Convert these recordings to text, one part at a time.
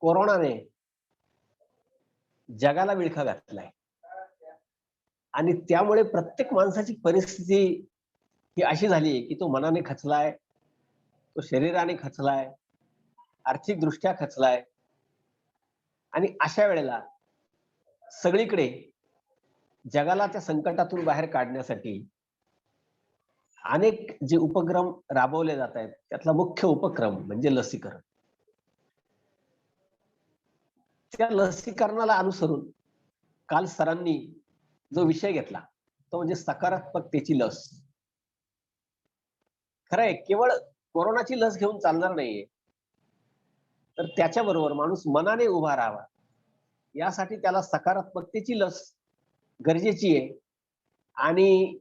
कोरोनाने जगाला विळखा घातलाय आणि त्यामुळे प्रत्येक माणसाची परिस्थिती ही अशी झाली की तो मनाने खचलाय, तो शरीराने खचलाय, आर्थिक दृष्ट्या खचलाय आणि अशा वेळेला सगळीकडे जगाला त्या संकटातून बाहेर काढण्यासाठी अनेक जे उपक्रम राबवले जात आहेत, त्यातला मुख्य उपक्रम म्हणजे लसीकरण. त्या लसीकरणाला अनुसरून काल सरांनी जो विषय घेतला, तो म्हणजे सकारात्मकतेची लस. खरं आहे, केवळ कोरोनाची लस घेऊन चालणार नाहीये. तर त्याच्याबरोबर माणूस मनाने उभा राहावा, यासाठी त्याला सकारात्मकतेची लस गरजेची आहे. आणि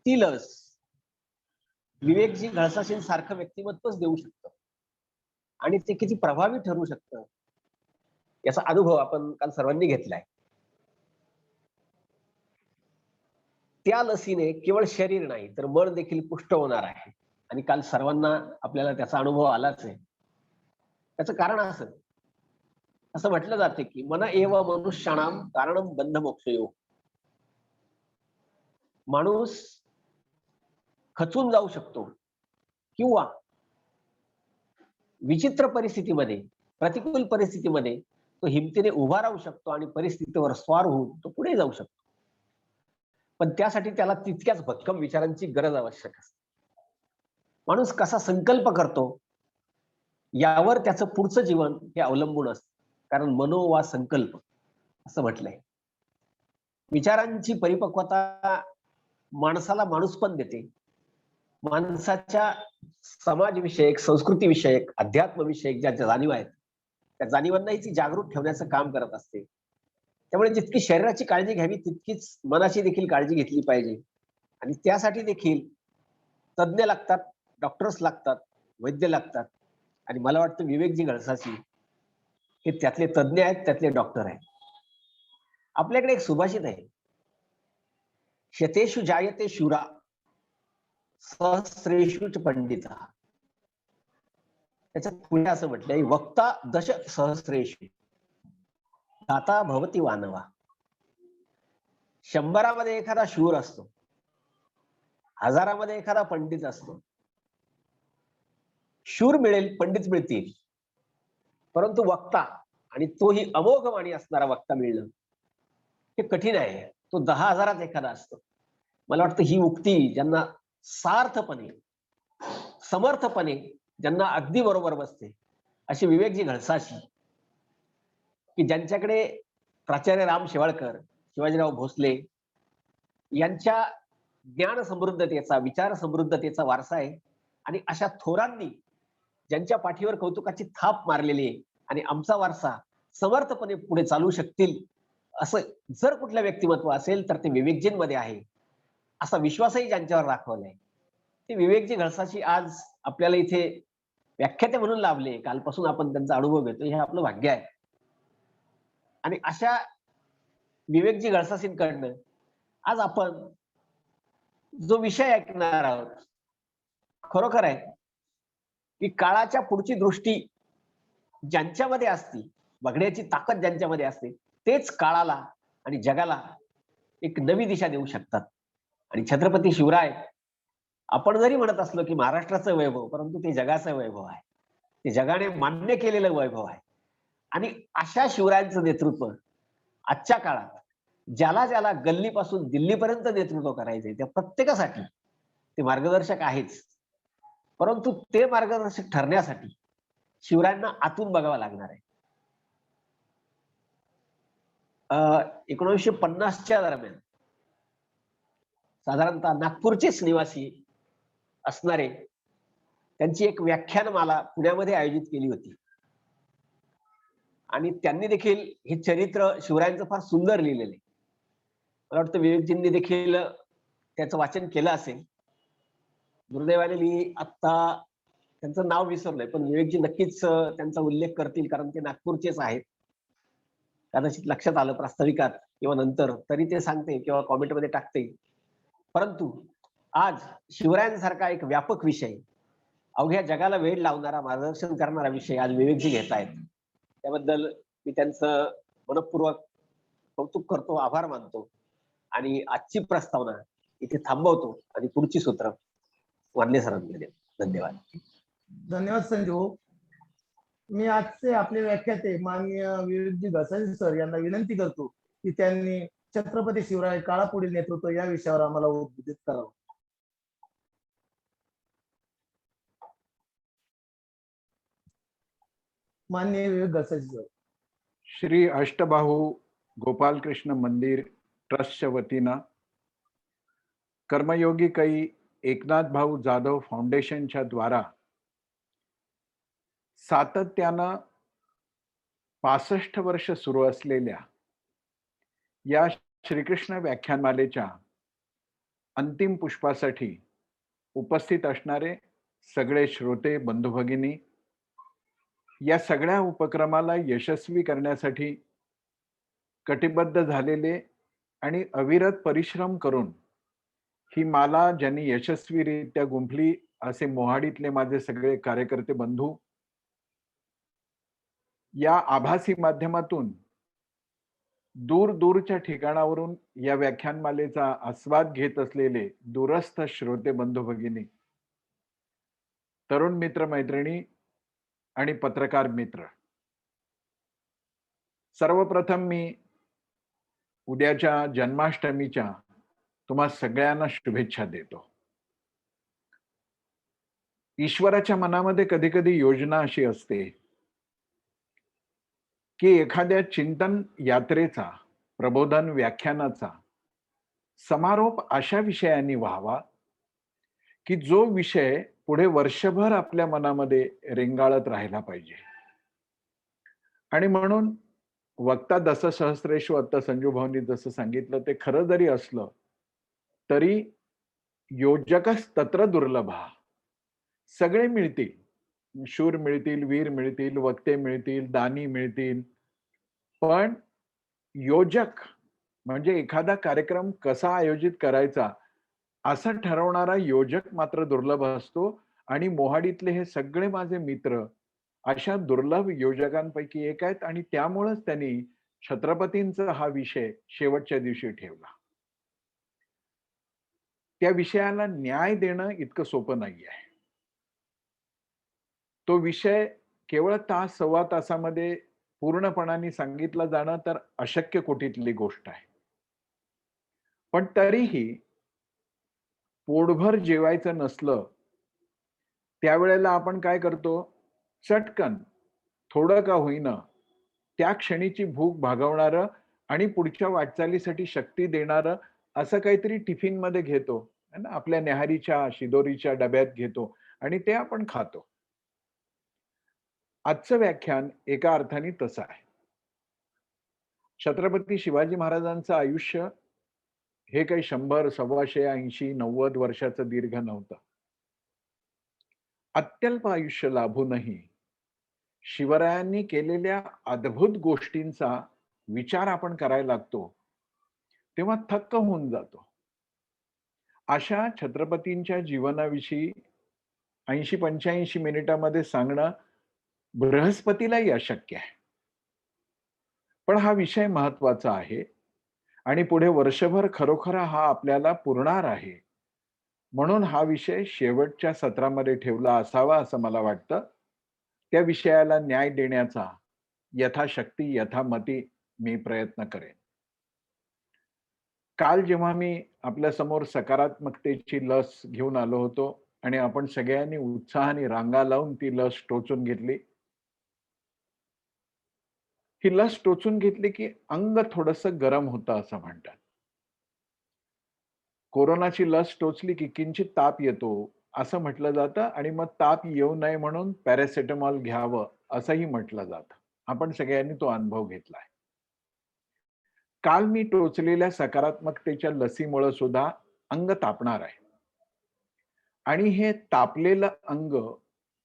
ती लस विवेकजी घळसाशींसारखं व्यक्तिमत्वच देऊ शकतं आणि ते किती प्रभावी ठरू शकतं, याचा अनुभव आपण काल सर्वांनी घेतलाय. त्या लसीने केवळ शरीर नाही, तर मन देखील पुष्ट होणार आहे आणि काल सर्वांना आपल्याला त्याचा अनुभव आलाच आहे. त्याचं कारण असं म्हटलं जाते की मन एव मनुष्याणाम कारणम बंध मोक्षयो. माणूस खचून जाऊ शकतो किंवा विचित्र परिस्थितीमध्ये, प्रतिकूल परिस्थितीमध्ये तो हिमतीने उभा राहू शकतो आणि परिस्थितीवर स्वार होऊन तो पुढे जाऊ शकतो. पण त्यासाठी त्याला तितक्याच भक्कम विचारांची गरज आवश्यक असते. माणूस कसा संकल्प करतो यावर त्याचं पुढचं जीवन हे अवलंबून असतं. कारण मनो वा संकल्प असं म्हटलंय. विचारांची परिपक्वता माणसाला माणूसपण देते. माणसाच्या समाजविषयक, संस्कृतीविषयक, अध्यात्मविषयक ज्या जाणीवा आहेत, त्या जाणीवांनाही ती जागृत ठेवण्याचं काम करत असते. त्यामुळे जितकी शरीराची काळजी घ्यावी, तितकीच मनाची देखील काळजी घेतली पाहिजे. आणि त्यासाठी देखील तज्ञ लागतात, डॉक्टर्स लागतात, वैद्य लागतात. आणि मला वाटतं विवेकजी घळसाशी हे त्यातले तज्ञ आहेत, त्यातले डॉक्टर आहेत. आपल्याकडे एक सुभाषित आहे, शतेषु जायते शूरा सहस्रेषु च पंडिता. त्याच्यात पुढे असं म्हटलंय, वक्ता दश सहस्रेषु दाता भवती वानवा. 100मध्ये एखादा शूर असतो, 1000मध्ये एखादा पंडित असतो. शूर मिळेल, पंडित मिळतील, परंतु वक्ता, आणि तोही अमोघ वाणी असणारा वक्ता मिळणं हे कठीण आहे. तो 10,000त एखादा असतो. मला वाटतं ही उक्ती ज्यांना सार्थपणे, समर्थपणे, ज्यांना अगदी बरोबर बसते, अशी विवेकजी घळसाशी, की ज्यांच्याकडे प्राचार्य राम शेवाळकर, शिवाजीराव भोसले यांच्या ज्ञान समृद्धतेचा, विचार समृद्धतेचा वारसा आहे. आणि अशा थोरांनी ज्यांच्या पाठीवर कौतुकाची थाप मारलेली आहे आणि आमचा वारसा समर्थपणे पुढे चालू शकतील, असं जर कुठलं व्यक्तिमत्व असेल तर ते विवेकजींमध्ये आहे, असा विश्वासही ज्यांच्यावर दाखवलाय. ते विवेकजी घळसाशी आज आपल्याला इथे व्याख्याते म्हणून लाभले. कालपासून आपण त्यांचा अनुभव घेतो, हे आपलं भाग्य आहे. आणि अशा विवेकजी घळसाशींकडनं आज आपण जो विषय ऐकणार आहोत, खरोखर आहे की काळाच्या पुढची दृष्टी ज्यांच्यामध्ये असती, बघण्याची ताकद ज्यांच्यामध्ये असते, तेच काळाला आणि जगाला एक नवी दिशा देऊ शकतात. आणि छत्रपती शिवराय, आपण जरी म्हणत असलो की महाराष्ट्राचं वैभव, परंतु ते जगाचं वैभव आहे. ते जगाने मान्य केलेलं वैभव आहे. आणि अशा शिवरायांचं नेतृत्व आजच्या काळात ज्याला ज्याला गल्लीपासून दिल्लीपर्यंत नेतृत्व करायचंय, त्या प्रत्येकासाठी ते मार्गदर्शक आहेच. परंतु ते मार्गदर्शक ठरण्यासाठी शिवरायांना आतून बघावं लागणार आहे. 1950च्या दरम्यान साधारणतः नागपूरचेच निवासी असणारे त्यांची एक व्याख्यानमाला पुण्यामध्ये आयोजित केली होती. आणि त्यांनी देखील हे चरित्र शिवरायांचं फार सुंदर लिहिलेलं आहे. मला वाटतं विवेकजींनी देखील त्याचं वाचन केलं असेल. दुर्दैवाने मी आत्ता त्यांचं नाव विसरलोय, पण विवेकजी नक्कीच त्यांचा उल्लेख करतील, कारण ते नागपूरचेच आहेत. कदाचित लक्षात आलं प्रास्ताविकात किंवा नंतर, तरी ते सांगते किंवा कॉमेंटमध्ये टाकते. परंतु आज शिवरायांसारखा एक व्यापक विषय, अवघ्या जगाला वेळ लावणारा, मार्गदर्शन करणारा विषय आज विवेकजी घेत आहेत. त्याबद्दल मी त्यांचं मनःपूर्वक कौतुक करतो, आभार मानतो आणि आजची प्रस्तावना इथे थांबवतो आणि पुढची सूत्र वानले सरांकडे देतो. धन्यवाद. धन्यवाद संजू. मी आजचे आपले व्याख्याते माननीय विवेकजी घसाई सर यांना विनंती करतो की त्यांनी छत्रपती शिवराय काळापुढील नेतृत्व या विषयावर आम्हाला उद्बोधित करावं. माननीय विवेक घसाई सर. श्री अष्टबाहू गोपालकृष्ण मंदिर ट्रस्टच्या वतीनं कर्मयोगी कै एकनाथ भाऊ जाधव फाउंडेशनच्या द्वारा सातत्यानं 65 वर्ष सुरू असलेल्या या श्रीकृष्ण व्याख्यानमालेच्या अंतिम पुष्पासाठी उपस्थित असणारे सगळे श्रोते बंधू भगिनी, या सगळ्या उपक्रमाला यशस्वी करण्यासाठी कटिबद्ध झालेले आणि अविरत परिश्रम करून ही माला ज्यांनी यशस्वीरित्या गुंफली असे मोहाडीतले माझे सगळे कार्यकर्ते बंधू, या आभासी माध्यमातून दूर दूरच्या ठिकाणावरून या व्याख्यानमालेचा आस्वाद घेत असलेले दूरस्थ श्रोते बंधू भगिनी, तरुण मित्र मैत्रिणी आणि पत्रकार मित्र, सर्वप्रथम मी उद्याच्या जन्माष्टमीच्या तुम्हा सगळ्यांना शुभेच्छा देतो. ईश्वराच्या मनामध्ये कधी कधी योजना अशी असते की एखाद्या चिंतन यात्रेचा, प्रबोधन व्याख्यानाचा समारोप अशा विषयांनी व्हावा की जो विषय पुढे वर्षभर आपल्या मनामध्ये रेंगाळत राहिला पाहिजे. आणि म्हणून वक्ता दस सहस्रेषु आता संजू भाऊंनी जसं सांगितलं ते खरं जरी असलं तरी योजकच तत्र दुर्लभा. सगळे मिळतील, शूर मिळतील, वीर मिळतील, वक्ते मिळतील, दानी मिळतील, पण योजक म्हणजे एखादा कार्यक्रम कसा आयोजित करायचा असं ठरवणारा योजक मात्र दुर्लभ असतो. आणि मोहाडीतले हे सगळे माझे मित्र अशा दुर्लभ योजकांपैकी एक आहेत आणि त्यामुळेच त्यांनी छत्रपतींचा हा विषय शेवटच्या दिवशी ठेवला. त्या विषयाला न्याय देणं इतकं सोपं नाही आहे. तो विषय केवळ तास सव्वा तासामध्ये पूर्णपणाने सांगितलं जाणं तर अशक्य कोटीतली गोष्ट आहे. पण तरीही पोटभर जेवायचं नसलं त्यावेळेला आपण काय करतो, चटकन थोडं का होईना त्या क्षणीची भूक भागवणारं आणि पुढच्या वाटचालीसाठी शक्ती देणारं असं काहीतरी टिफिन मध्ये घेतो ना, आपल्या न्याहारीच्या शिदोरीच्या डब्यात घेतो आणि ते आपण खातो. आजचं व्याख्यान एका अर्थाने तसं आहे. छत्रपती शिवाजी महाराजांचं आयुष्य हे काही 100, 125, 80, 90 वर्षाचं दीर्घ नव्हतं. अत्यल्प आयुष्य लाभूनही शिवरायांनी केलेल्या अद्भुत गोष्टींचा विचार आपण करायला लागतो तेव्हा थक्क होऊन जातो. अशा छत्रपतींच्या जीवनाविषयी 80-85 मिनिटामध्ये सांगणं बृहस्पतीलाही अशक्य आहे. पण हा विषय महत्वाचा आहे आणि पुढे वर्षभर खरोखर हा आपल्याला पुरणार आहे. म्हणून हा विषय शेवटच्या सत्रामध्ये ठेवला असावा असं मला वाटतं. त्या विषयाला न्याय देण्याचा यथाशक्ती यथामती मी प्रयत्न करेन. काल जेव्हा मी आपल्या समोर सकारात्मकतेची लस घेऊन आलो होतो आणि आपण सगळ्यांनी उत्साहाने रांगा लावून ती लस टोचून घेतली, ही लस टोचून घेतली की अंग थोडंसं गरम होतं असं म्हणतात. कोरोनाची लस टोचली की किंचित ताप येतो असं म्हटलं जातं आणि मग ताप येऊ नये म्हणून पॅरासिटामॉल घ्यावं असंही म्हटलं जातं. आपण सगळ्यांनी तो अनुभव घेतलाय. काल मी टोचलेल्या सकारात्मकतेच्या लसीमुळे सुद्धा अंग तापणार आहे आणि हे तापलेलं अंग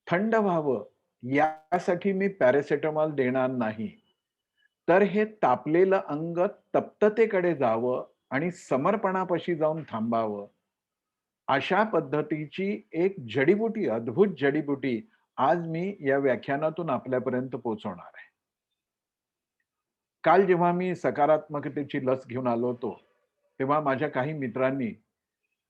थंड व्हावं यासाठी मी पॅरासिटामॉल देणार नाही, तर हे तापलेलं अंग तप्ततेकडे जावं आणि समर्पणापाशी जाऊन थांबावं अशा पद्धतीची एक जडीबुटी, अद्भुत जडीबुटी आज मी या व्याख्यानातून आपल्यापर्यंत पोहोचवणार आहे. काल जेव्हा मी सकारात्मकतेची लस घेऊन आलो होतो, तेव्हा माझ्या काही मित्रांनी,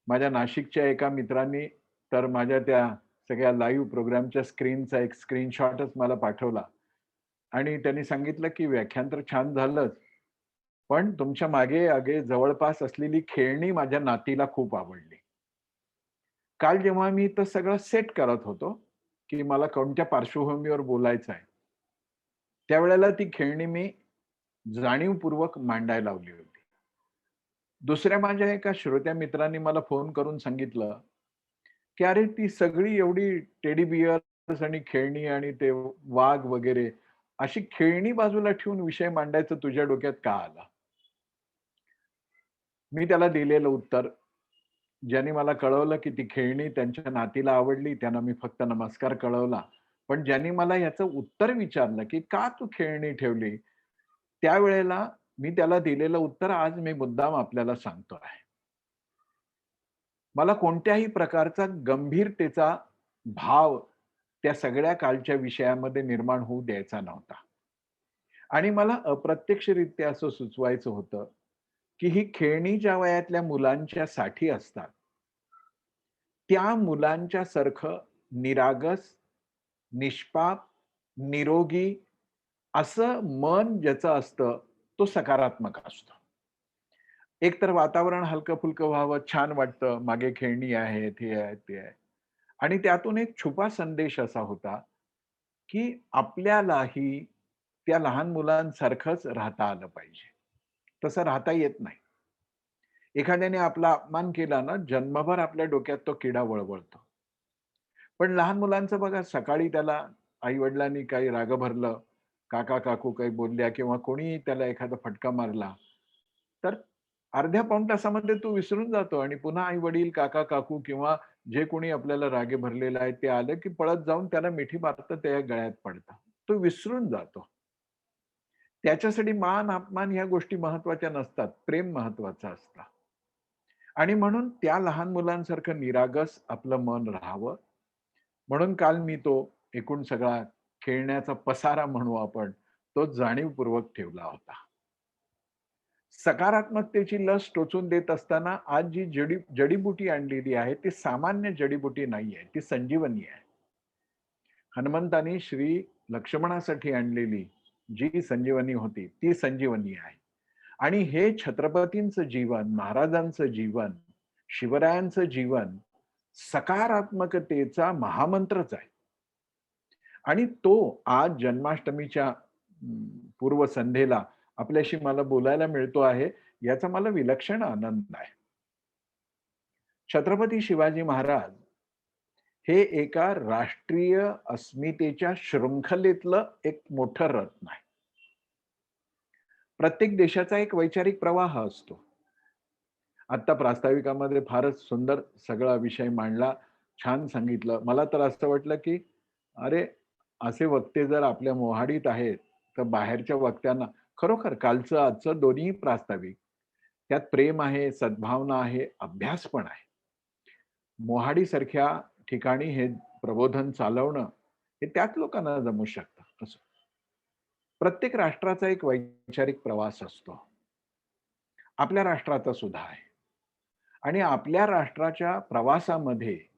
माझ्या नाशिकच्या एका मित्रांनी तर माझ्या त्या सगळ्या लाईव्ह प्रोग्रामच्या स्क्रीनचा एक स्क्रीनशॉटच मला पाठवला आणि त्यांनी सांगितलं, की व्याख्यान तर छान झालंच, पण तुमच्या मागे अगे जवळपास असलेली खेळणी माझ्या नातीला खूप आवडली. काल जेव्हा मी तर सगळं सेट करत होतो, की मला कोणत्या पार्श्वभूमीवर बोलायचं आहे, त्यावेळेला ती खेळणी मी जाणीवपूर्वक मांडायला लावली होती. दुसऱ्या माझ्या एका श्रोत्या मित्रांनी मला फोन करून सांगितलं, की "अरे, ती सगळी एवढी टेडी बिअर्स आणि खेळणी आणि ते वाघ वगैरे, अशी खेळणी बाजूला ठेवून विषय मांडायचा तुझ्या डोक्यात का आला?" मी त्याला दिलेलं उत्तर, ज्यांनी मला कळवलं, की ती खेळणी त्यांच्या नातीला आवडली, त्यांना मी फक्त नमस्कार कळवला. पण ज्यांनी मला याचं उत्तर विचारलं, की "का तू खेळणी ठेवली?" त्यावेळेला मी त्याला दिलेलं उत्तर आज मी मुद्दाम आपल्याला सांगतो आहे. मला कोणत्याही प्रकारचा गंभीरतेचा भाव त्या सगळ्या कालच्या विषयामध्ये निर्माण होऊ द्यायचा नव्हता. आणि मला अप्रत्यक्षरित्या असं सुचवायचं होतं, की ही खेळणी ज्या वयातल्या मुलांच्या साठी असतात, त्या मुलांच्या सारखं निरागस, निष्पाप, निरोगी असं मन ज्याचं असतं, तो सकारात्मक असतो. एकतर वातावरण हलकं-फुलकं व्हावं, छान वाटतं. मागे खेळणी आहेत, हे आहे, ते आहे. आणि त्यातून एक छुपा संदेश असा होता, की आपल्यालाही त्या लहान मुलांसारखंच राहता आलं पाहिजे. तसं राहता येत नाही. एखाद्याने आपला अपमान केला ना, जन्मभर आपल्या डोक्यात तो किडा वळवळतो. पण लहान मुलांचं बघा, सकाळी त्याला आई-वडिलांनी काही राग भरलं, काका-काकू काही बोलल्या किंवा कोणीही त्याला एखादा फटका मारला, तर अर्ध्या पाऊण तासामध्ये तो विसरून जातो आणि पुन्हा आई-वडील, काका-काकू किंवा जे कोणी आपल्याला रागे भरलेलं आहे ते आलं, की पळत जाऊन त्याला मिठी मारतं, त्याच्या गळ्यात पडतं. तो विसरून जातो. त्याच्यासाठी मान, अपमान ह्या गोष्टी महत्त्वाच्या नसतात. प्रेम महत्त्वाचं असतं. आणि म्हणून त्या लहान मुलांसारखं निरागस आपलं मन राहावं, म्हणून काल मी तो एकूण सगळा खेळण्याचा पसारा म्हणू आपण, तो जाणीवपूर्वक ठेवला होता. सकारात्मकतेची लस टोचून देत असताना आज जी जडीबुटी आणलेली आहे, ती सामान्य जडीबुटी नाहीये, ती संजीवनी आहे. हनुमंतानी श्री लक्ष्मणासाठी आणलेली जी संजीवनी होती, ती संजीवनी आहे. आणि हे छत्रपतींचं जीवन, महाराजांचं जीवन, शिवरायांचं जीवन सकारात्मकतेचा महामंत्रच आहे. आणि तो आज जन्माष्टमीच्या पूर्वसंध्येला आपल्याशी मला बोलायला मिळतो आहे, याचा मला विलक्षण आनंद आहे. छत्रपती शिवाजी महाराज हे एका राष्ट्रीय अस्मितेच्या शृंखलेतलं एक मोठं रत्न आहे. प्रत्येक देशाचा एक वैचारिक प्रवाह असतो. आत्ता प्रास्ताविकामध्ये फारच सुंदर सगळा विषय मांडला, छान सांगितलं. मला तर असं वाटलं, की अरे, असे वक्ते जर आपल्या मोहाडीत आहेत, तर बाहेरच्या वक्त्यांना खरोखर कालचं आजचं दोन्ही प्रास्ताविक, त्यात प्रेम आहे, सद्भावना आहे, अभ्यास पण आहे. मोहाडीसारख्या ठिकाणी हे प्रबोधन चालवणं, हे त्याच लोकांना जमू शकतं. असं. प्रत्येक राष्ट्राचा एक वैचारिक प्रवास असतो. आपल्या राष्ट्राचा सुद्धा आहे. आणि आपल्या राष्ट्राच्या प्रवासामध्ये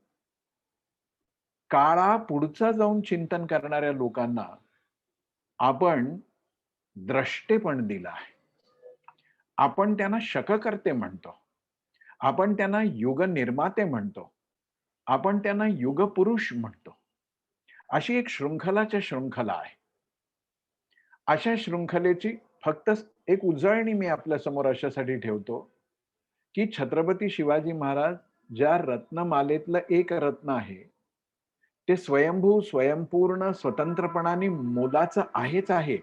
काळापुढचं जाऊन चिंतन करणाऱ्या लोकांना आपण द्रष्टेपण दिलं आहे. आपण त्यांना शककर्ते म्हणतो. आपण त्यांना युगनिर्माते म्हणतो. आपण त्यांना युगपुरुष म्हणतो. अशी एक शृंखलाच्या शृंखला आहे. अशा शृंखलेची फक्त एक उजळणी मी आपल्या समोर अशासाठी ठेवतो, की छत्रपती शिवाजी महाराज ज्या रत्नमालेतलं एक रत्न आहे, ते स्वयंभू, स्वयंपूर्ण, स्वतंत्रपणाने मोलाचं आहेच आहे.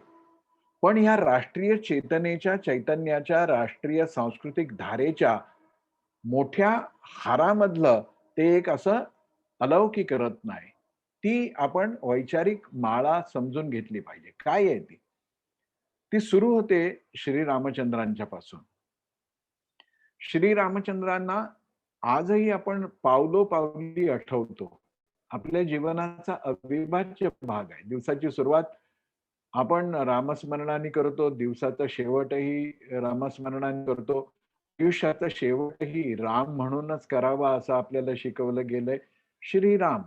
पण ह्या राष्ट्रीय चेतनेच्या, चैतन्याच्या, राष्ट्रीय सांस्कृतिक धारेच्या मोठ्या हारामधलं ते एक असं अलौकिक रत्न आहे. ती आपण वैचारिक माळा समजून घेतली पाहिजे. काय आहे ती? ती सुरू होते श्री रामचंद्रांच्या पासून. श्री रामचंद्रांना आजही आपण पावलोपावली आठवतो. आपल्या जीवनाचा अविभाज्य भाग आहे. दिवसाची सुरुवात आपण रामस्मरणाने करतो, दिवसाचा शेवटही रामस्मरणाने करतो. आयुष्याचा शेवटही राम म्हणूनच करावा असं आपल्याला शिकवलं गेलंय. श्रीराम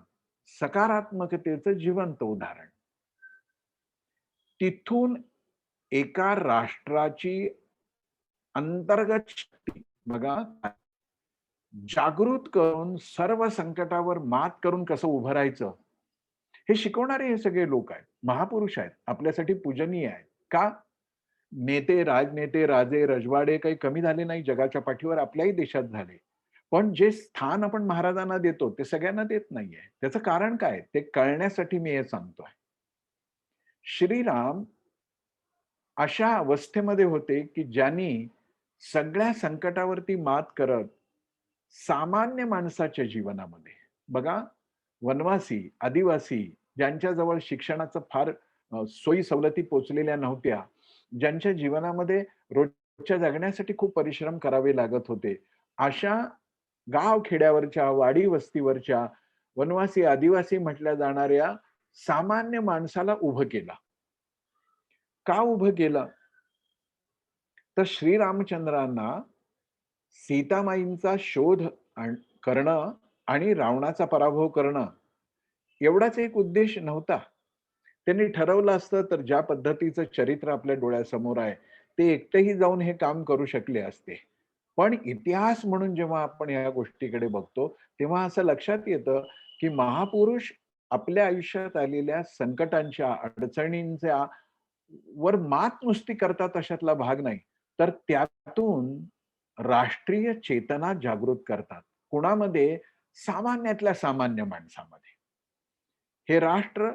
सकारात्मकतेचं जिवंत उदाहरण. तिथून एका राष्ट्राची अंतर्गत शक्ती बघा, जागृत करून सर्व संकटावर मात करून कसं उभं राहायचं हे शिकवणारे हे सगळे लोक आहेत. महापुरुष आहेत. आपल्यासाठी पूजनीय आहेत. का? नेते, राजनेते, राजे, रजवाडे काही कमी झाले नाही जगाच्या पाठीवर, आपल्याही देशात झाले. पण जे स्थान आपण महाराजांना देतो ते सगळ्यांना देत नाहीये. त्याचं कारण काय? ते कळण्यासाठी मी हे सांगतोय. श्रीराम अशा अवस्थेमध्ये होते की ज्यांनी सगळ्या संकटावरती मात करत सामान्य माणसाच्या जीवनामध्ये बघा, वनवासी, आदिवासी ज्यांच्याजवळ शिक्षणाचं फार सोयी सवलती पोचलेल्या नव्हत्या, ज्यांच्या जीवनामध्ये रोजच्या जगण्यासाठी खूप परिश्रम करावे लागत होते, अशा गाव खेड्यावरच्या, वाडी वस्तीवरच्या, वनवासी, आदिवासी म्हटल्या जाणाऱ्या सामान्य माणसाला उभं केलं. का उभं केलं? तर श्रीरामचंद्रांना सीतामाईंचा शोध करणं आणि रावणाचा पराभव करणं एवढाच एक उद्देश नव्हता. त्यांनी ठरवलं असतं तर ज्या पद्धतीचं चरित्र आपल्या डोळ्यासमोर आहे ते एकटेही जाऊन हे काम करू शकले असते. पण इतिहास म्हणून जेव्हा आपण या गोष्टीकडे बघतो तेव्हा असं लक्षात येतं की महापुरुष आपल्या आयुष्यात आलेल्या संकटांच्या, अडचणींच्या वर मात नुसती करतात अशातला भाग नाही, तर त्यातून राष्ट्रीय चेतना जागृत करतात. कुणामध्ये? सामान्यातल्या सामान्य माणसामध्ये. हे राष्ट्र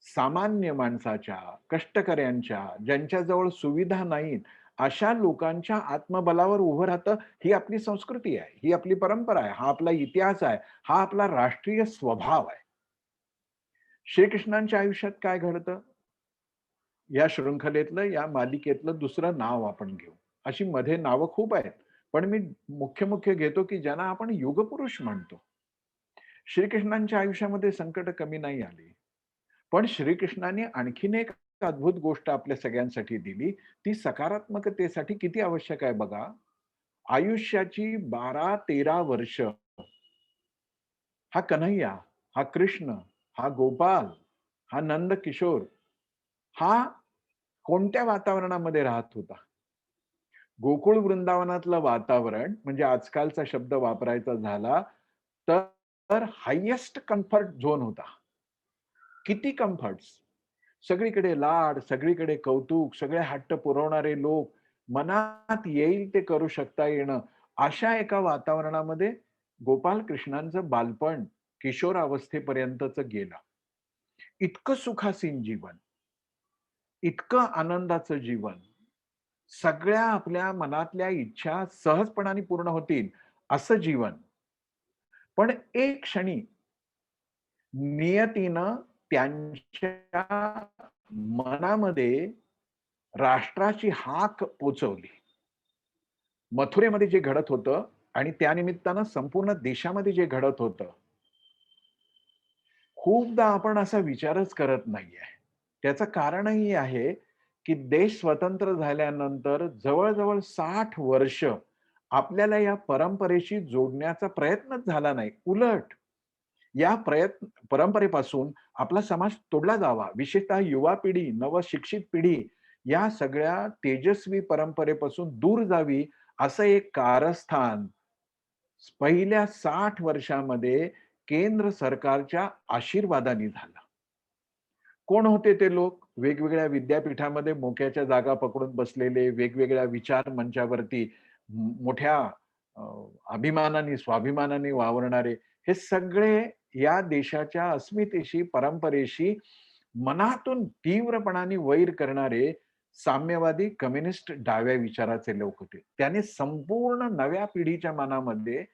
सामान्य माणसाच्या, कष्टकऱ्यांच्या, ज्यांच्याजवळ सुविधा नाहीत अशा लोकांच्या आत्मबलावर उभं राहतं. ही आपली संस्कृती आहे, ही आपली परंपरा आहे, हा आपला इतिहास आहे, हा आपला राष्ट्रीय स्वभाव आहे. श्रीकृष्णांच्या आयुष्यात काय घडतं? या शृंखलेतलं, या मालिकेतलं दुसरं नाव आपण घेऊ. अशी मध्ये नावं खूप आहेत, पण मी मुख्य घेतो की ज्यांना आपण युगपुरुष म्हणतो. श्रीकृष्णांच्या आयुष्यामध्ये संकट कमी नाही आली, पण श्रीकृष्णाने आणखीन एक अद्भुत गोष्ट आपल्या सगळ्यांसाठी दिली. ती सकारात्मकतेसाठी किती आवश्यक आहे बघा. आयुष्याची 12-13 वर्ष हा कन्हैया, हा कृष्ण, हा गोपाल, हा नंद किशोर हा कोणत्या वातावरणामध्ये राहत होता? गोकुळ वृंदावनातलं वातावरण म्हणजे आजकालचा शब्द वापरायचा झाला तर हायेस्ट कम्फर्ट झोन होता. किती कम्फर्ट्स, सगळीकडे लाड, सगळीकडे कौतुक, सगळे हट्ट पुरवणारे लोक, मनात येईल ते करू शकता येणं, अशा एका वातावरणामध्ये गोपाल कृष्णांचं बालपण किशोर अवस्थेपर्यंतच गेलं. इतकं सुखासीन जीवन, इतकं आनंदाचं जीवन, सगळ्या आपल्या मनातल्या इच्छा सहजपणाने पूर्ण होतील असं जीवन. पण एक क्षणी नियतीनं त्यांच्या मनामध्ये राष्ट्राची हाक पोचवली. मथुरेमध्ये जे घडत होतं आणि त्यानिमित्तानं संपूर्ण देशामध्ये जे घडत होतं, खूपदा आपण असा विचारच करत नाहीये. त्याचं कारणही आहे की देश स्वतंत्र झाल्यानंतर जवळजवळ 60 वर्ष आपल्याला या परंपरेशी जोडण्याचा प्रयत्नच झाला नाही. उलट या परंपरेपासून आपला समाज तोडला जावा, विशेषतः युवा पिढी, नवशिक्षित पिढी या सगळ्या तेजस्वी परंपरेपासून दूर जावी असं एक कारस्थान पहिल्या 60 वर्षामध्ये केंद्र सरकारच्या आशीर्वादाने झालं. कोण होते ते लोक? वेगवेगळ्या विद्यापीठामध्ये मोक्याच्या जागा पकडून बसलेले, वेगवेगळ्या विचार मंचावरती मोठ्या अभिमानाने, स्वाभिमानाने वावरणारे, हे सगळे या देशाच्या अस्मितेशी, परंपरेशी मनातून तीव्रपणाने वैर करणारे साम्यवादी, कम्युनिस्ट, डाव्या विचाराचे लोक होते. त्याने संपूर्ण नव्या पिढीच्या मनामध्ये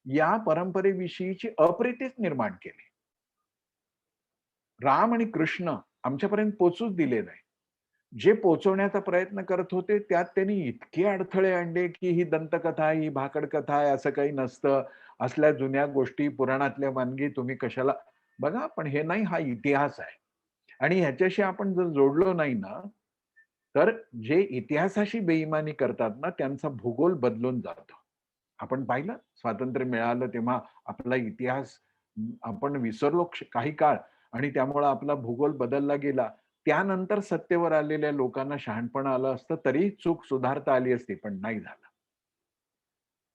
या परंपरेविषयीची अप्रीतीच निर्माण केली. राम आणि कृष्ण आमच्यापर्यंत पोचूच दिले नाही. जे पोचवण्याचा प्रयत्न करत होते त्यात त्यांनी इतके अडथळे आणले की ही दंतकथा, ही भाकड कथा आहे, असं काही नसतं. असल्या जुन्या गोष्टी, पुराणातल्या वानगी तुम्ही कशाला बघा. पण हे नाही, हा इतिहास आहे. आणि ह्याच्याशी आपण जर जोडलो नाही ना, तर जे इतिहासाशी बेईमानी करतात ना, त्यांचा भूगोल बदलून जातो. आपण पाहिलं स्वातंत्र्य मिळालं तेव्हा आपला इतिहास आपण विसरलो काही काळ आणि त्यामुळे आपला भूगोल बदलला गेला. त्यानंतर सत्तेवर आलेल्या लोकांना शहाणपण आलं असतं तरी चूक सुधारता आली असती, पण नाही झालं.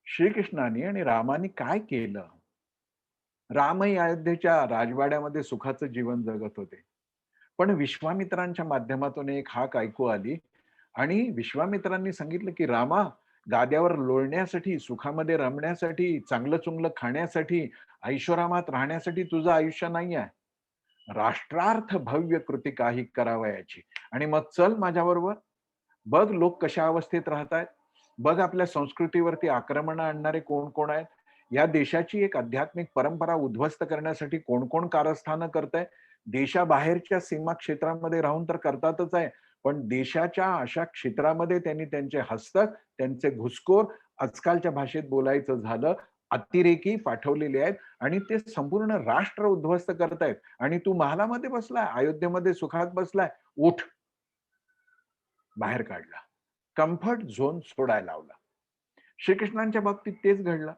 श्रीकृष्णाने आणि रामाने काय केलं? रामही अयोध्येच्या राजवाड्यामध्ये सुखाचं जीवन जगत होते. पण विश्वामित्रांच्या माध्यमातून एक हाक ऐकू आली आणि विश्वामित्रांनी सांगितलं, की "रामा, गाद्यावर लोळण्यासाठी, सुखामध्ये रमण्यासाठी, चांगलं-चुंगलं खाण्यासाठी, ऐशोआरामात राहण्यासाठी तुझं आयुष्य नाही आहे. राष्ट्रार्थ भव्य कृती काही करावयाची आणि मग चल माझ्याबरोबर. बघ लोक कशा अवस्थेत राहतायत. बघ आपल्या संस्कृतीवरती आक्रमण आणणारे कोण कोण आहेत. या देशाची एक आध्यात्मिक परंपरा उद्ध्वस्त करण्यासाठी कोण कोण कारस्थानं करतंय. देशाबाहेरच्या सीमा क्षेत्रामध्ये राहून तर करतातच आहे, पण देशाच्या अशा क्षेत्रामध्ये त्यांनी त्यांचे हस्तक, त्यांचे घुसखोर, आजकालच्या भाषेत बोलायचं झालं अतिरेकी पाठवलेले आहेत आणि ते संपूर्ण राष्ट्र उद्ध्वस्त करतायत. आणि तू महालामध्ये बसलाय, अयोध्येमध्ये सुखात बसलाय. उठ. बाहेर काढला. कम्फर्ट झोन सोडायला लावला. श्रीकृष्णांच्या बाबतीत तेच घडलं.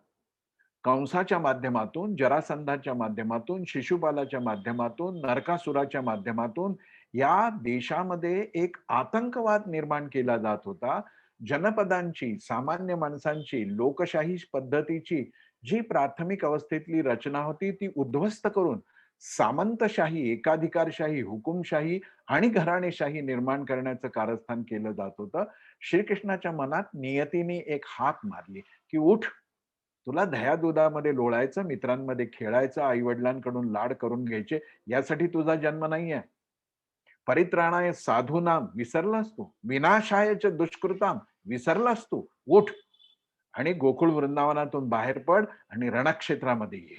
कंसाच्या माध्यमातून, जरासंधाच्या माध्यमातून, शिशुपालाच्या माध्यमातून, नरकासुराच्या माध्यमातून या देशामध्ये एक आतंकवाद निर्माण केला जात होता. जनपदांची, सामान्य माणसांची, लोकशाही पद्धतीची जी प्राथमिक अवस्थेतली रचना होती ती उद्ध्वस्त करून सामंतशाही, एकाधिकारशाही, हुकुमशाही आणि घराणेशाही निर्माण करण्याचं कारस्थान केलं जात होतं. श्रीकृष्णाच्या मनात नियतीने एक हाक मारली, की उठ. तुला दह्या-दुधामध्ये लोळायचं, मित्रांमध्ये खेळायचं, आई-वडिलांकडून लाड करून घ्यायचे, यासाठी तुझा जन्म नाहीये. परित्राणाय साधूनाम विसरलास तू. विनाशाय च दुष्कृताम विसरलास तू. उठ आणि गोकुळ वृंदावनातून बाहेर पड आणि रणक्षेत्रामध्ये ये.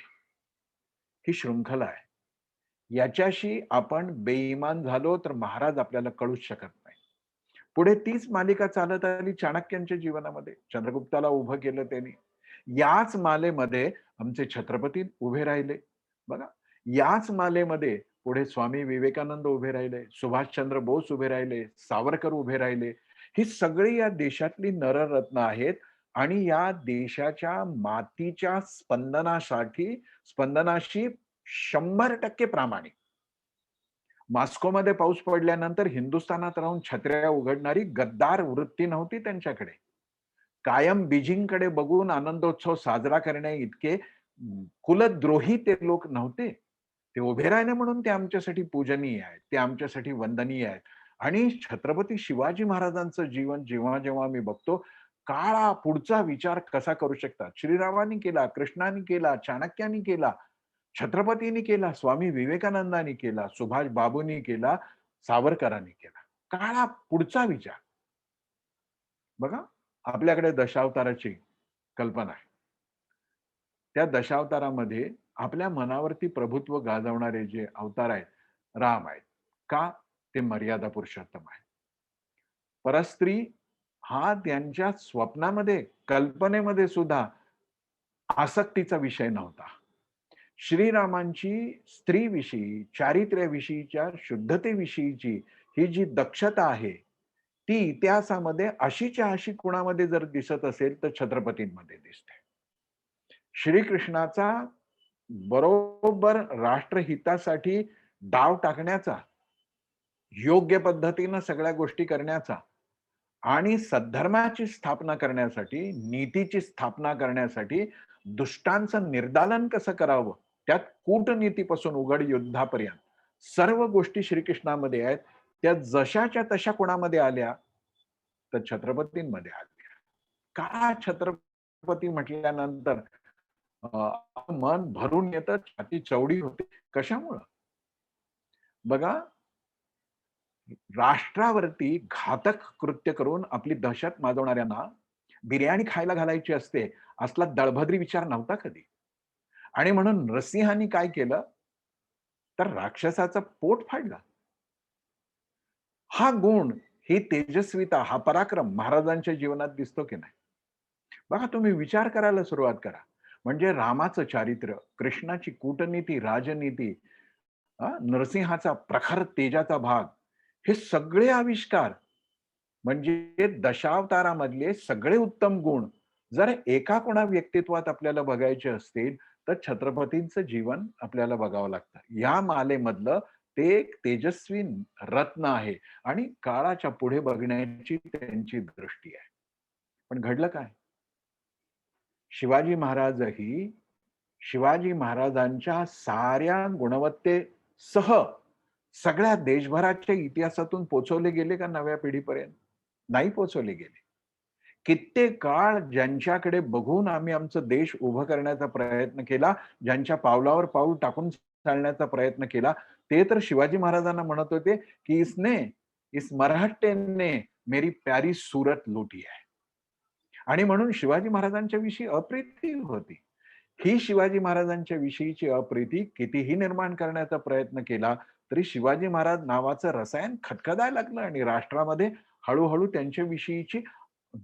ही शृंखला आहे. याच्याशी आपण बेईमान झालो तर महाराज आपल्याला कळूच शकत नाही. पुढे तीच मालिका चालत आली चाणक्यांच्या जीवनामध्ये. चंद्रगुप्ताला उभं केलं त्यांनी. याच मालेमध्ये आमचे छत्रपती उभे राहिले. बघा, याच मालेमध्ये पुढे स्वामी विवेकानंद उभे राहिले, सुभाषचंद्र बोस उभे राहिले, सावरकर उभे राहिले. ही सगळी या देशातली नररत्न आहेत आणि या देशाच्या मातीच्या स्पंदनाशी 100% प्रामाणिक. मॉस्कोमध्ये पाऊस पडल्यानंतर हिंदुस्थानात राहून छत्र्या उघडणारी गद्दार वृत्ती नव्हती त्यांच्याकडे. कायम बीजिंगकडे बघून आनंदोत्सव साजरा करण्या इतके कुलद्रोही ते लोक नव्हते. ते उभे राहिले म्हणून ते आमच्यासाठी पूजनीय आहेत, ते आमच्यासाठी वंदनीय आहेत. आणि छत्रपती शिवाजी महाराजांचं जीवन जेव्हा जेव्हा मी बघतो, काळा पुढचा विचार कसा करू शकतात. श्रीरामांनी केला, कृष्णाने केला, चाणक्यानी केला, छत्रपतींनी केला, स्वामी विवेकानंदांनी केला, सुभाष बाबूंनी केला, सावरकरांनी केला. काळा पुढचा विचार. बघा, आपल्याकडे दशावताराची कल्पना आहे. त्या दशावतारामध्ये आपल्या मनावरती प्रभुत्व गाजवणारे जे अवतार आहेत, राम आहेत. का? ते मर्यादा पुरुषोत्तम आहेत. परस्त्री हा त्यांच्या स्वप्नामध्ये, कल्पनेमध्ये सुद्धा आसक्तीचा विषय नव्हता. श्रीरामांची स्त्रीविषयी, चारित्र्याविषयीच्या शुद्धतेविषयीची ही जी दक्षता आहे, ती इतिहासामध्ये अशीच्या अशी कुणामध्ये जर दिसत असेल तर छत्रपतींमध्ये दिसते. श्रीकृष्णाचा बरोबर राष्ट्रहितासाठी डाव टाकण्याचा, योग्य पद्धतीनं सगळ्या गोष्टी करण्याचा आणि सद्धर्माची स्थापना करण्यासाठी, नीतीची स्थापना करण्यासाठी दुष्टांचं निर्दालन कसं करावं, त्यात कूटनीतीपासून उघड युद्धापर्यंत सर्व गोष्टी श्रीकृष्णामध्ये आहेत. त्या जशाच्या तशा कोणामध्ये आल्या तर छत्रपतींमध्ये आल्या. का छत्रपती म्हटल्यानंतर मन भरून येतं, छाती चौडी होते. कशामुळं? बघा, राष्ट्रावरती घातक कृत्य करून आपली दहशत माजवणाऱ्यांना बिर्याणी खायला घालायची असते, असला दळभद्री विचार नव्हता कधी. आणि म्हणून नरसिंहांनी काय केलं, तर राक्षसाचं पोट फाडलं. हा गुण, ही तेजस्विता, हा पराक्रम महाराजांच्या जीवनात दिसतो की नाही? बघा, तुम्ही विचार करायला सुरुवात करा. म्हणजे रामाचं चारित्र्य, कृष्णाची कूटनीती, राजनीती, नरसिंहाचा प्रखर तेजाचा भाग, हे सगळे आविष्कार म्हणजे दशावतारामधले सगळे उत्तम गुण जर एका कोणा व्यक्तित्वात आपल्याला बघायचे असतील तर छत्रपतींचं जीवन आपल्याला बघावं लागतं. या मालेमधलं ते एक तेजस्वी रत्न आहे आणि काळाच्या पुढे बघण्याची त्यांची दृष्टी आहे. पण घडलं काय? शिवाजी महाराजही शिवाजी महाराजांच्या साऱ्या गुणवत्तेसह सगळ्या देशभराच्या इतिहासातून पोहोचवले गेले का नव्या पिढीपर्यंत? नाही पोहोचवले गेले. कित्येक काळ ज्यांच्याकडे बघून आम्ही आमचा देश उभं करण्याचा प्रयत्न केला, ज्यांच्या पावलावर पाऊल टाकून चालण्याचा प्रयत्न केला, ते तर शिवाजी महाराजांना म्हणत होते की इस मराठे ने मेरी प्यारी सूरत लुटी है. आणि म्हणून शिवाजी महाराजांच्या विषयी अप्रीती होती. ही शिवाजी महाराजांच्या विषयीची अप्रीती कितीही निर्माण करण्याचा प्रयत्न केला तरी शिवाजी महाराज नावाचं रसायन खदखदायला लागलं आणि राष्ट्रामध्ये हळूहळू त्यांच्याविषयीची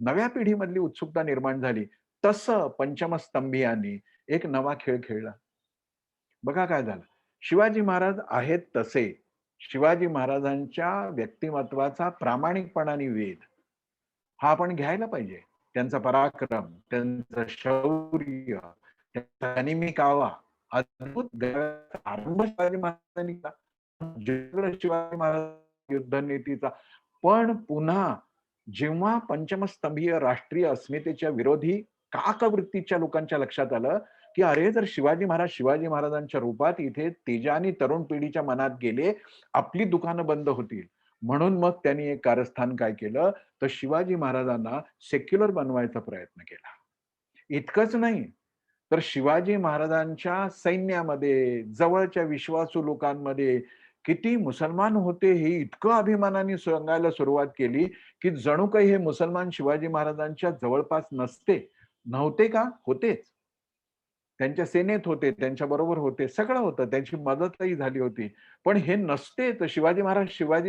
नव्या पिढीमधली उत्सुकता निर्माण झाली. तसं पंचमस्तंभियांनी एक नवा खेळ खेळला. बघा काय झालं. शिवाजी महाराज आहेत तसे शिवाजी महाराजांच्या व्यक्तिमत्वाचा प्रामाणिकपणाने वेध हा आपण घ्यायला पाहिजे. त्यांचा पराक्रम, त्यांचं शौर्य, त्यांचा अनिमिक आवा, अद्भुत आरंभ शिवाजी महाराजांनी केला. शिवाजी महाराज युद्धनीतीचा पण पुन्हा जेव्हा पंचमस्तंभीय राष्ट्रीय अस्मितेच्या विरोधी काकवृत्तीच्या लोकांच्या लक्षात आलं की अरे जर शिवाजी महाराजांच्या रूपात इथे तेजानी तरुण पिढीच्या मनात गेले, आपली दुकानं बंद होतील. म्हणून मग त्यांनी एक कारस्थान काय केलं तर शिवाजी महाराजांना सेक्युलर बनवायचा प्रयत्न केला. इतकंच नाही तर शिवाजी महाराजांच्या सैन्यामध्ये जवळच्या विश्वासू लोकांमध्ये किती मुसलमान होते हे इतकं अभिमानाने सांगायला सुरुवात केली की जणू काही हे मुसलमान शिवाजी महाराजांच्या जवळपास नव्हते का? होतेच. त्यांच्या सेनेत होते, त्यांच्या बरोबर होते, सगळं होतं, त्यांची मदतही झाली होती. पण हे नसते तर शिवाजी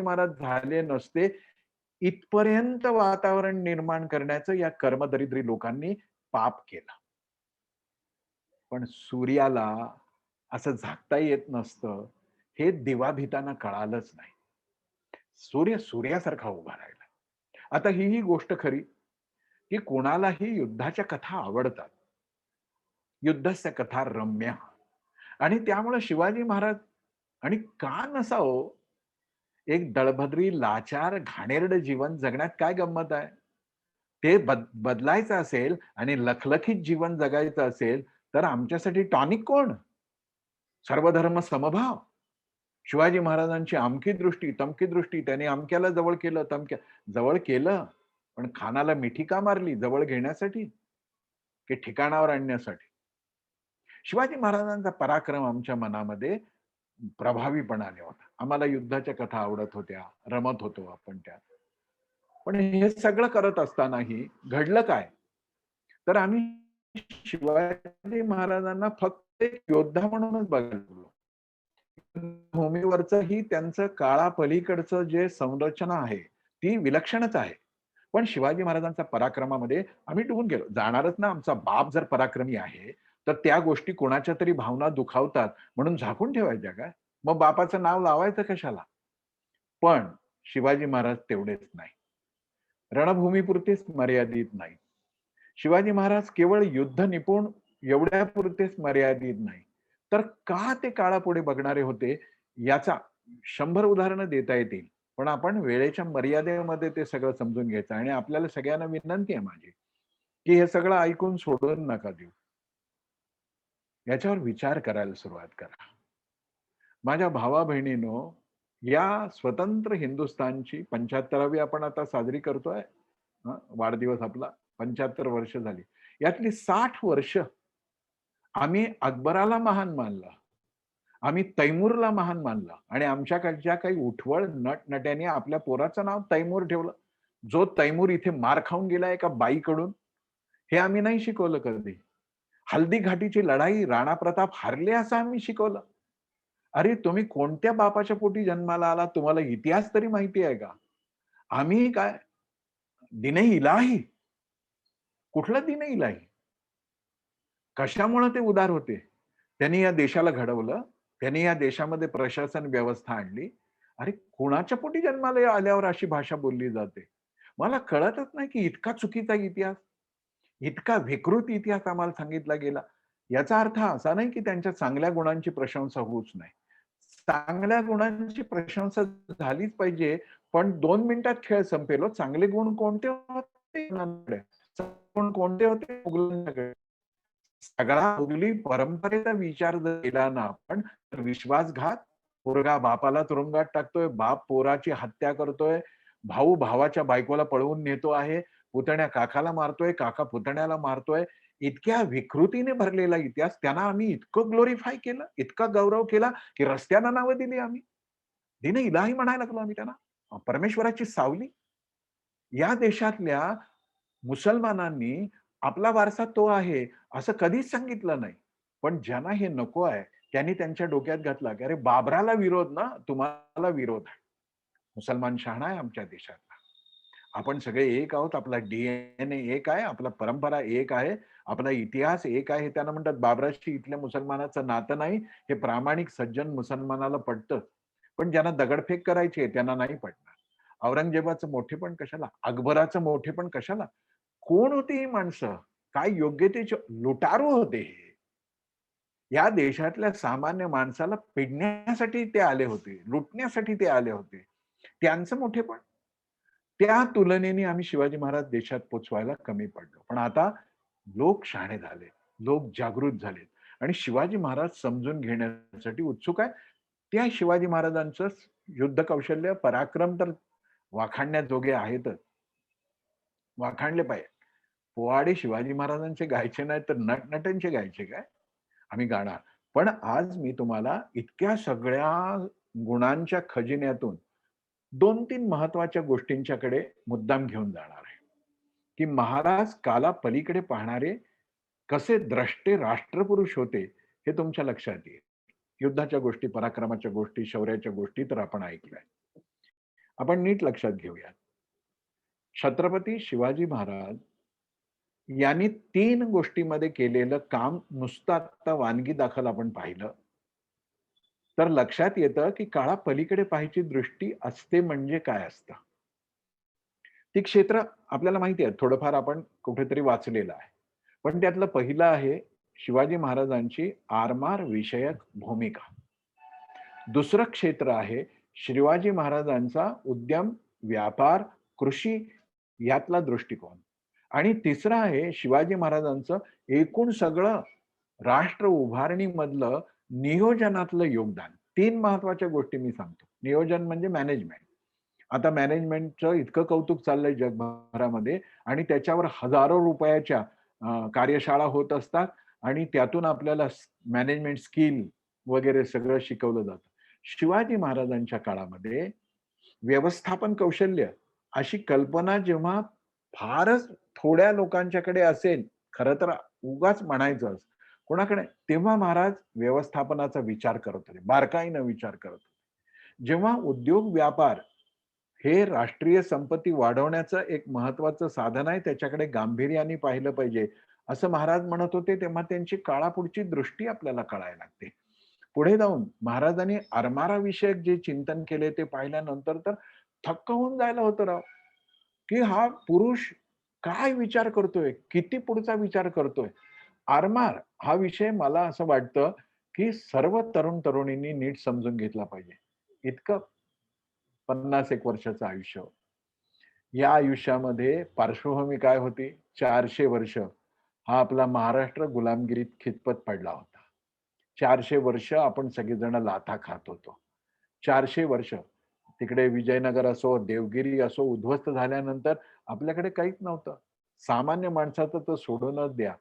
महाराज झाले नसते इथपर्यंत वातावरण निर्माण करण्याचं या कर्मदरिद्री लोकांनी पाप केलं. पण सूर्याला असं झाकता येत नसतं हे दिवाभितांना कळालंच नाही. सूर्य सूर्यासारखा उभा राहिला. आता ही गोष्ट खरी की कोणालाही युद्धाच्या कथा आवडतात. युद्धस्य कथा रम्य आणि त्यामुळे शिवाजी महाराज आणि का नसावं एक दळभद्री लाचार घाणेरडं जीवन जगण्यात काय गंमत आहे? ते बदलायचं असेल आणि लखलखीत जीवन जगायचं असेल तर आमच्यासाठी टॉनिक कोण? सर्वधर्म समभाव. शिवाजी महाराजांची अमकी दृष्टी तमकी दृष्टी, त्याने अमक्याला जवळ केलं, तमक्या जवळ केलं, पण खानाला मिठी का मारली? जवळ घेण्यासाठी की ठिकाणावर आणण्यासाठी? शिवाजी महाराजांचा पराक्रम आमच्या मनामध्ये प्रभावीपणाने होता. आम्हाला युद्धाच्या कथा आवडत होत्या, रमत होतो आपण त्यात. पण हे सगळं करत असतानाही घडलं काय तर आम्ही शिवाजी महाराजांना फक्त एक योद्धा म्हणूनच बघायला लागलो. भूमीवरचं ही त्यांचं काळापलीकडचं जे संरचना आहे ती विलक्षणच आहे. पण शिवाजी महाराजांच्या पराक्रमामध्ये आम्ही डुबून गेलो. जाणारच ना, आमचा बाप जर पराक्रमी आहे तर त्या गोष्टी कोणाच्या तरी भावना दुखावतात म्हणून झाकून ठेवायच्या काय? मग बापाचं नाव लावायचं कशाला? पण शिवाजी महाराज तेवढेच नाही, रणभूमीपुरतेच मर्यादित नाही. शिवाजी महाराज केवळ युद्ध निपुण एवढ्यापुरतेच मर्यादित नाही तर का ते काळापुढे बघणारे होते याचा 100 उदाहरणं देता येतील. पण आपण वेळेच्या मर्यादेमध्ये ते सगळं समजून घ्यायचं आणि आपल्याला सगळ्यांना विनंती आहे माझी की हे सगळं ऐकून सोडून नका देऊ. याच्यावर विचार करायला सुरुवात करा. माझ्या भावा बहिणींनो, या स्वतंत्र हिंदुस्थानची 75वी आपण आता साजरी करतोय. वाढदिवस आपला 75 वर्ष झाली. यातली 60 वर्ष आम्ही अकबराला महान मानलं, आम्ही तैमूरला महान मानलं आणि आमच्याकडच्या काही उठवळ नटनट्यांनी आपल्या पोराचं नाव तैमूर ठेवलं. जो तैमूर इथे मार खाऊन गेला एका बाईकडून हे आम्ही नाही शिकवलं कधी. हल्दी घाटीची लढाई राणा प्रताप हारले असं आम्ही शिकवलं. अरे तुम्ही कोणत्या बापाच्या पोटी जन्माला आला? तुम्हाला इतिहास तरी माहिती आहे का? आम्ही काय दिने इलाही? कुठलं दिने इलाही? कशामुळे ते उदार होते? त्यांनी या देशाला घडवलं त्यांनी या देशामध्ये प्रशासन व्यवस्था आणली. अरे कोणाच्या पोटी जन्माला आल्यावर अशी भाषा बोलली जाते? मला कळतच नाही की इतका चुकीचा इतिहास, इतका विकृत इतिहास आम्हाला सांगितला गेला. याचा अर्थ असा नाही की त्यांच्या चांगल्या गुणांची प्रशंसा होऊच नाही. चांगल्या गुणांची प्रशंसा झालीच पाहिजे, पण 2 मिनिटात खेळ संपेल हो. चांगले गुण कोणते होते मुघलांकडे? गुण कोणते होते मुघलांकडे? सगळा मुघली परंपरेचा विचार जर केला ना आपण, तर विश्वासघात, पोरगा बापाला तुरुंगात टाकतोय, बाप पोराची हत्या करतोय, भाऊ भावाच्या बायकोला पळवून नेतो आहे, पुतण्या काकाला मारतोय, काका पुतण्याला मारतोय. इतक्या विकृतीने भरलेला इतिहास त्यांना आम्ही इतकं ग्लोरिफाय केलं, इतका गौरव केला, की रस्त्याला नावं दिली आम्ही. दीन इलाही म्हणायला लागलो आम्ही त्यांना. परमेश्वराची सावली. या देशातल्या मुसलमानांनी आपला वारसा तो आहे असं कधीच सांगितलं नाही. पण ज्यांना हे नको आहे, त्यांनी त्यांच्या डोक्यात घातलं, की अरे बाबराला विरोध ना, तुम्हाला विरोध आहे. मुसलमान शहाणा आहे आमच्या देशातला. आपण सगळे एक आहोत. आपला DNA एक आहे, आपला परंपरा एक आहे, आपला इतिहास एक आहे. त्यांना म्हणतात बाबराशी इथल्या मुसलमानाचं नातं नाही. हे प्रामाणिक सज्जन मुसलमानाला पटतं. पण ज्यांना दगडफेक करायची आहे त्यांना नाही पटणार. औरंगजेबाचं मोठेपण कशाला? अकबराचं मोठेपण कशाला? कोण होती ही माणसं? काय योग्यतेचे लुटारू होते हे. या देशातल्या सामान्य माणसाला पिडण्यासाठी ते आले होते, लुटण्यासाठी ते आले होते. त्यांचं मोठेपण. त्या तुलनेने आम्ही शिवाजी महाराज देशात पोचवायला कमी पडलो. पण आता लोक शहाणे झाले, लोक जागृत झालेत आणि शिवाजी महाराज समजून घेण्यासाठी उत्सुक आहे. त्या शिवाजी महाराजांचं युद्ध कौशल्य, पराक्रम तर वाखाणण्याजोगे आहेतच. वाखाणले पाहिजे. पोवाडे शिवाजी महाराजांचे गायचे नाही तर नटनट्यांचे गायचे काय? आम्ही गाणार. पण आज मी तुम्हाला इतक्या सगळ्या गुणांच्या खजिन्यातून 2-3 महत्वाच्या गोष्टींच्याकडे मुद्दाम घेऊन जाणार आहे, की महाराज काला पलीकडे पाहणारे कसे द्रष्टे राष्ट्रपुरुष होते हे तुमच्या लक्षात येईल. युद्धाच्या गोष्टी, पराक्रमाच्या गोष्टी, शौर्याच्या गोष्टी तर आपण ऐकल्या. आपण नीट लक्षात घेऊया. छत्रपती शिवाजी महाराज यांनी 3 गोष्टीमध्ये केलेलं काम नुसतं आता वानगी दाखल आपण पाहिलं, तर लक्षात येतं की काळा पलीकडे पाहायची दृष्टी असते म्हणजे काय असतं. ती क्षेत्र आपल्याला माहिती आहे, थोडंफार आपण कुठेतरी वाचलेलं आहे. पण त्यातलं पहिलं आहे शिवाजी महाराजांची आरमार विषयक भूमिका. दुसरं क्षेत्र आहे शिवाजी महाराजांचा उद्यम, व्यापार, कृषी यातला दृष्टिकोन. आणि तिसरं आहे शिवाजी महाराजांचं एकूण सगळं राष्ट्र उभारणीमधलं नियोजनातलं योगदान. 3 महत्वाच्या गोष्टी मी सांगतो. नियोजन म्हणजे मॅनेजमेंट. आता मॅनेजमेंटचं इतकं कौतुक चाललंय जगभरामध्ये आणि त्याच्यावर हजारो रुपयाच्या कार्यशाळा होत असतात आणि त्यातून आपल्याला मॅनेजमेंट स्किल वगैरे सगळं शिकवलं जातं. शिवाजी महाराजांच्या काळामध्ये व्यवस्थापन कौशल्य अशी कल्पना जेव्हा फारच थोड्या लोकांच्याकडे असेल, खरं तर उगाच म्हणायचं कोणाकडे, तेव्हा महाराज व्यवस्थापनाचा विचार करत होते, बारकाईनं विचार करत होते. जेव्हा उद्योग व्यापार हे राष्ट्रीय संपत्ती वाढवण्याचं एक महत्वाचं साधन आहे, त्याच्याकडे गांभीर्याने पाहिलं पाहिजे, असं महाराज म्हणत होते, तेव्हा त्यांची काळापुढची दृष्टी आपल्याला कळायला लागते. पुढे जाऊन महाराजांनी आरमाराविषयक जे चिंतन केले ते पाहिल्यानंतर तर थक्क होऊन जायला होतं राव, की हा पुरुष काय विचार करतोय, किती पुढचा विचार करतोय. आरमार हा विषय मला असं वाटतं, की सर्व तरुण-तरुणींनी नीट समजून घेतला पाहिजे. इतकं 50 एक वर्षाचं आयुष्य. या आयुष्यामध्ये पार्श्वभूमी काय होती? 400 वर्ष हा आपला महाराष्ट्र गुलामगिरीत खितपत पडला होता. 400 वर्ष आपण सगळेजण लाथा खात होतो. 400 वर्ष तिकडे विजयनगर असो, देवगिरी असो उद्ध्वस्त झाल्यानंतर आपल्याकडे काहीच नव्हतं. सामान्य माणसाचं तर सोडूनच द्या.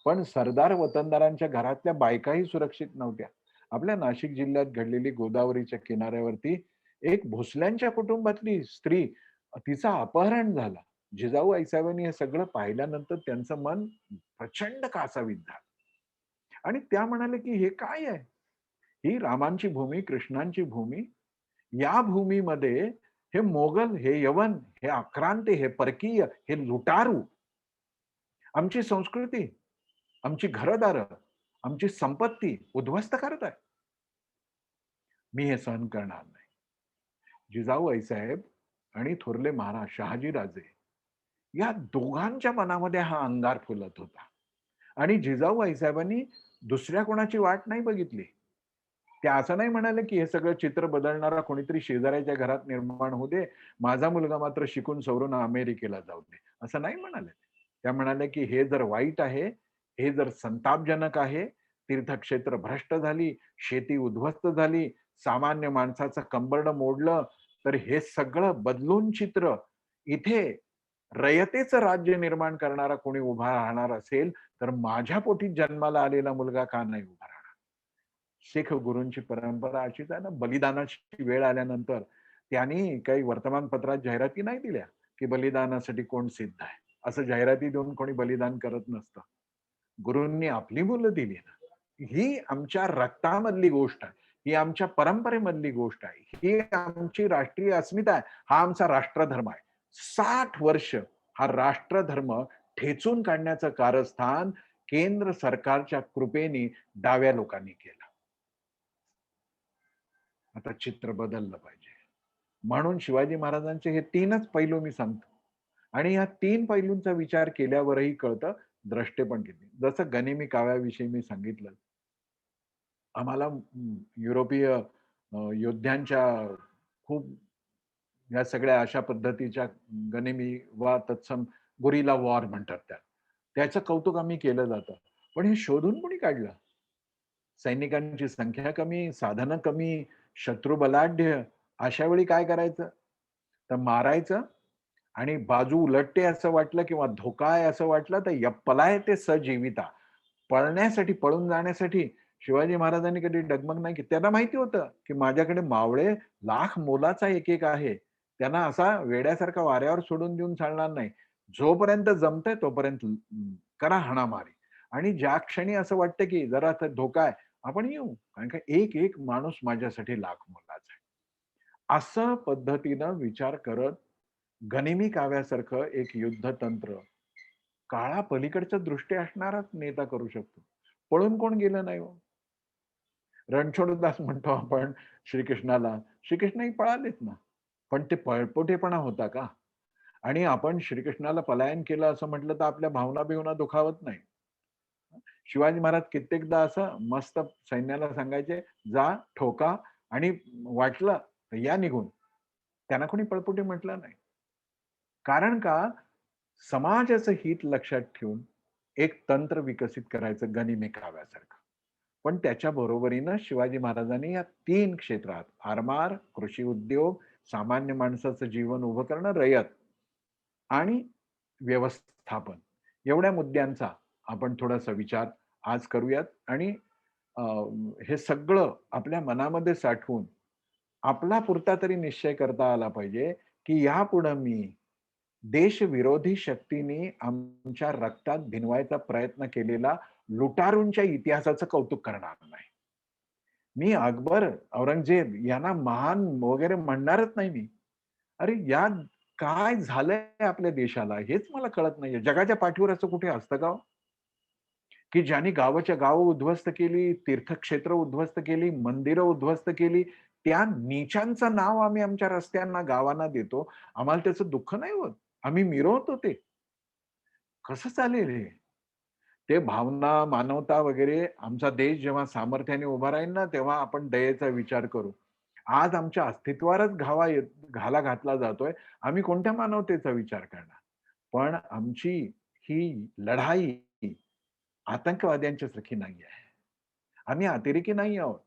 पण सरदार वतनदारांच्या घरातल्या बायकाही सुरक्षित नव्हत्या. आपल्या नाशिक जिल्ह्यात घडलेली गोदावरीच्या किनाऱ्यावरती एक भोसल्यांच्या कुटुंबातली स्त्री, तिचं अपहरण झालं. जिजाऊ ऐसाव्यांनी हे सगळं पाहिल्यानंतर त्यांचं मन प्रचंड कासावीस झालं. आणि त्या म्हणाले की हे काय आहे? ही रामांची भूमी, कृष्णांची भूमी. या भूमीमध्ये हे मोगल, हे यवन, हे आक्रांत, हे परकीय, हे लुटारू आमची संस्कृती, आमची घरदारं, आमची संपत्ती उद्ध्वस्त करत आहे. मी हे सहन करणार नाही. जिजाऊ आईसाहेब आणि थोरले महाराज शहाजीराजे या दोघांच्या मनामध्ये हा अंगार फुलत होता. आणि जिजाऊ आईसाहेबांनी दुसऱ्या कोणाची वाट नाही बघितली. त्या असं नाही म्हणाले की हे सगळं चित्र बदलणारा कोणीतरी शेजाऱ्याच्या घरात निर्माण होऊ दे, माझा मुलगा मात्र शिकून सवरून अमेरिकेला जाऊ दे, असं नाही म्हणाले. त्या म्हणाल्या की हे जर वाईट आहे, हे जर संतापजनक आहे, तीर्थक्षेत्र भ्रष्ट झाली, शेती उद्ध्वस्त झाली, सामान्य माणसाचं कंबरडं मोडलं, तर हे सगळं बदलून चित्र इथे रयतेचं राज्य निर्माण करणारा कोणी उभा राहणार असेल, तर माझ्या पोटी जन्माला आलेला मुलगा का नाही उभा राहणार? शीख गुरूंची परंपरा अशीच आहे ना, बलिदानाची वेळ आल्यानंतर त्यांनी काही वर्तमानपत्रात जाहिराती नाही दिल्या की बलिदानासाठी कोण सिद्ध आहे. असं जाहिराती देऊन कोणी बलिदान करत नसतं. गुरूंनी आपली मुलं दिली ना. ही आमच्या रक्तामधली गोष्ट आहे. ही आमच्या परंपरेमधली गोष्ट आहे. ही आमची राष्ट्रीय अस्मिता आहे. हा आमचा राष्ट्रधर्म आहे. 60 वर्ष हा राष्ट्रधर्म ठेचून काढण्याचं कारस्थान केंद्र सरकारच्या कृपेने डाव्या लोकांनी केलं. आता चित्र बदललं पाहिजे. म्हणून शिवाजी महाराजांचे हे 3च पैलू मी सांगतो. आणि या 3 पैलूंचा विचार केल्यावरही कळतं द्रष्टे पण किती. जसं गनिमी काव्याविषयी मी सांगितलं. आम्हाला युरोपीय योद्ध्यांच्या खूप या सगळ्या अशा पद्धतीच्या गनिमी वा तत्सम गुरिला वॉर म्हणतात त्या. त्याचं कौतुक आम्ही केलं जातं. पण हे शोधून कोणी काढलं? सैनिकांची संख्या कमी, साधनं कमी, शत्रू बलाढ्य. अशा वेळी काय करायचं? तर मारायचं आणि बाजू उलटते असं वाटलं किंवा धोका आहे असं वाटलं तर पलायते सजीविता. पळण्यासाठी, पळून जाण्यासाठी शिवाजी महाराजांनी कधी डगमग नाही केली. त्यांना माहिती होतं की माझ्याकडे मावळे लाख मोलाचा एक एक आहे. त्यांना असा वेड्यासारखा वाऱ्यावर सोडून देऊन चालणार नाही. जोपर्यंत जमतंय तोपर्यंत करा हाणामारी. आणि ज्या क्षणी असं वाटतं की जरा आता धोका आहे, आपण येऊ. कारण का एक एक माणूस माझ्यासाठी लाख मोलाचा आहे. असं पद्धतीनं विचार करत गनिमी काव्यासारखं एक युद्धतंत्र काळा पलीकडच्या दृष्टी असणाराच नेता करू शकतो. पळून कोण गेलं नाही हो. रणछोडदास म्हणतो आपण श्रीकृष्णाला, श्रीकृष्णही पळालेच ना. पण ते पळपुटेपणा होता का? आणि आपण श्रीकृष्णाला पलायन केलं असं म्हटलं तर आपल्या भावना-बिवना दुखावत नाही. शिवाजी महाराज कित्येकदा असं मस्त सैन्याला सांगायचे, "जा, ठोका आणि वाटलं तर या निघून." त्यांना कोणी पळपुटे म्हटलं नाही. कारण का? समाजाचं हित लक्षात ठेवून एक तंत्र विकसित करायचं गनिमी काव्यासारखं. पण त्याच्या बरोबरीनं शिवाजी महाराजांनी या 3 क्षेत्रात आरमार, कृषी उद्योग, सामान्य माणसाचं जीवन उभं करणं, रयत आणि व्यवस्थापन एवढ्या मुद्द्यांचा आपण थोडासा विचार आज करूयात. आणि अ, हे सगळं आपल्या मनामध्ये साठवून आपला पुरता तरी निश्चय करता आला पाहिजे की यापुढे मी देशविरोधी शक्तींनी आमच्या रक्तात भिनवायचा प्रयत्न केलेला लुटारूंच्या इतिहासाचं कौतुक करणार नाही. मी अकबर, औरंगजेब यांना महान वगैरे म्हणणारच नाही मी. अरे या काय झालंय आपल्या देशाला हेच मला कळत नाहीये. जगाच्या पाठीवर असं कुठे असतं का हो? की ज्यांनी गावाच्या गावं उद्ध्वस्त केली, तीर्थक्षेत्र उद्ध्वस्त केली, मंदिरं उद्ध्वस्त केली, त्या नीचांचं नाव आम्ही आमच्या रस्त्यांना, गावांना देतो. आम्हाला त्याचं दुःख नाही होत. आम्ही मिरवतो ते. कसं चालेल हे? ते भावना, मानवता वगैरे आमचा देश जेव्हा सामर्थ्याने उभा राहील ना, तेव्हा आपण दयेचा विचार करू. आज आमच्या अस्तित्वावरच घाला घातला जातोय. आम्ही कोणत्या मानवतेचा विचार करणार? पण आमची ही लढाई आतंकवाद्यांच्यासारखी नाही आहे. आम्ही अतिरेकी नाही आहोत.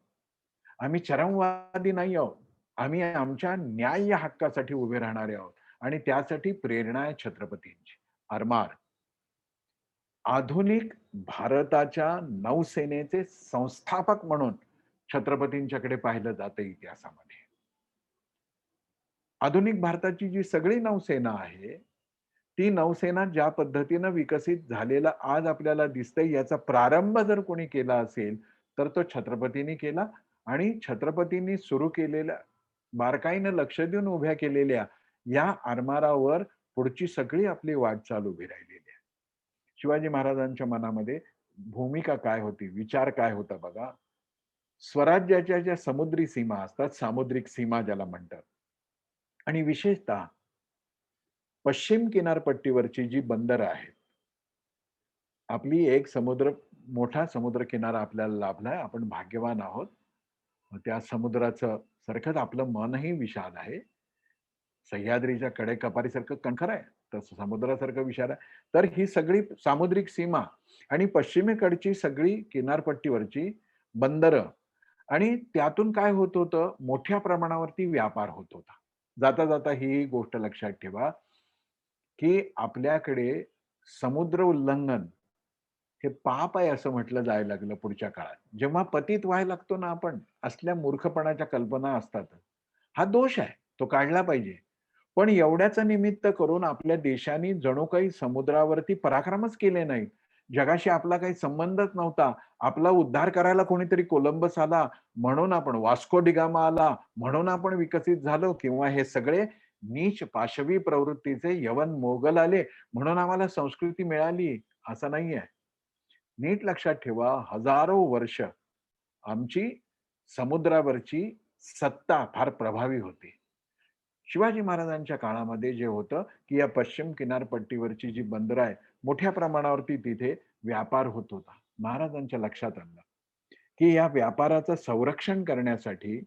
आम्ही चरमवादी नाही आहोत. आम्ही आमच्या न्याय्य हक्कासाठी उभे राहणारे आहोत आणि त्यासाठी प्रेरणा आहे छत्रपतींची. आरमार आधुनिक भारताच्या नौसेनेचे संस्थापक म्हणून छत्रपतींच्याकडे पाहिलं जातं इतिहासामध्ये. आधुनिक भारताची जी सगळी नौसेना आहे, ती नौसेना ज्या पद्धतीनं विकसित झालेला आज आपल्याला दिसतंय याचा प्रारंभ जर कोणी केला असेल, तर तो छत्रपतींनी केला आणि छत्रपतींनी सुरू केलेल्या बारकाईनं लक्ष देऊन उभ्या केलेल्या या आरमारावर पुढची सगळी आपली वाटचाल उभी राहिलेली आहे. शिवाजी महाराजांच्या मनामध्ये भूमिका काय होती, विचार काय होता बघा. स्वराज्याच्या ज्या समुद्री सीमा असतात, सामुद्रिक सीमा ज्याला म्हणतात, आणि विशेषतः पश्चिम किनारपट्टीवरची जी बंदरं आहेत, आपली एक मोठा समुद्र किनारा आपल्याला लाभलाय. आपण भाग्यवान आहोत. त्या समुद्राचं सारखंच आपलं मनही विशाल आहे. सह्याद्रीच्या कडेकपारीसारखं कणखर आहे, तसं समुद्रासारखं विशाल आहे. तर ही सगळी सामुद्रिक सीमा आणि पश्चिमेकडची सगळी किनारपट्टीवरची बंदरं आणि त्यातून काय होत होतं, मोठ्या प्रमाणावरती व्यापार होत होता. जाता जाता ही गोष्ट लक्षात ठेवा, की आपल्याकडे समुद्र उल्लंघन हे पाप आहे असं म्हटलं जायला लागलं पुढच्या काळात. जेव्हा पतित व्हायला लागतो ना आपण, असल्या मूर्खपणाच्या कल्पना असतात. हा दोष आहे, तो काढला पाहिजे. पण एवढ्याचं निमित्त करून आपल्या देशाने जणू काही समुद्रावरती पराक्रमच केले नाहीत. जगाशी आपला काही संबंधच नव्हता. आपला उद्धार करायला कोणीतरी कोलंबस आला, म्हणून आपण वास्को डी गामा आला, म्हणून आपण विकसित झालो, किंवा हे सगळे नीच पाशवी प्रवृत्तीचे यवन मोगल आले म्हणून आम्हाला संस्कृती मिळाली, असं नाहीये. नीट लक्षात ठेवा, हजारो वर्ष आमची समुद्रावरची सत्ता फार प्रभावी होती. शिवाजी महाराजांच्या काळामध्ये जे होतं, की या पश्चिम किनारपट्टीवरची जी बंदरं आहे, मोठ्या प्रमाणावरती तिथे व्यापार होत होता. महाराजांच्या लक्षात आलं, की या व्यापाराचं संरक्षण करण्यासाठी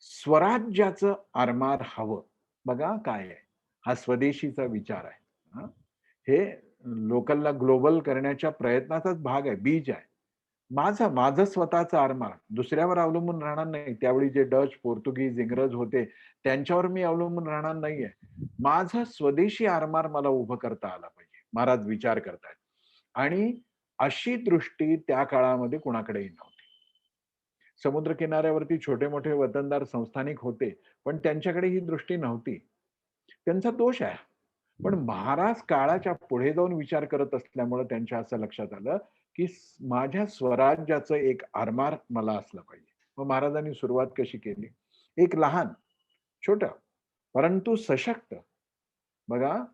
स्वराज्याचं आरमार हवं. बघा काय आहे, हा स्वदेशीचा विचार आहे. हं. हे लोकलला ग्लोबल करण्याच्या प्रयत्नाचाच भाग आहे, बीज आहे. माझं स्वतःचं आरमार दुसऱ्यावर अवलंबून राहणार नाही. त्यावेळी जे डच, पोर्तुगीज, इंग्रज होते त्यांच्यावर मी अवलंबून राहणार नाहीये. माझं स्वदेशी आरमार मला उभं करता आला पाहिजे. महाराज विचार करतायत. आणि अशी दृष्टी त्या काळामध्ये कुणाकडेही नव्हती. समुद्र किनाऱ्यावरती छोटे-मोठे वतनदार संस्थानिक होते, पण त्यांच्याकडे ही दृष्टी नव्हती. त्यांचा दोष आहे. पण महाराज काळाच्या पुढे जाऊन विचार करत असल्यामुळे त्यांच्या असं लक्षात आलं, की माझ्या स्वराज्याचं एक आरमार मला असलं पाहिजे. मग महाराजांनी सुरुवात कशी केली? एक लहान, छोटं, परंतु सशक्त. बघा,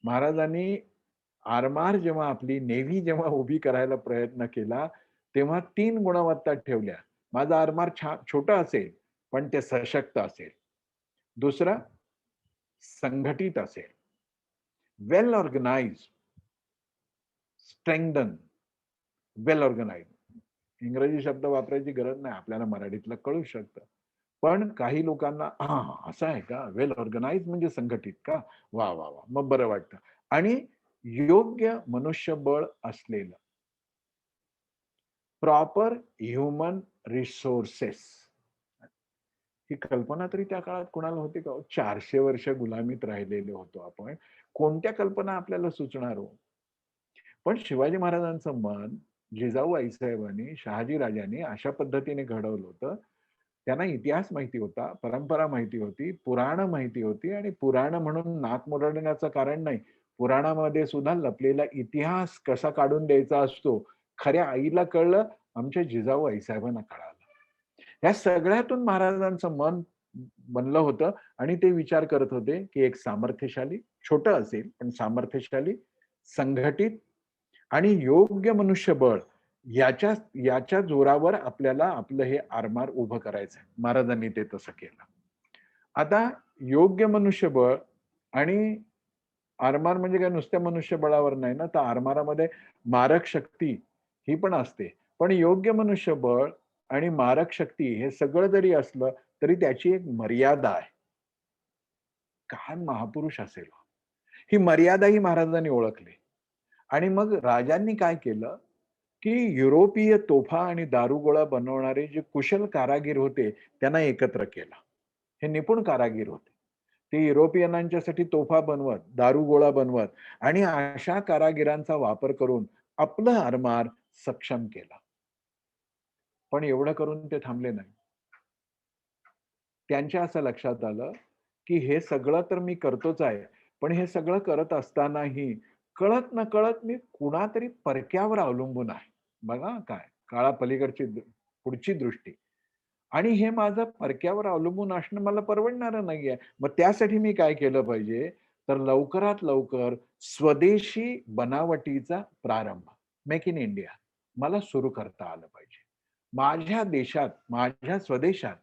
महाराजांनी आरमार जेव्हा आपली नेव्ही जेव्हा उभी करायला प्रयत्न केला, तेव्हा 3 गुणवत्ता ठेवल्या. माझं आरमार छोटं असेल, पण ते सशक्त असेल. दुसरं, संघटित असेल. वेल ऑर्गनाइज्ड, स्ट्रेंग्थन, वेल ऑर्गनाइज्ड. इंग्रजी शब्द वापरायची गरज नाही, आपल्याला मराठीतलं कळू शकतं. पण काही लोकांना असं आहे का? वेल ऑर्गनाइज्ड म्हणजे संघटित का? वाह! वाह! वाह! मग बरं वाटतं. आणि योग्य मनुष्यबळ असलेलं. Proper human resources. ही कल्पना तरी त्या काळात कोणाला होती का हो? 400 वर्ष गुलामीत राहिलेले होतो आपण. कोणत्या कल्पना आपल्याला सुचणार हो? पण शिवाजी महाराजांचं मन जिजाऊ आईसाहेबांनी, शहाजी राजांनी अशा पद्धतीने घडवलं होतं. त्यांना इतिहास माहिती होता, परंपरा माहिती होती, पुराण माहिती होती आणि पुराण म्हणून नाक मुरडण्याचं कारण नाही. पुराणामध्ये सुद्धा लपलेला इतिहास कसा काढून द्यायचा असतो, खऱ्या आईला कळलं, आमच्या जिजाऊ आईसाहेबांना कळालं. या सगळ्यातून महाराजांचं मन बनलं होतं आणि ते विचार करत होते, की एक सामर्थ्यशाली, छोटं असेल पण सामर्थ्यशाली, संघटित आणि योग्य मनुष्यबळ याच्या याच्या जोरावर आपल्याला आपलं हे आरमार उभं करायचंय. महाराजांनी ते तसं केलं. आता योग्य मनुष्यबळ आणि आरमार म्हणजे काय नुसत्या मनुष्यबळावर नाही ना, तर आरमारामध्ये मारक शक्ती ही पण असते. पण योग्य मनुष्यबळ आणि मारक शक्ती हे सगळं जरी असलं, तरी त्याची एक मर्यादा आहे. काय महापुरुष असेल हो. ही मर्यादाही महाराजांनी ओळखली. आणि मग राजांनी काय केलं, की युरोपीय तोफा आणि दारुगोळा बनवणारे जे कुशल कारागीर होते, त्यांना एकत्र केलं. हे निपुण कारागीर होते. ते युरोपियनांच्यासाठी तोफा बनवत, दारुगोळा बनवत आणि अशा कारागिरांचा वापर करून आपलं आरमार सक्षम केलं. पण एवढं करून ते थांबले नाही. त्यांच्या असं लक्षात आलं, की हे सगळं तर मी करतोच आहे. पण हे सगळं करत असतानाही कळत-नकळत मी कुणातरी परक्यावर अवलंबून आहे. बघा काय, काळापलीकडची पुढची दृष्टी. आणि हे माझं परक्यावर अवलंबून असणं मला परवडणारं नाहीये. मग त्यासाठी मी काय केलं पाहिजे? तर लवकरात लवकर स्वदेशी बनावटीचा प्रारंभ, मेक इन इंडिया मला सुरू करता आलं पाहिजे. माझ्या देशात, माझ्या स्वदेशात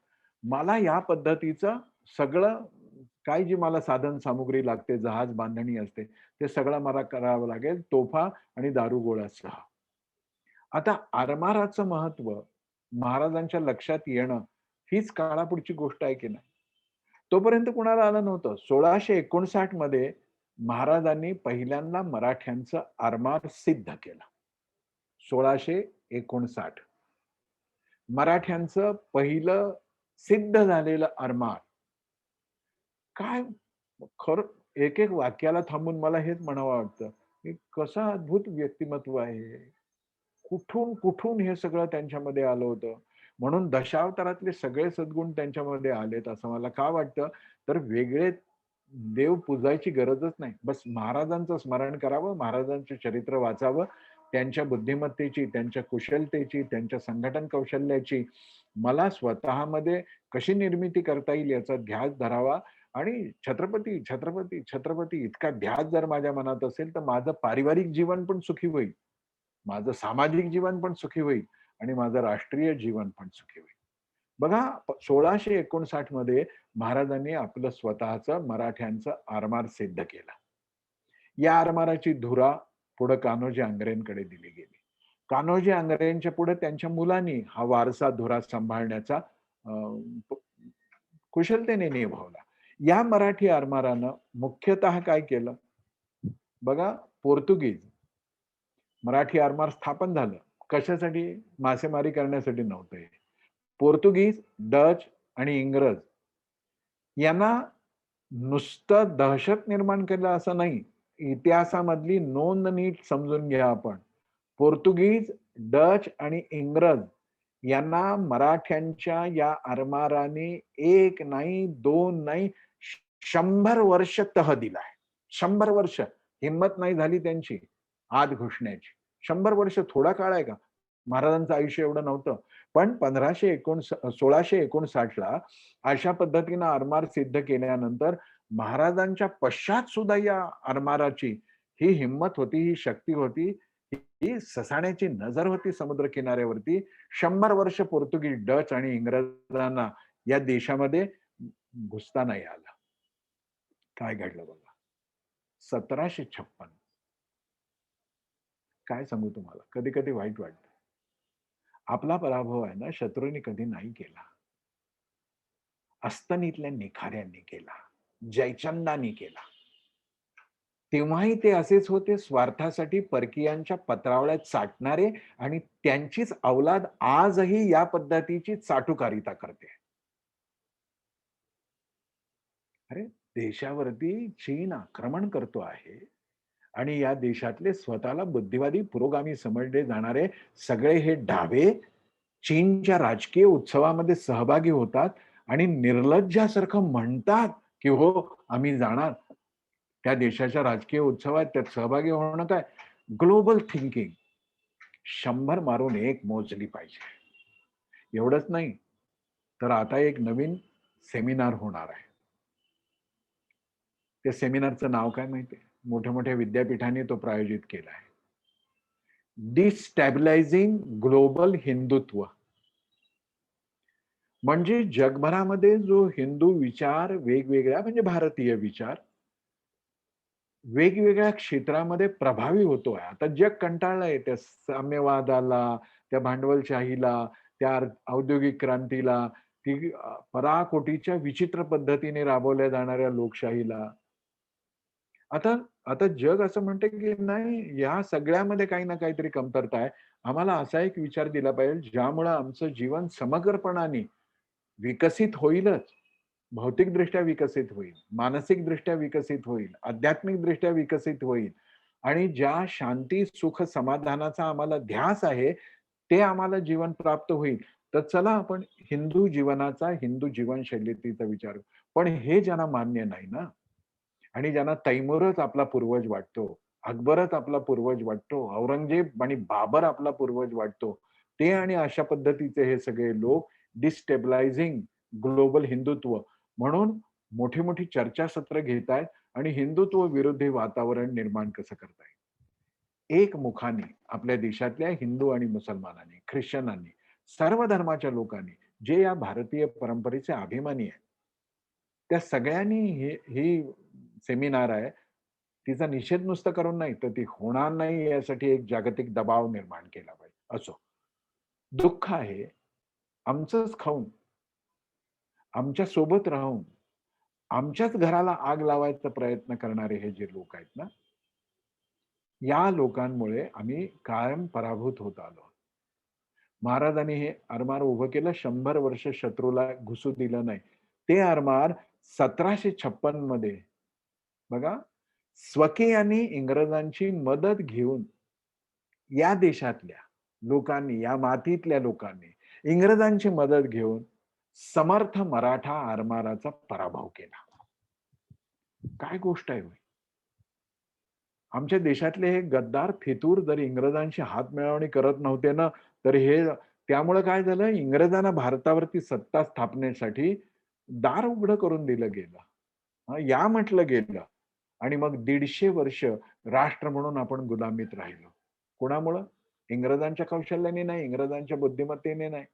मला या पद्धतीचं सगळं काय जी मला साधन सामुग्री लागते, जहाज बांधणी असते, ते सगळं मला करावं लागेल तोफा आणि दारुगोळ्यासह. आता आरमाराचं महत्व महाराजांच्या लक्षात येणं हीच काळापुढची गोष्ट आहे की नाही? तोपर्यंत कुणाला आलं नव्हतं. 1659 मध्ये महाराजांनी पहिल्यांदा मराठ्यांचं आरमार सिद्ध केलं. 1659 मराठ्यांचं पहिलं सिद्ध झालेलं आरमार. काय खरं एक-एक वाक्याला थांबून मला हेच म्हणावं वाटतं, की कसं अद्भुत व्यक्तिमत्व आहे हे. कुठून हे सगळं त्यांच्यामध्ये आलं होतं. म्हणून दशावतारातले सगळे सद्गुण त्यांच्यामध्ये आलेत असं मला का वाटतं, तर वेगळे देव पूजायची गरजच नाही. बस महाराजांचं स्मरण करावं, महाराजांचे चरित्र वाचावं, त्यांच्या बुद्धिमत्तेची, त्यांच्या कुशलतेची, त्यांच्या संघटन कौशल्याची मला स्वतःमध्ये कशी निर्मिती करता येईल याचा ध्यास धरावा आणि छत्रपती, छत्रपती, छत्रपती इतका ध्यास जर माझ्या मनात असेल, तर माझं पारिवारिक जीवन पण सुखी होईल. माझं सामाजिक जीवन पण सुखी होईल आणि माझं राष्ट्रीय जीवन पण सुखी होईल. बघा 1659 मध्ये महाराजांनी आपलं स्वतःचं मराठ्यांचं आरमार सिद्ध केलं. या आरमाराची धुरा पुढे कान्होजी आंग्रेंकडे दिली गेली. कान्होजी आंग्रेंच्या पुढे त्यांच्या मुलांनी हा वारसा धुरा सांभाळण्याचा कुशलतेने निभावला. या मराठी आरमारानं मुख्यतः काय केलं? बघा पोर्तुगीज मराठी आरमार स्थापन झालं. कशासाठी? मासेमारी करण्यासाठी नव्हतं हे. पोर्तुगीज, डच आणि इंग्रज यांना नुसतं दहशत निर्माण केलं असं नाही. इतिहासामधली नोंद नीट समजून घ्या आपण. पोर्तुगीज, डच आणि इंग्रज यांना मराठ्यांच्या या आरमाराने 1 नाही, 2 नाही, 100 वर्ष तह दिलाय. 100 वर्ष हिंमत नाही झाली त्यांची आत घुसण्याची. 100 वर्ष थोडा काळ आहे का? महाराजांचं आयुष्य एवढं नव्हतं. पण 1659 ला अशा पद्धतीनं आरमार सिद्ध केल्यानंतर महाराजांच्या पश्चात सुद्धा या आरमाराची ही हिंमत होती, ही शक्ती होती, ही ससाण्याची नजर होती समुद्र किनाऱ्यावरती. 100 वर्ष पोर्तुगीज, डच आणि इंग्रजांना या देशामध्ये घुसता नाही आलं. काय घडलं बघा. 1756 काय सांगू तुम्हाला, कधी कधी वाईट वाटतं. आपला पराभव आहे ना शत्रूंनी कधी नाही केला. अस्तनीतल्या निखाऱ्यांनी केला, जयचंदानी केला. तेव्हाही ते असेच होते, स्वार्थासाठी परकीयांच्या पत्रावळ्यात साठणारे आणि त्यांचीच अवलाद आजही या पद्धतीची चाटुकारिता करते. अरे देशावरती चीन आक्रमण करतो आहे आणि या देशातले स्वतःला बुद्धिवादी पुरोगामी समजले जाणारे सगळे हे डावे चीनच्या राजकीय उत्सवामध्ये सहभागी होतात आणि निर्लज्जासारखं म्हणतात की हो आम्ही जाणार त्या देशाच्या राजकीय उत्सवात त्यात सहभागी होणं काय ग्लोबल थिंकिंग. 100 मारून 1 मोजली पाहिजे. एवढंच नाही तर आता एक नवीन सेमिनार होणार आहे. त्या सेमिनारचं नाव काय माहितीये? मोठ्या मोठ्या विद्यापीठांनी तो प्रायोजित केला आहे. डिस्टॅबिलायझिंग ग्लोबल हिंदुत्व. म्हणजे जगभरामध्ये जो हिंदू विचार वेगवेगळ्या म्हणजे भारतीय विचार वेगवेगळ्या क्षेत्रामध्ये प्रभावी होतोय. आता जग कंटाळलंय त्या साम्यवादाला, त्या भांडवलशाहीला, त्या औद्योगिक क्रांतीला, ती पराकोटीच्या विचित्र पद्धतीने राबवल्या जाणाऱ्या लोकशाहीला. आता आता जग असं म्हणतं की नाही या सगळ्यामध्ये काही ना काहीतरी कमतरता आहे. आम्हाला असा एक विचार दिला पाहिजे ज्यामुळे आमचं जीवन समग्रपणाने विकसित होईलच. भौतिकदृष्ट्या विकसित होईल, मानसिकदृष्ट्या विकसित होईल, आध्यात्मिकदृष्ट्या विकसित होईल आणि ज्या शांती, सुख, समाधानाचा आम्हाला ध्यास आहे, ते आम्हाला जीवन प्राप्त होईल. तर चला आपण हिंदू जीवनाचा, हिंदू जीवनशैलीचा विचार करू. पण हे ज्यांना मान्य नाही ना आणि ज्यांना तैमूरच आपला पूर्वज वाटतो, अकबरच आपला पूर्वज वाटतो, औरंगजेब आणि बाबर आपला पूर्वज वाटतो, ते आणि अशा पद्धतीचे हे सगळे लोक डिस्टेबलायझिंग ग्लोबल हिंदुत्व म्हणून मोठी मोठी चर्चासत्र घेतायत आणि हिंदुत्व विरोधी वातावरण निर्माण कसं करतायत. एक मुखाने आपल्या देशातल्या हिंदू आणि मुसलमानांनी, ख्रिश्चनांनी सर्व धर्माच्या लोकांनी, जे या भारतीय परंपरेचे अभिमानी आहेत, त्या सगळ्यांनी ही सेमिनार आहे, तिचा निषेध नुसतं करून नाही, तर ती होणार नाही यासाठी एक जागतिक दबाव निर्माण केला पाहिजे. असो, दुःख आहे, आमचंच खाऊन, आमच्या सोबत राहून, आमच्याच घराला आग लावायचा प्रयत्न करणारे हे जे लोक आहेत ना, या लोकांमुळे आम्ही कायम पराभूत होत आलो. महाराजांनी हे आरमार उभं केलं, 100 वर्ष शत्रूला घुसू दिलं नाही. ते आरमार 1756 मध्ये बघा, स्वकीयांनी इंग्रजांची मदत घेऊन या देशातल्या लोकांनी, या मातीतल्या लोकांनी इंग्रजांची मदत घेऊन समर्थ मराठा आरमाराचा पराभव केला. काय गोष्ट आहे होय. आमच्या देशातले हे गद्दार फितूर जर इंग्रजांशी हात मिळवणी करत नव्हते ना, तर हे त्यामुळे काय झालं, इंग्रजांना भारतावरती सत्ता स्थापनेसाठी दार उघडं करून दिलं गेलं. या म्हटलं गेलं आणि मग 150 वर्ष राष्ट्र म्हणून आपण गुलामीत राहिलो. कोणामुळं? इंग्रजांच्या कौशल्याने नाही, इंग्रजांच्या बुद्धिमत्तेने नाही,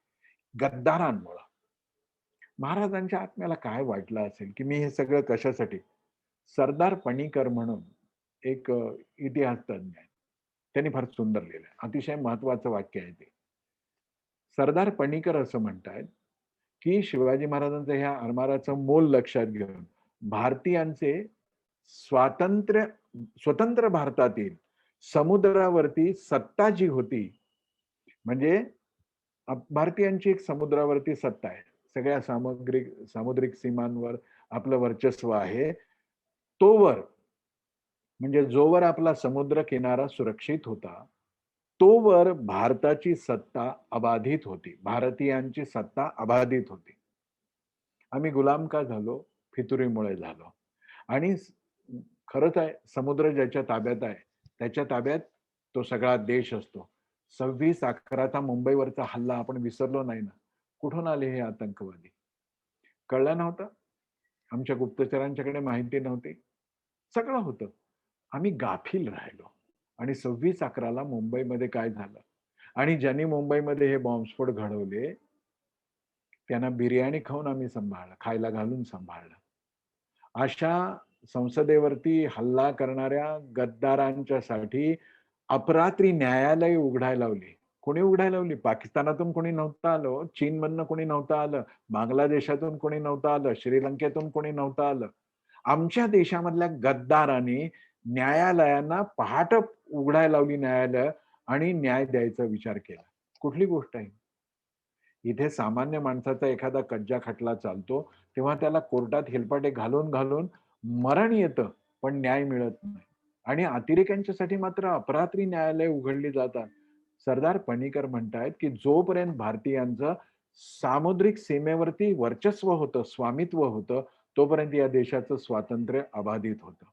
गद्दारांमुळं. महाराजांच्या आत्म्याला काय वाटलं असेल की मी हे सगळं कशासाठी? सरदार पणीकर म्हणून एक इतिहास तज्ञ आहे, त्यांनी फार सुंदर लिहिलंय, अतिशय महत्वाचं वाक्य आहे ते. सरदार पणीकर असं म्हणतायत की शिवाजी महाराजांचं ह्या आरमाराचं मोल लक्षात घेऊन भारतीयांचे स्वतंत्र भारतातील समुद्रावरती सत्ता जी होती, म्हणजे भारतीयांची एक समुद्रावरती सत्ता आहे, सगळ्या सामुद्रिक सीमांवर आपलं वर्चस्व आहे, तोवर म्हणजे जोवर आपला समुद्र किनारा सुरक्षित होता, तोवर भारताची सत्ता अबाधित होती, भारतीयांची सत्ता अबाधित होती. आम्ही गुलाम का झालो? फितुरीमुळे झालो. आणि खरंच आहे, समुद्र ज्याच्या ताब्यात आहे त्याच्या ताब्यात तो सगळा देश असतो. 26/11चा मुंबईवरचा हल्ला आपण विसरलो नाही ना. कुठून आले हे आतंकवादी? कळलं नव्हतं? आमच्या गुप्तचरांच्याकडे माहिती नव्हती? सगळं होतं. आम्ही गाफील राहिलो. आणि 26/11ला मुंबईमध्ये काय झालं? आणि ज्यांनी मुंबईमध्ये हे बॉम्बस्फोट घडवले त्यांना बिर्याणी खाऊन आम्ही सांभाळलं, खायला घालून सांभाळलं. अशा संसदेवरती हल्ला करणाऱ्या गद्दारांच्यासाठी अपरात्री न्यायालय उघडायला लावली. कोणी उघडायला लावली? पाकिस्तानातून कोणी नव्हतं आलं, चीनमधनं कोणी नव्हतं आलं, बांगलादेशातून कोणी नव्हतं आलं, श्रीलंकेतून कोणी नव्हतं आलं. आमच्या देशामधल्या गद्दारांनी न्यायालयांना पहाट उघडायला लावली न्यायालय आणि न्याय द्यायचा विचार केला. कुठली गोष्ट आहे? इथे सामान्य माणसाचा एखादा कज्जा खटला चालतो तेव्हा त्याला कोर्टात हेलपाटे घालून घालून मरण येतं, पण न्याय मिळत नाही. आणि अतिरेक्यांच्यासाठी मात्र अपरात्री न्यायालय उघडली जातात. सरदार पणीकर म्हणतायत की जोपर्यंत भारतीयांचं सामुद्रिक सीमेवरती वर्चस्व होतं, स्वामित्व होतं, तोपर्यंत या देशाचं स्वातंत्र्य अबाधित होतं.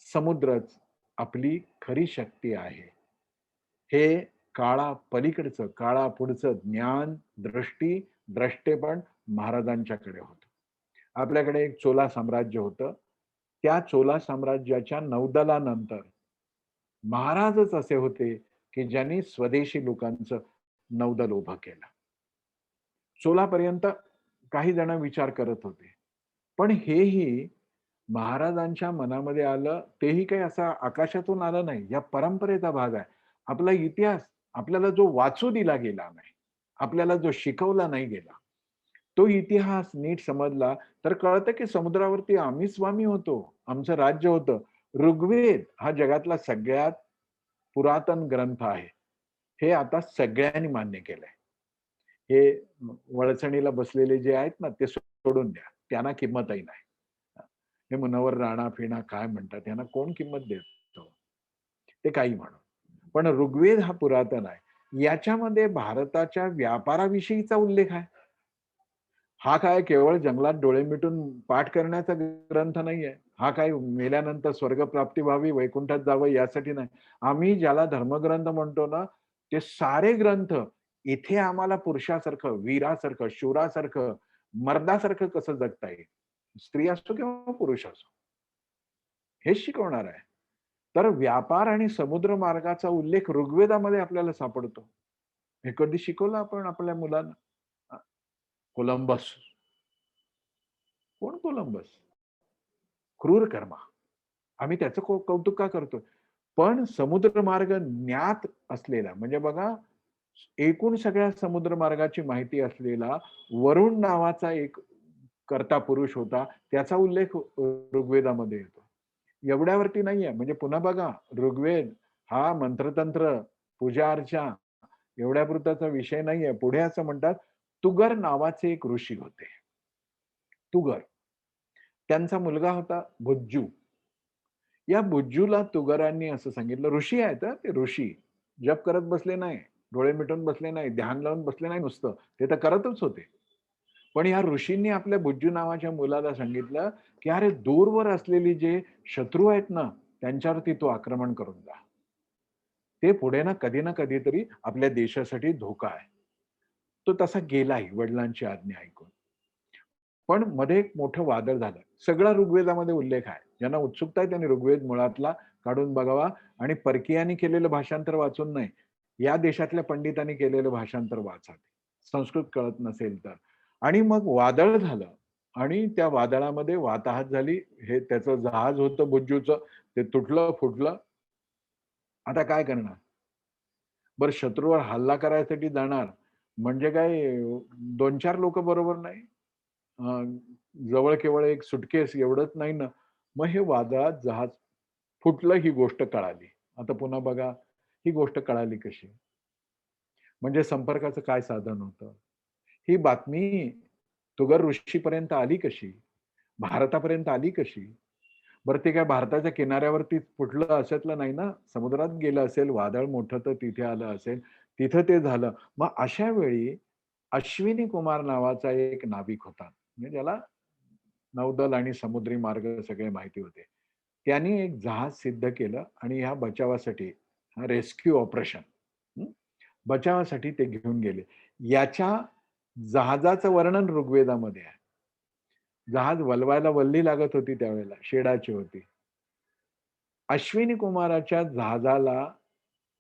समुद्रच आपली खरी शक्ती आहे. हे काळा पलीकडचं, काळा पुढचं ज्ञान, दृष्टी, द्रष्टेपण महाराजांच्याकडे होतं. आपल्याकडे एक चोला साम्राज्य होतं. त्या चोला साम्राज्याच्या नौदलानंतर महाराजच असे होते की ज्यांनी स्वदेशी लोकांचं नौदल उभं केलं. चोलापर्यंत काही जण विचार करत होते, पण हेही महाराजांच्या मनामध्ये आलं, तेही काही असं आकाशातून आलं नाही, या परंपरेचा भाग आहे. आपला इतिहास आपल्याला जो वाचू दिला गेला नाही, आपल्याला जो शिकवला नाही गेला, तो इतिहास नीट समजला तर कळतं की समुद्रावरती आम्ही स्वामी होतो, आमचं राज्य होतं. ऋग्वेद हा जगातला सगळ्यात पुरातन ग्रंथ आहे, हे आता सगळ्यांनी मान्य केलंय. हे वळचणीला बसलेले जे आहेत ना, ते सोडून द्या, त्यांना किंमतही नाही. हे मुनवर राणा फिणा काय म्हणतात, यांना कोण किंमत देतो? ते काही म्हणून. पण ऋग्वेद हा पुरातन आहे. याच्यामध्ये भारताच्या व्यापाराविषयीचा उल्लेख आहे. हा काय केवळ जंगलात डोळे मिटून पाठ करण्याचा ग्रंथ नाहीये. हा काय मेल्यानंतर स्वर्गप्राप्ती व्हावी, वैकुंठात जावं यासाठी नाही. आम्ही ज्याला धर्मग्रंथ म्हणतो ना, ते सारे ग्रंथ इथे आम्हाला पुरुषासारखं, वीरासारखं, शूरासारखं, मर्दासारखं कसं जगता येईल, स्त्री असो किंवा पुरुष असो, हेच शिकवणार आहे. तर व्यापार आणि समुद्र मार्गाचा उल्लेख ऋग्वेदामध्ये आपल्याला सापडतो. हे कधी शिकवलं आपण आपल्या मुलांना? कोलंबस. कोण कोलंबस? क्रूर कर्मा. आम्ही त्याचं कौतुक का करतोय? पण समुद्रमार्ग ज्ञात असलेला म्हणजे बघा, एकूण सगळ्या समुद्रमार्गाची माहिती असलेला वरुण नावाचा एक कर्ता पुरुष होता. त्याचा उल्लेख ऋग्वेदामध्ये येतो. एवढ्यावरती नाहीये. म्हणजे पुन्हा बघा, ऋग्वेद हा मंत्रतंत्र, पूजा अर्चा एवढ्यापुरताचा विषय नाहीये. पुढे असं म्हणतात, तुगर नावाचे एक ऋषी होते. तुगर. त्यांचा मुलगा होता भुज्जू. या बुज्जूला तुगरांनी असं सांगितलं, ऋषी आहेत हं ते ऋषी. जप करत बसले नाही, डोळे मिटून बसले नाही, ध्यान लावून बसले नाही नुसतं. ते तर करतच होते. पण या ऋषींनी आपल्या बुज्जू नावाच्या मुलाला सांगितलं, की "अरे दूरवर असलेली जे शत्रू आहेत ना, त्यांच्यावरती तू आक्रमण करून जा. ते पुढे ना कधीतरी आपल्या देशासाठी धोका आहे." तो तसा गेलाही वडिलांची आज्ञा ऐकून. पण मध्ये एक मोठं वादळ झालं. सगळा ऋग्वेदामध्ये उल्लेख आहे. ज्यांना उत्सुकता आहे त्यांनी ऋग्वेद मुळातला काढून बघावा आणि परकीयांनी केलेलं भाषांतर वाचून नाही, या देशातल्या पंडितांनी केलेलं भाषांतर वाचावे. संस्कृत कळत नसेल तर. आणि मग वादळ झालं आणि त्या वादळामध्ये वाताहत झाली. हे त्याचं जहाज होतं बुज्जूचं, ते तुटलं, फुटलं. आता काय करणार? बरं शत्रूवर हल्ला करायसाठी जाणार म्हणजे काय 2-4 लोकं बरोबर नाही. अ, जवळ केवळ एक सुटकेस एवढंच नाही ना. मग हे वादळात जहाज फुटलं ही गोष्ट कळाली. आता पुन्हा बघा, ही गोष्ट कळाली कशी? म्हणजे संपर्काचं काय साधन होतं? ही बातमी तुगर ऋषीपर्यंत आली कशी? भारतापर्यंत आली कशी? बरं ते काय भारताच्या किनाऱ्यावरती फुटलं अशातलं नाही ना. समुद्रात गेलं असेल, वादळ मोठं तर तिथे आलं असेल. तिथं ते झालं. मग अशा वेळी अश्विनी कुमार नावाचा एक नाविक होता. म्हणजे त्याला नौदल आणि समुद्री मार्ग सगळे माहिती होते. त्यांनी एक जहाज सिद्ध केलं आणि ह्या बचावासाठी रेस्क्यू ऑपरेशन बचावासाठी ते घेऊन गेले. याच्या जहाजाचं वर्णन ऋग्वेदामध्ये आहे. जहाज वलवायला वल्ली लागत होती त्यावेळेला, शेडाची होती. अश्विनी कुमाराच्या जहाजाला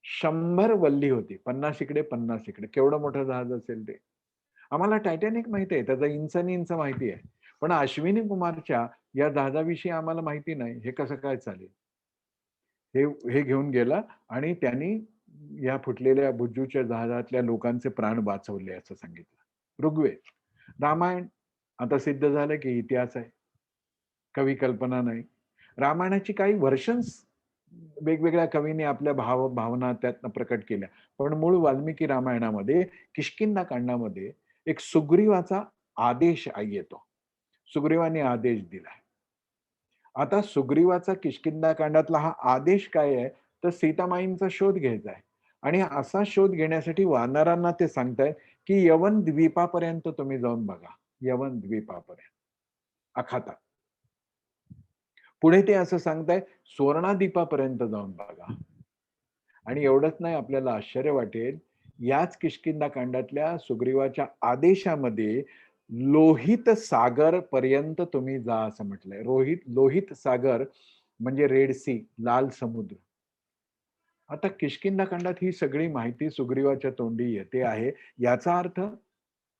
100 वल्ली होती. 50 इकडे, 50 इकडे. केवढं मोठं जहाज असेल ते. आम्हाला टायटॅनिक माहिती आहे. त्याचा इंच माहिती आहे. पण अश्विनी कुमारच्या या जहाजाविषयी आम्हाला माहिती नाही. हे कसं काय चालेल? हे हे घेऊन गेला आणि त्यांनी या फुटलेल्या बुज्जूच्या जहाजातल्या लोकांचे प्राण वाचवले असं सांगितलं. ऋग्वेद. रामायण आता सिद्ध झालं की इतिहास आहे. कवी कल्पना नाही. रामायणाची काही व्हर्शन्स वेगवेगळ्या कवींनी आपल्या भावना त्यातनं प्रकट केल्या. पण मूळ वाल्मिकी रामायणामध्ये किष्किंधा कांडामध्ये एक सुग्रीवाचा आदेश येतो. सुग्रीवाने आदेश दिलाय. आता सुग्रीवाचा किष्किंधा कांडातला हा आदेश काय आहे? तर सीतामाईंचा शोध घ्यायचा आहे. आणि असा शोध घेण्यासाठी वानरांना ते सांगतायत, की यवन द्वीपापर्यंत तुम्ही जाऊन बघा. यवन द्वीपापर्यंत. अखाता. पुढे ते असं सांगतायत, सुवर्णाद्वीपापर्यंत जाऊन बघा. आणि एवढंच नाही आपल्याला आश्चर्य वाटेल, याच किष्किंधा कांडातल्या सुग्रीवाच्या आदेशामध्ये लोहित सागर पर्यंत तुम्ही जा असं म्हटलंय. लोहित सागर म्हणजे रेड सी, लाल समुद्र. आता किष्किंधा कांडात ही सगळी माहिती सुग्रीवाच्या तोंडी येते आहे. याचा अर्थ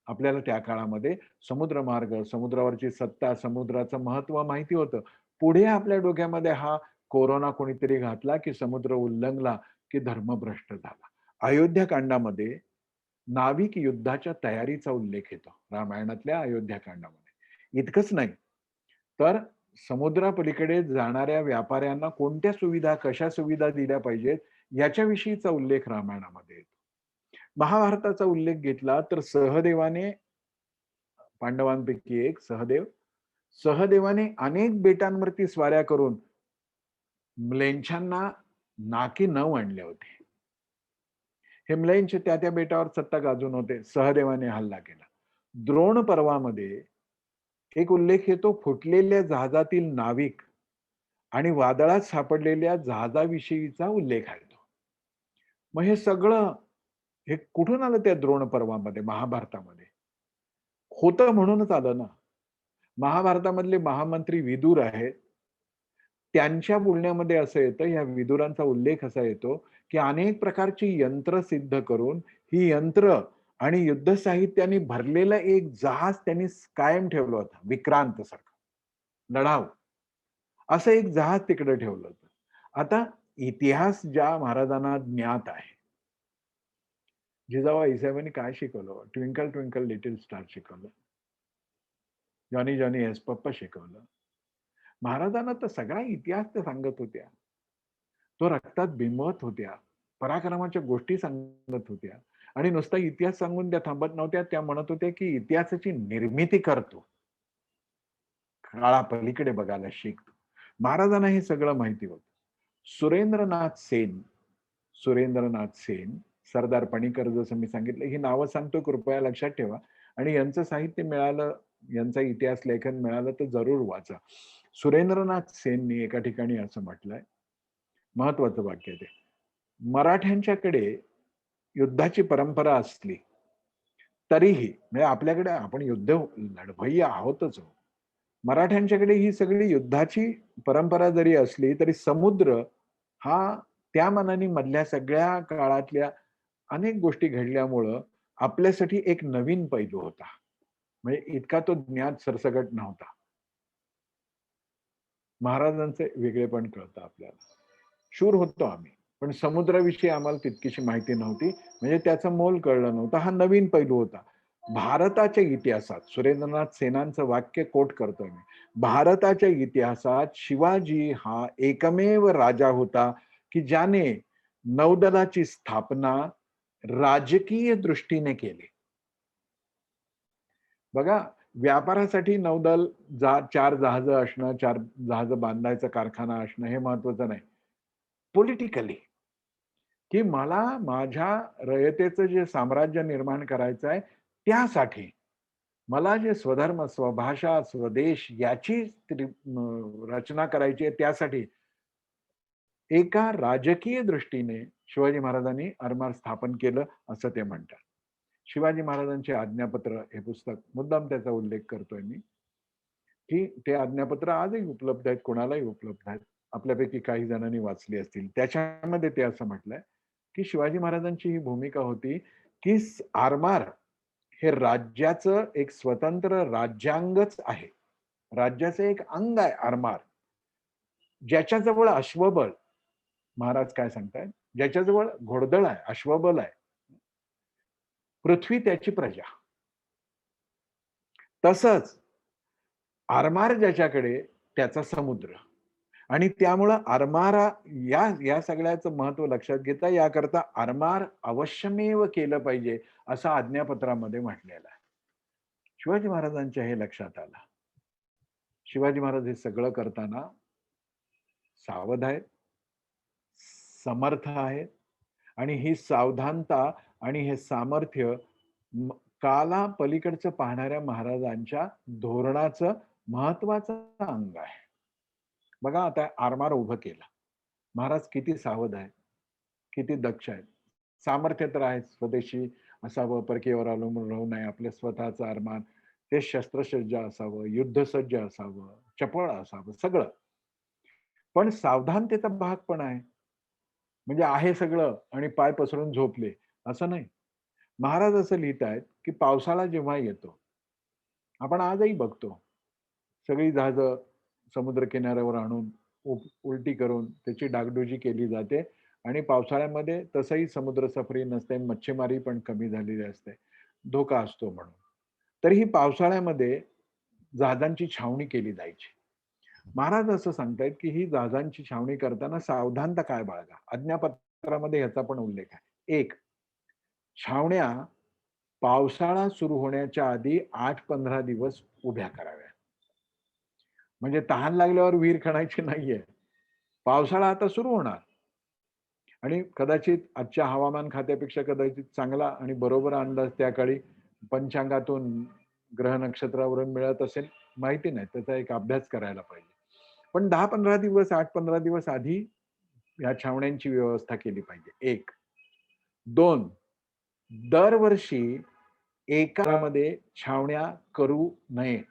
आपल्याला त्या काळामध्ये समुद्रमार्ग, समुद्रावरची सत्ता, समुद्राचं महत्त्व माहिती होतं. पुढे आपल्या डोक्यामध्ये हा कोरोना कोणीतरी घातला, की समुद्र उल्लंघला, की धर्मभ्रष्ट झाला. अयोध्याकांडामध्ये नाविक युद्धाच्या तयारीचा उल्लेख येतो रामायणातल्या अयोध्याकांडामध्ये. इतकंच नाही, तर समुद्रापलीकडे जाणाऱ्या व्यापाऱ्यांना कोणत्या सुविधा, कशा सुविधा दिल्या पाहिजेत याच्याविषयीचा उल्लेख रामायणामध्ये येतो. महाभारताचा उल्लेख घेतला तर सहदेवाने पांडवांपैकी एक सहदेवाने अनेक बेटांवरती स्वाऱ्या करून म्लेच्छांना नाकी नऊ आणले होते. हे म्लेच्छ त्या बेटावर सत्ता गाजून होते. सहदेवाने हल्ला केला. द्रोण पर्वामध्ये एक उल्लेख येतो फुटलेल्या जहाजातील नाविक आणि वादळात सापडलेल्या जहाजाविषयीचा उल्लेख आहे तो. मग हे सगळं हे कुठून आलं त्या द्रोण पर्वामध्ये, महाभारतामध्ये? होतं म्हणूनच आलं ना. महाभारतामधले महामंत्री विदुर आहेत. त्यांच्या बोलण्यामध्ये असं येतं, या विदुरांचा उल्लेख असा येतो, की अनेक प्रकारची यंत्र सिद्ध करून ही यंत्र आणि युद्ध साहित्याने भरलेलं एक जहाज त्यांनी कायम ठेवलं होतं, विक्रांत सारखं लढाऊ असं एक जहाज तिकडे ठेवलं होतं. आता इतिहास ज्या महाराजांना ज्ञात आहे, जिजाबाई साहेबांनी काय शिकवलं? ट्विंकल ट्विंकल लिटिल स्टार शिकवलं, जॉनी जॉनी येस पप्पा शिकवलं. महाराजांना तर सगळा इतिहास ते सांगत होत्या. तो रक्तात बिंबवत होत्या, पराक्रमाच्या गोष्टी सांगत होत्या आणि नुसता इतिहास सांगून त्या थांबत नव्हत्या. त्या म्हणत होत्या की इतिहासाची निर्मिती करतो, काळापलीकडे बघायला शिकतो. महाराजांना हे सगळं माहिती होतं. सुरेंद्रनाथ सेन, सुरेंद्रनाथ सेन, सरदार पणीकर जसं मी सांगितलं, ही नावं सांगतो कृपया लक्षात ठेवा आणि यांचं साहित्य मिळालं, यांचा इतिहास लेखन मिळालं तर जरूर वाचा. सुरेंद्रनाथ सेननी एका ठिकाणी असं म्हटलंय, महत्वाचं वाक्य ते, मराठ्यांच्याकडे युद्धाची परंपरा असली तरीही म्हणजे आपल्याकडे आपण युद्ध लढवय्ये आहोतच हो. मराठ्यांच्याकडे ही सगळी युद्धाची परंपरा जरी असली तरी समुद्र हा त्या मानाने मधल्या सगळ्या काळातल्या अनेक गोष्टी घडल्यामुळं आपल्यासाठी एक नवीन पैलू होता. म्हणजे इतका तो ज्ञात सरसकट नव्हता. महाराजांचे वेगळेपण कळतं आपल्याला. शूर होतो आम्ही, पण समुद्राविषयी आम्हाला तितकीशी माहिती नव्हती, म्हणजे त्याचं मोल कळलं नव्हतं. हा नवीन पैलू होता. भारताच्या इतिहासात सुरेंद्रनाथ सेनांचं वाक्य कोट करतोय मी. भारताच्या इतिहासात शिवाजी हा एकमेव राजा होता की ज्याने नौदलाची स्थापना राजकीय दृष्टीने केली. बघा, व्यापारासाठी नौदल 4 जहाजं असणं, 4 जहाजं बांधायचा कारखाना असणं हे महत्वाचं नाही. पॉलिटिकली की मला माझ्या रयतेचं जे साम्राज्य निर्माण करायचं आहे त्यासाठी मला जे स्वधर्म, स्वभाषा, स्वदेश याची रचना करायची आहे त्यासाठी एका राजकीय दृष्टीने शिवाजी महाराजांनी आरमार स्थापन केलं असं ते म्हणतात. शिवाजी महाराजांचे आज्ञापत्र हे पुस्तक मुद्दाम त्याचा उल्लेख करतोय मी की ते आज्ञापत्र आजही उपलब्ध आहेत, कोणालाही उपलब्ध आहेत. आपल्यापैकी काही जणांनी वाचली असतील. त्याच्यामध्ये ते असं म्हटलंय की शिवाजी महाराजांची ही भूमिका होती की आरमार हे राज्याचं एक स्वतंत्र राज्यांगच आहे. राज्याचं एक अंग आहे आरमार. ज्याच्याजवळ अश्वबळ, महाराज काय सांगतायत, ज्याच्याजवळ घोडदळ आहे, अश्वबल आहे, पृथ्वी त्याची प्रजा. तसंच आरमार ज्याच्याकडे त्याचा समुद्र. आणि त्यामुळं आरमारा या सगळ्याचं महत्व लक्षात घेता याकरता आरमार अवश्यमेव केलं पाहिजे असं आज्ञापत्रामध्ये म्हटलेलं आहे. शिवाजी महाराजांच्या हे लक्षात आलं. शिवाजी महाराज हे सगळं करताना सावध आहेत, समर्थ आहेत आणि ही सावधानता आणि हे सामर्थ्य काला पलीकडचं पाहणाऱ्या महाराजांच्या धोरणाचं महत्वाचं अंग आहे. बघा, आता आरमार उभं केलं. महाराज किती सावध आहेत, किती दक्ष आहेत. सामर्थ्य तर आहे, स्वदेशी असावं, परकीयावर अवलंबून राहू नये, आपलं स्वतःचं आरमार, ते शस्त्रसज्ज असावं, युद्धसज्ज असावं, चपळ असावं, सगळं. पण सावधानतेचा भाग पण आहे. म्हणजे आहे सगळं आणि पाय पसरून झोपले असं नाही. महाराज असं लिहित आहेत की पावसाळा जेव्हा येतो, आपण आजही बघतो, सगळी जहाजं समुद्र किनाऱ्यावर आणून उलटी करून त्याची डागडुजी केली जाते आणि पावसाळ्यामध्ये तसंही समुद्र सफरी नसते, मच्छीमारी पण कमी झालेली असते, धोका असतो म्हणून. तर ही पावसाळ्यामध्ये जहाजांची छावणी केली जायची. महाराज असं सांगतायत की ही जहाजांची छावणी करताना सावधानता काय बाळगा. आज्ञापत्रामध्ये ह्याचा पण उल्लेख आहे. 1, छावण्या पावसाळा सुरू होण्याच्या आधी 8-15 दिवस उभ्या कराव्या. म्हणजे तहान लागल्यावर विहीर खणायची नाहीये. पावसाळा आता सुरू होणार आणि कदाचित आजच्या हवामान खात्यापेक्षा कदाचित चांगला आणि बरोबर अंदाज त्याकाळी पंचांगातून ग्रह नक्षत्रावरून मिळत असेल, माहिती नाही, त्याचा एक अभ्यास करायला पाहिजे. पण 10-15 दिवस, 8-15 दिवस आधी या छावण्यांची व्यवस्था केली पाहिजे. 1. 2, दरवर्षी एकामध्ये छावण्या करू नये.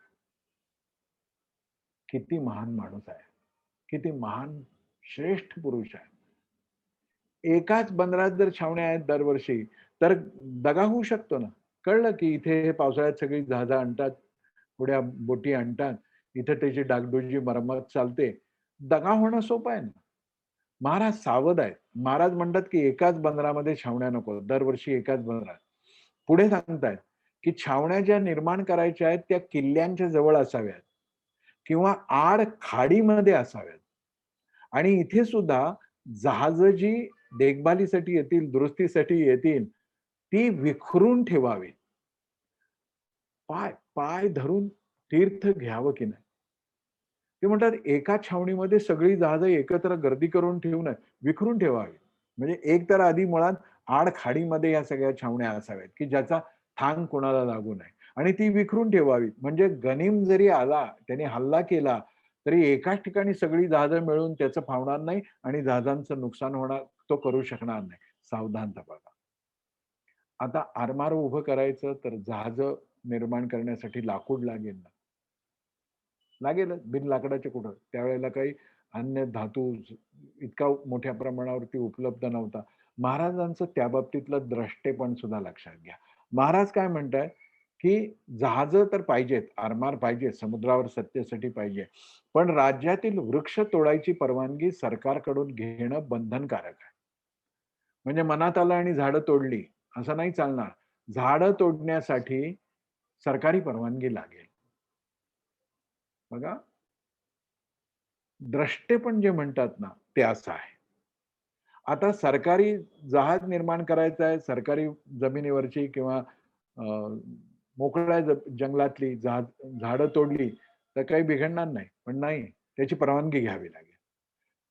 किती महान माणूस आहे, किती महान श्रेष्ठ पुरुष आहे. एकाच बंदरात जर छावण्या आहेत दरवर्षी, तर दगा होऊ शकतो ना. कळलं की इथे हे पावसाळ्यात सगळी जहाजं आणतात, थोड्या बोटी आणतात, इथे त्याची डागडुजी मरम्मत चालते. दगा होणं सोपं आहे ना. महाराज सावध आहेत. महाराज म्हणतात की एकाच बंदरामध्ये छावण्या नको, दरवर्षी एकाच बंदरात. पुढे सांगतायत की छावण्या ज्या निर्माण करायच्या आहेत त्या किल्ल्यांच्या जवळ असाव्यात किंवा आड खाडीमध्ये असाव्यात. आणि इथे सुद्धा जहाजं जी देखभालीसाठी येतील, दुरुस्तीसाठी येतील, ती विखरून ठेवावी. पाय पाय धरून तीर्थ घ्यावं की नाही. ते म्हणतात एका छावणीमध्ये सगळी जहाजं एकत्र गर्दी करून ठेवू नये, विखरून ठेवावी. म्हणजे एक तर आधी मुळात आडखाडीमध्ये या सगळ्या छावण्या असाव्यात, की ज्याचा थांग कोणाला लागू नये आणि ती विखरून ठेवावी. म्हणजे गनीम जरी आला, त्याने हल्ला केला, तरी एकाच ठिकाणी सगळी जहाजं मिळून त्याचं फावणार नाही आणि जहाजांचं नुकसान होणार, तो करू शकणार नाही. सावधानता बघा. आता आरमार उभं करायचं तर जहाजं निर्माण करण्यासाठी लाकूड लागेल ना. लागेलच. बिन लाकडाचे कुठं? त्यावेळेला काही अन्य धातू इतका मोठ्या प्रमाणावरती उपलब्ध नव्हता. महाराजांचं त्या बाबतीतलं द्रष्टेपण सुद्धा लक्षात घ्या. महाराज काय म्हणतायत, की जहाजं तर पाहिजेत, आरमार पाहिजे, समुद्रावर सत्तेसाठी पाहिजे. पण राज्यातील वृक्ष तोडायची परवानगी सरकारकडून घेणं बंधनकारक आहे. म्हणजे मनात आलं आणि झाडं तोडली, असं नाही चालणार. झाडं तोडण्यासाठी सरकारी परवानगी लागेल. बघा, द्रष्टेपण जे म्हणतात ना, ते असं आहे. आता सरकारी जहाज निर्माण करायचं आहे, सरकारी जमिनीवरची किंवा अ, मोकळ्या जंगलातली झाडं तोडली, तर काही बिघडणार नाही. पण नाही, त्याची परवानगी घ्यावी लागेल.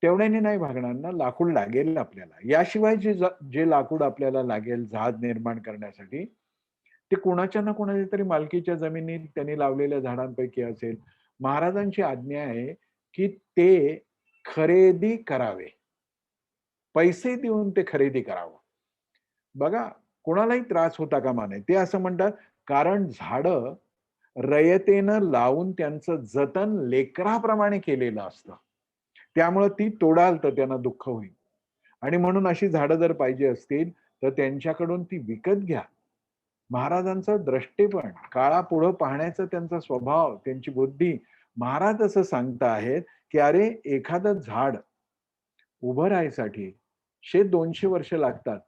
तेवढ्याने नाही भागणार ना, लाकूड लागेल आपल्याला. याशिवाय जे लाकूड आपल्याला लागेल जहाज निर्माण करण्यासाठी, ते कोणाच्या ना कोणाच्या तरी मालकीच्या जमिनीत त्यांनी लावलेल्या झाडांपैकी असेल. महाराजांची आज्ञा आहे, की ते खरेदी करावे. पैसे देऊन ते खरेदी करावं. बघा, कोणालाही त्रास होता कामा नये. ते असं म्हणतात, कारण झाडं रयतेनं लावून त्यांचं जतन लेकराप्रमाणे केलेलं असतं. त्यामुळं ती तोडाल तर त्यांना दुःख होईल. आणि म्हणून अशी झाडं जर पाहिजे असतील, तर त्यांच्याकडून ती विकत घ्या. महाराजांचं द्रष्टेपण, काळापुढं पाहण्याचा त्यांचा स्वभाव, त्यांची बुद्धी. महाराज असं सांगता आहेत, की अरे एखादं झाड उभं राहायसाठी 100-200 वर्ष लागतात.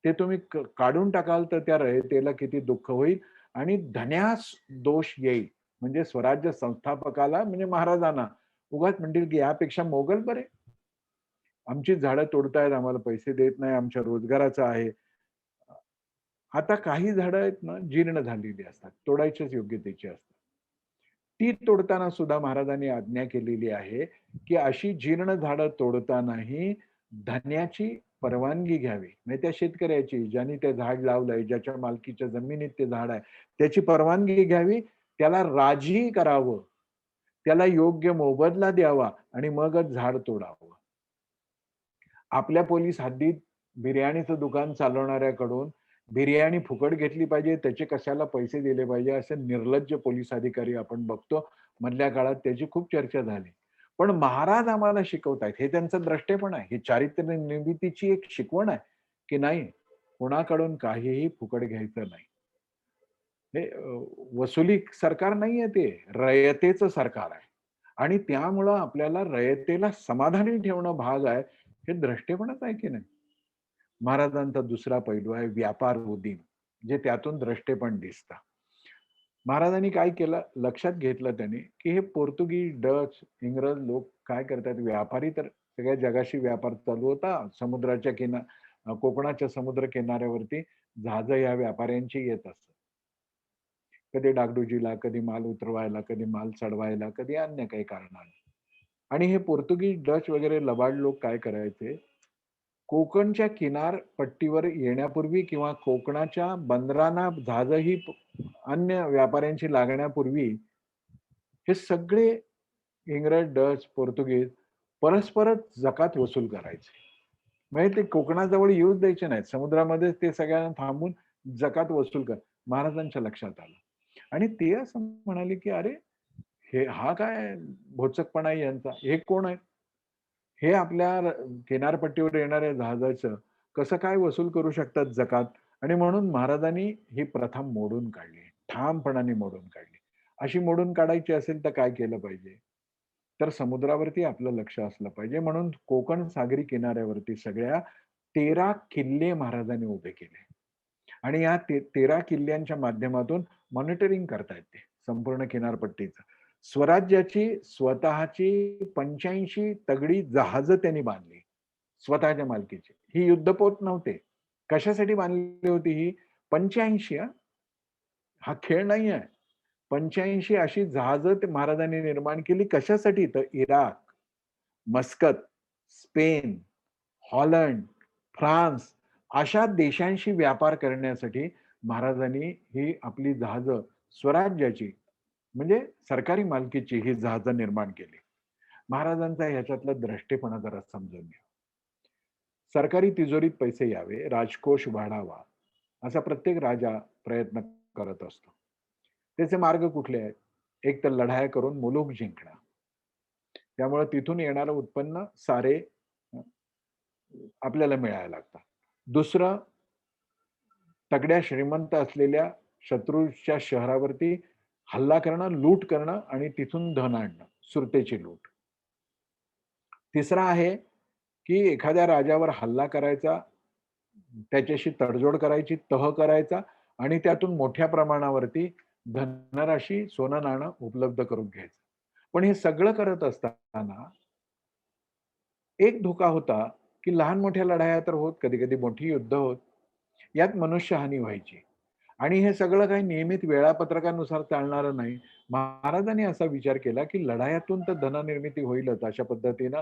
ते तुम्ही काढून टाकाल तर त्या रयतेला किती दुःख होईल आणि धन्यास दोष येईल. म्हणजे स्वराज्य संस्थापकाला म्हणजे महाराजांना उगाच म्हणतील, की यापेक्षा मोगल बरे. आमची झाडं तोडतायत, आम्हाला पैसे देत नाही, आमच्या रोजगाराचं आहे. आता काही झाडं आहेत ना, जीर्ण झालेली असतात, तोडायच्याच योग्यतेची असतात. ती तोडताना सुद्धा महाराजांनी आज्ञा केलेली आहे, की अशी जीर्ण झाडं तोडतानाही धन्याची परवानगी घ्यावी. म्हणजे त्या शेतकऱ्याची, ज्याने ते झाड लावलंय, ज्याच्या मालकीच्या जमिनीत ते झाड आहे, त्याची परवानगी घ्यावी, त्याला राजी करावं, त्याला योग्य मोबदला द्यावा आणि मगच झाड तोडावं. आपल्या पोलीस हद्दीत बिर्याणीचं दुकान चालवणाऱ्याकडून बिर्याणी फुकट घेतली पाहिजे, त्याचे कशाला पैसे दिले पाहिजे, असे निर्लज्ज पोलीस अधिकारी आपण बघतो. मधल्या काळात त्याची खूप चर्चा झाली. पण महाराज आम्हाला शिकवतायत, हे त्यांचं द्रष्टेपण आहे. ही चारित्र्य निर्मितीची एक शिकवण आहे, की नाही, कोणाकडून काहीही फुकट घ्यायचं नाही. हे वसुली सरकार नाहीये ते, रयतेचं सरकार आहे. आणि त्यामुळं आपल्याला रयतेला समाधानी ठेवणं भाग आहे. हे द्रष्टेपणच आहे की नाही? महाराजांचा दुसरा पैलू आहे व्यापार उदीम, जे त्यातून द्रष्टेपण दिसतं. महाराजांनी काय केलं लक्षात घेतलं त्यांनी, की हे पोर्तुगीज, डच, इंग्रज लोक काय करतात, व्यापारी तर सगळ्या जगाशी व्यापार चालू होता. समुद्राच्या कोकणाच्या समुद्र किनाऱ्यावरती जहाजं या व्यापाऱ्यांची येत असत. कधी डागडुजीला, कधी माल उतरवायला, कधी माल चढवायला, कधी अन्य काही कारणाने. आणि हे पोर्तुगीज, डच वगैरे लबाड लोक काय करायचे, कोकणच्या किनारपट्टीवर येण्यापूर्वी किंवा कोकणाच्या बंदरांना जहाजही अन्य व्यापाऱ्यांची लागण्यापूर्वी हे सगळे इंग्रज, डच, पोर्तुगीज परस्परच जकात वसूल करायचे. म्हणजे ते कोकणाजवळ येऊच द्यायचे नाहीत. समुद्रामध्येच ते सगळ्यांना थांबून जकात वसूल कर. महाराजांच्या लक्षात आलं. आणि ते असं म्हणाले, की "अरे, हा काय भोचकपणा आहे यांचा? हे कोण आहे? हे आपल्या किनारपट्टीवर येणाऱ्या जहाजाचं कसं काय वसूल करू शकतात जकात? आणि म्हणून महाराजांनी ही प्रथा मोडून काढली. ठामपणाने मोडून काढली. अशी मोडून काढायची असेल तर काय केलं पाहिजे? तर समुद्रावरती आपलं लक्ष असलं पाहिजे. म्हणून कोकण सागरी किनाऱ्यावरती सगळ्या 13 किल्ले महाराजांनी उभे केले. आणि या 13 किल्ल्यांच्या माध्यमातून मॉनिटरिंग करतायत ते संपूर्ण किनारपट्टीचं. स्वराज्याची स्वतःची 85 तगडी जहाजं त्यांनी बांधली. स्वतःच्या मालकीची. ही युद्धपोत नव्हते. कशासाठी बांधली होती ही? 85 हा खेळ नाहीये. 85 अशी जहाजं ते महाराजांनी निर्माण केली. कशासाठी? तर Iraq, Muscat, Spain, Holland, France अशा देशांशी व्यापार करण्यासाठी महाराजांनी ही आपली जहाजं स्वराज्याची म्हणजे सरकारी मालकीची ही जहाजं निर्माण केली. महाराजांचा ह्याच्यातला द्रष्टेपणा जरा समजून घ्या. सरकारी तिजोरीत पैसे यावे, राजकोष वाढावा, असा प्रत्येक राजा प्रयत्न करत असतो. त्याचे मार्ग कुठले आहेत? एक तर लढाया करून मुलूक जिंकणं. त्यामुळे तिथून येणारं उत्पन्न सारे आपल्याला मिळायला लागतात. दुसरं, तगड्या श्रीमंत असलेल्या शत्रूच्या शहरावरती हल्ला करणं, लूट करणं आणि तिथून धन आणणं, सुरतेची लूट. तिसरा आहे की एखाद्या राजावर हल्ला करायचा, त्याच्याशी तडजोड करायची, तह करायचा आणि त्यातून मोठ्या प्रमाणावरती धनराशी, सोनं नाणं उपलब्ध करून घ्यायचं. पण हे सगळं करत असताना एक धोका होता, की लहान-मोठ्या लढाया तर होत, कधी-कधी मोठी युद्ध होत. यात मनुष्यहानी व्हायची. आणि हे सगळं काही नियमित वेळापत्रकानुसार चालणारं नाही. महाराजांनी असा विचार केला, की लढायातून तर धननिर्मिती होईलच. अशा पद्धतीनं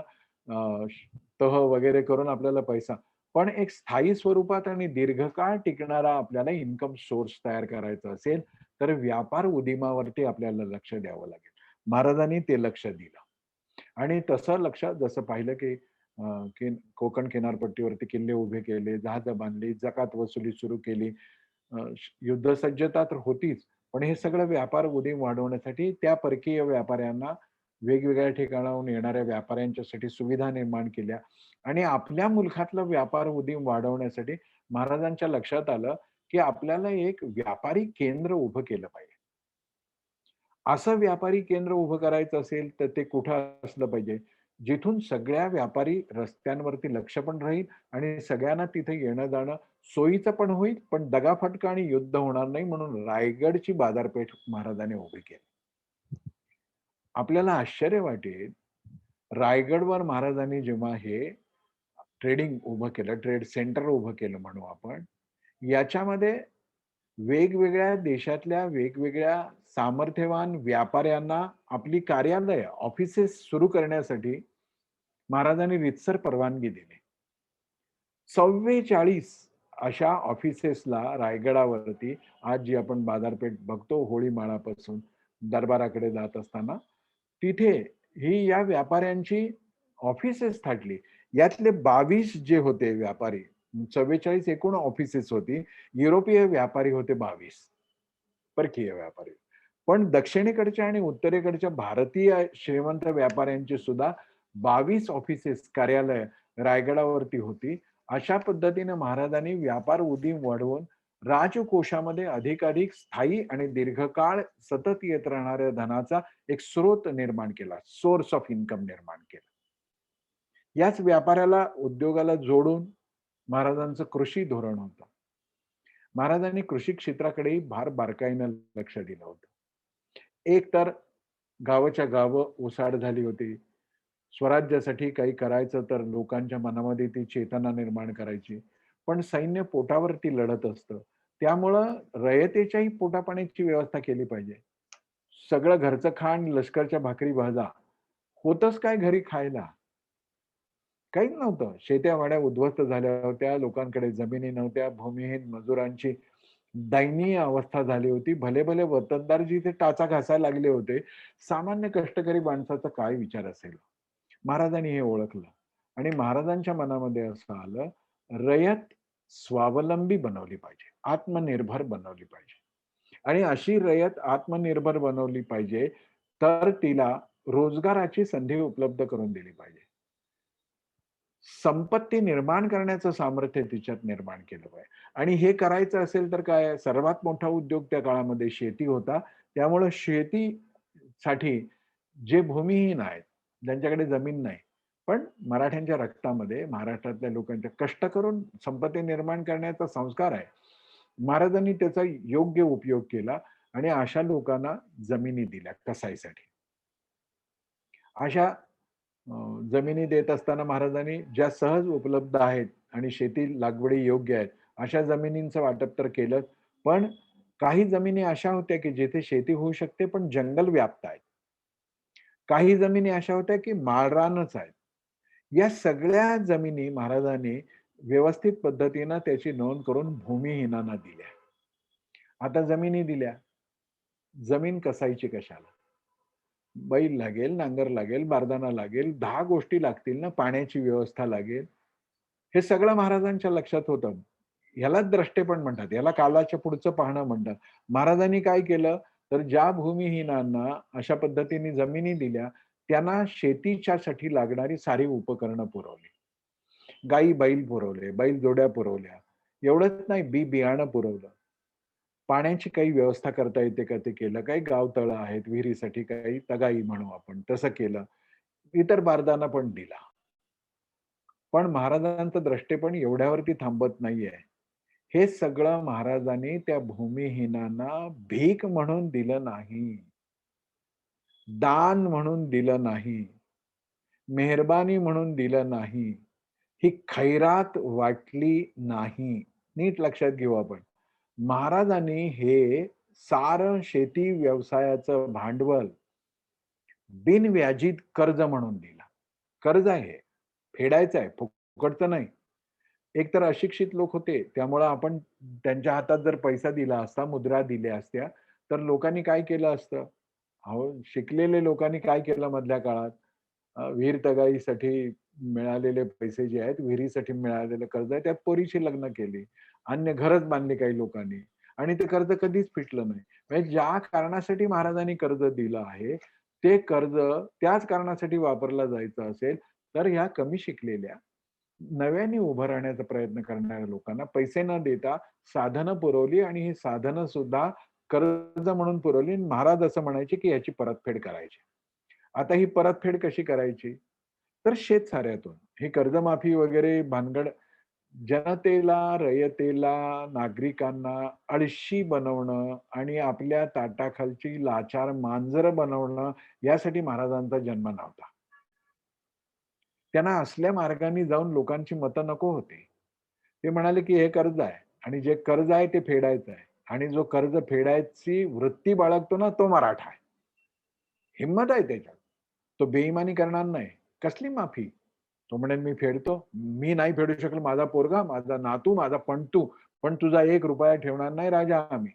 तह वगैरे करून आपल्याला पैसा. पण एक स्थायी स्वरूपात आणि दीर्घकाळ टिकणारा आपल्याला इन्कम सोर्स तयार करायचा असेल, तर व्यापार उदीमावरती आपल्याला लक्ष द्यावं लागेल. महाराजांनी ते लक्ष दिलं. आणि तसं लक्षात जसं पाहिलं, की की कोकण किनारपट्टीवरती किल्ले उभे केले, जहाजं बांधली, जकात वसुली सुरू केली. युद्धसज्जता तर होतीच, पण हे सगळं व्यापार उदीम वाढवण्यासाठी त्या परकीय व्यापाऱ्यांना वेगवेगळ्या ठिकाणाहून येणाऱ्या व्यापाऱ्यांच्यासाठी सुविधा निर्माण केल्या आणि आपल्या मुलखातलं व्यापार उदीम वाढवण्यासाठी महाराजांच्या लक्षात आलं, की आपल्याला एक व्यापारी केंद्र उभं केलं पाहिजे. असं व्यापारी केंद्र उभं करायचं असेल, तर ते कुठं असलं पाहिजे? जिथून सगळ्या व्यापारी रस्त्यांवरती लक्ष पण राहील आणि सगळ्यांना तिथे येणं-जाणं सोयीचं पण होईल, पण दगाफटका आणि युद्ध होणार नाही म्हणून रायगडची बाजारपेठ महाराजांनी उभी केली. आपल्याला आश्चर्य वाटेल, रायगडवर महाराजांनी जेव्हा हे ट्रेडिंग उभं केलं, ट्रेड सेंटर उभं केलं म्हणू आपण, याच्यामध्ये वेगवेगळ्या देशातल्या वेगवेगळ्या सामर्थ्यवान व्यापाऱ्यांना आपली कार्यालय, ऑफिसेस सुरू करण्यासाठी महाराजांनी रीतसर परवानगी दिली. 44 अशा ऑफिसेसला रायगडावरती आज जी आपण बाजारपेठ बघतो होळी माळापासून दरबाराकडे जात असताना, तिथे ही या व्यापाऱ्यांची ऑफिसेस थाटली. यातले 22 जे होते व्यापारी, 44 एकूण ऑफिसेस होती. युरोपीय व्यापारी होते 22. परकीय व्यापारी. पण दक्षिणेकडच्या आणि उत्तरेकडच्या भारतीय श्रीमंत व्यापाऱ्यांची सुद्धा 22 ऑफिसेस, कार्यालय रायगडावरती होती. अशा पद्धतीने महाराजांनी व्यापार उदीम वाढवून राजकोषामध्ये अधिकाधिक स्थायी आणि दीर्घकाळ सतत येत राहणाऱ्या धनाचा एक स्रोत निर्माण केला, सोर्स ऑफ इन्कम निर्माण केला. याच व्यापाऱ्याला, उद्योगाला जोडून महाराजांचं कृषी धोरण होतं. महाराजांनी कृषी क्षेत्राकडेही फार बारकाईनं लक्ष दिलं होतं. एक तर गावाच्या गावं ओसाड झाली होती. स्वराज्यासाठी काही करायचं तर लोकांच्या मनामध्ये ती चेतना निर्माण करायची. पण सैन्य पोटावरती लढत असतं. त्यामुळं रयतेच्याही पोटापाण्याची व्यवस्था केली पाहिजे. सगळं घरचं खाण, लष्करच्या भाकरी भाजा. होतंच काय घरी खायला? काहीच नव्हतं. शेत्या-वाड्या उद्ध्वस्त झाल्या होत्या. लोकांकडे जमिनी नव्हत्या. भूमिहीन मजुरांची दयनीय अवस्था झाली होती. भले-भले वतनदार जिथे टाचा घासायला लागले होते, सामान्य कष्टकरी माणसाचा काय विचार असेल? महाराजांनी हे ओळखलं आणि महाराजांच्या मनामध्ये असं आलं, रयत स्वावलंबी बनवली पाहिजे, आत्मनिर्भर बनवली पाहिजे आणि अशी रयत आत्मनिर्भर बनवली पाहिजे, तर तिला रोजगाराची संधी उपलब्ध करून दिली पाहिजे. संपत्ती निर्माण करण्याचं सामर्थ्य तिच्यात निर्माण केलं पाहिजे. आणि हे करायचं असेल तर काय, सर्वात मोठा उद्योग त्या काळामध्ये शेती होता. त्यामुळं शेतीसाठी जे भूमिहीन आहेत, ज्यांच्याकडे जमीन नाही, पण मराठ्यांच्या रक्तामध्ये, महाराष्ट्रातल्या लोकांच्या कष्ट करून संपत्ती निर्माण करण्याचा संस्कार आहे. महाराजांनी त्याचा योग्य उपयोग केला आणि अशा लोकांना जमिनी दिल्या कसाईसाठी. अशा जमिनी देत असताना महाराजांनी ज्या सहज उपलब्ध आहेत आणि शेती लागवडी योग्य आहेत, अशा जमिनींचं वाटप तर केलंच. पण काही जमिनी अशा होत्या की जिथे शेती होऊ शकते, पण जंगल व्याप्त आहेत. काही जमिनी अशा होत्या की माळरानच आहेत. या सगळ्या जमिनी महाराजांनी व्यवस्थित पद्धतीनं त्याची नोंद करून भूमिहीनांना दिल्या. आता जमिनी दिल्या. जमीन कसायची कशाला? बैल लागेल, नांगर लागेल, बारदाना लागेल, 10 गोष्टी लागतील ना, पाण्याची व्यवस्था लागेल. हे सगळं महाराजांच्या लक्षात होतं. ह्यालाच द्रष्टेपण म्हणतात. याला कालाच्या पुढचं पाहणं म्हणतात. महाराजांनी काय केलं, तर ज्या भूमिहीनांना अशा पद्धतीने जमिनी दिल्या, त्यांना शेतीच्यासाठी लागणारी सारी उपकरणं पुरवली. गाई बैल पुरवले, बैल जोड्या पुरवल्या. एवढंच नाही, बियाणं पुरवलं. पाण्याची काही व्यवस्था करता येते का ते केलं. काही गावतळं आहेत, विहिरीसाठी काही तगाई म्हणू आपण, तसं केलं. इतर बारदाना पण दिला. पण महाराजांचं द्रष्टेपण एवढ्यावरती थांबत नाहीये. हे सगळं महाराजांनी त्या भूमिहीनांना भीक म्हणून दिलं नाही. दान म्हणून दिलं नाही. मेहरबानी म्हणून दिलं नाही. ही खैरात वाटली नाही. नीट लक्षात घेऊ आपण. महाराजांनी हे सारं शेती व्यवसायाचं भांडवल बिनव्याजीत कर्ज म्हणून दिलं. कर्ज आहे, फेडायचं आहे, फुकटचं नाही. एकतर अशिक्षित लोक होते, त्यामुळं आपण त्यांच्या हातात जर पैसा दिला असता, मुद्रा दिल्या असत्या, तर लोकांनी काय केलं असतं? अहो, शिकलेले लोकांनी काय केलं मधल्या काळात? विहीर तगाईसाठी मिळालेले पैसे जे आहेत, विहिरीसाठी मिळालेलं कर्ज आहे, त्यात पोरीची लग्न केली. अन्य घरच बांधले काही लोकांनी आणि ते कर्ज कधीच फिटलं नाही. म्हणजे ज्या कारणासाठी महाराजांनी कर्ज दिलं आहे, ते कर्ज त्याच कारणासाठी वापरलं जायचं असेल, तर ह्या कमी शिकलेल्या, नव्याने उभं राहण्याचा प्रयत्न करणाऱ्या लोकांना पैसे न देता साधनं पुरवली आणि ही साधनं सुद्धा कर्ज म्हणून पुरवली. महाराज असं म्हणायचे की याची परतफेड करायची. आता ही परतफेड कशी करायची? तर शेतसाऱ्यातून. ही कर्जमाफी वगैरे भानगड जनतेला, रयतेला, नागरिकांना आळशी बनवणं आणि आपल्या ताटाखालची लाचार मांजरं बनवणं यासाठी महाराजांचा जन्म नव्हता. त्यांना असल्या मार्गाने जाऊन लोकांची मतं नको होती. ते म्हणाले की हे कर्ज आहे आणि जे कर्ज आहे ते फेडायचं आहे आणि जो कर्ज फेडायची वृत्ती बाळगतो ना तो मराठा आहे. हिंमत आहे त्याच्यात. तो बेईमानी करणार नाही. कसली माफी? तो म्हणेल मी फेडतो. मी नाही फेडू शकलो, माझा पोरगा, माझा नातू, माझा पणतू, पण तुझा ₹1 ठेवणार नाही राजा आम्ही.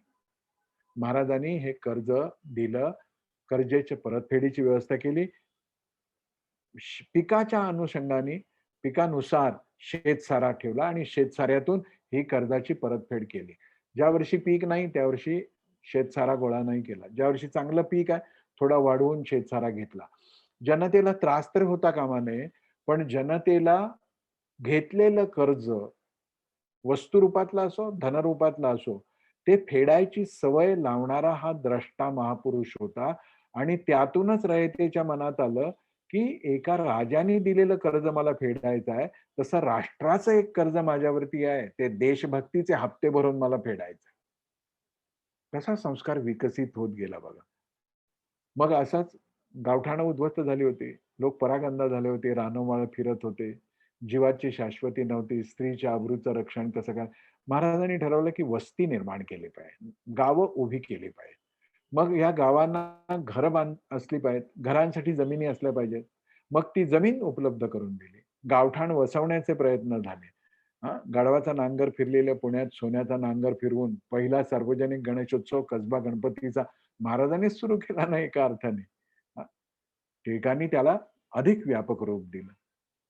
महाराजांनी हे कर्ज दिलं. कर्जाच्या परतफेडीची व्यवस्था केली. पिकाच्या अनुषंगाने पिकानुसार शेतसारा ठेवला आणि शेतसाऱ्यातून ही कर्जाची परतफेड केली. ज्या वर्षी पीक नाही त्या वर्षी शेतसारा गोळा नाही केला. ज्या वर्षी चांगलं पीक आहे थोडा वाढवून शेतसारा घेतला. जनतेला त्रास तर होता कामा नये, पण जनतेला घेतलेलं कर्ज वस्तू रूपातला असो, धनरूपातला असो, ते फेडायची सवय लावणारा हा द्रष्टा महापुरुष होता आणि त्यातूनच रयतेच्या मनात आलं, की एका राजाने दिलेलं कर्ज मला फेडायचं आहे, तसं राष्ट्राचं एक कर्ज माझ्यावरती आहे, ते देशभक्तीचे हप्ते भरून मला फेडायचं आहे. कसा संस्कार विकसित होत गेला बघा. मग असाच गावठाणं उद्ध्वस्त झाली होती. लोक परागंदा झाले होते, रानोमाळ फिरत होते. जीवाची शाश्वती नव्हती. स्त्रीच्या अब्रूचं रक्षण कसं काय? महाराजांनी ठरवलं की वस्ती निर्माण केली पाहिजे. गावं उभी केली पाहिजे. मग या गावांना घरं असली पाहिजेत. घरांसाठी जमिनी असल्या पाहिजेत. मग ती जमीन उपलब्ध करून दिली. गावठाण वसवण्याचे प्रयत्न झाले. गाढवाचा नांगर फिरलेल्या पुण्यात सोन्याचा नांगर फिरवून पहिला सार्वजनिक गणेशोत्सव कसबा गणपतीचा महाराजांनीच सुरू केला ना एका अर्थाने. हां, टिळकांनी त्याला अधिक व्यापक रूप दिलं.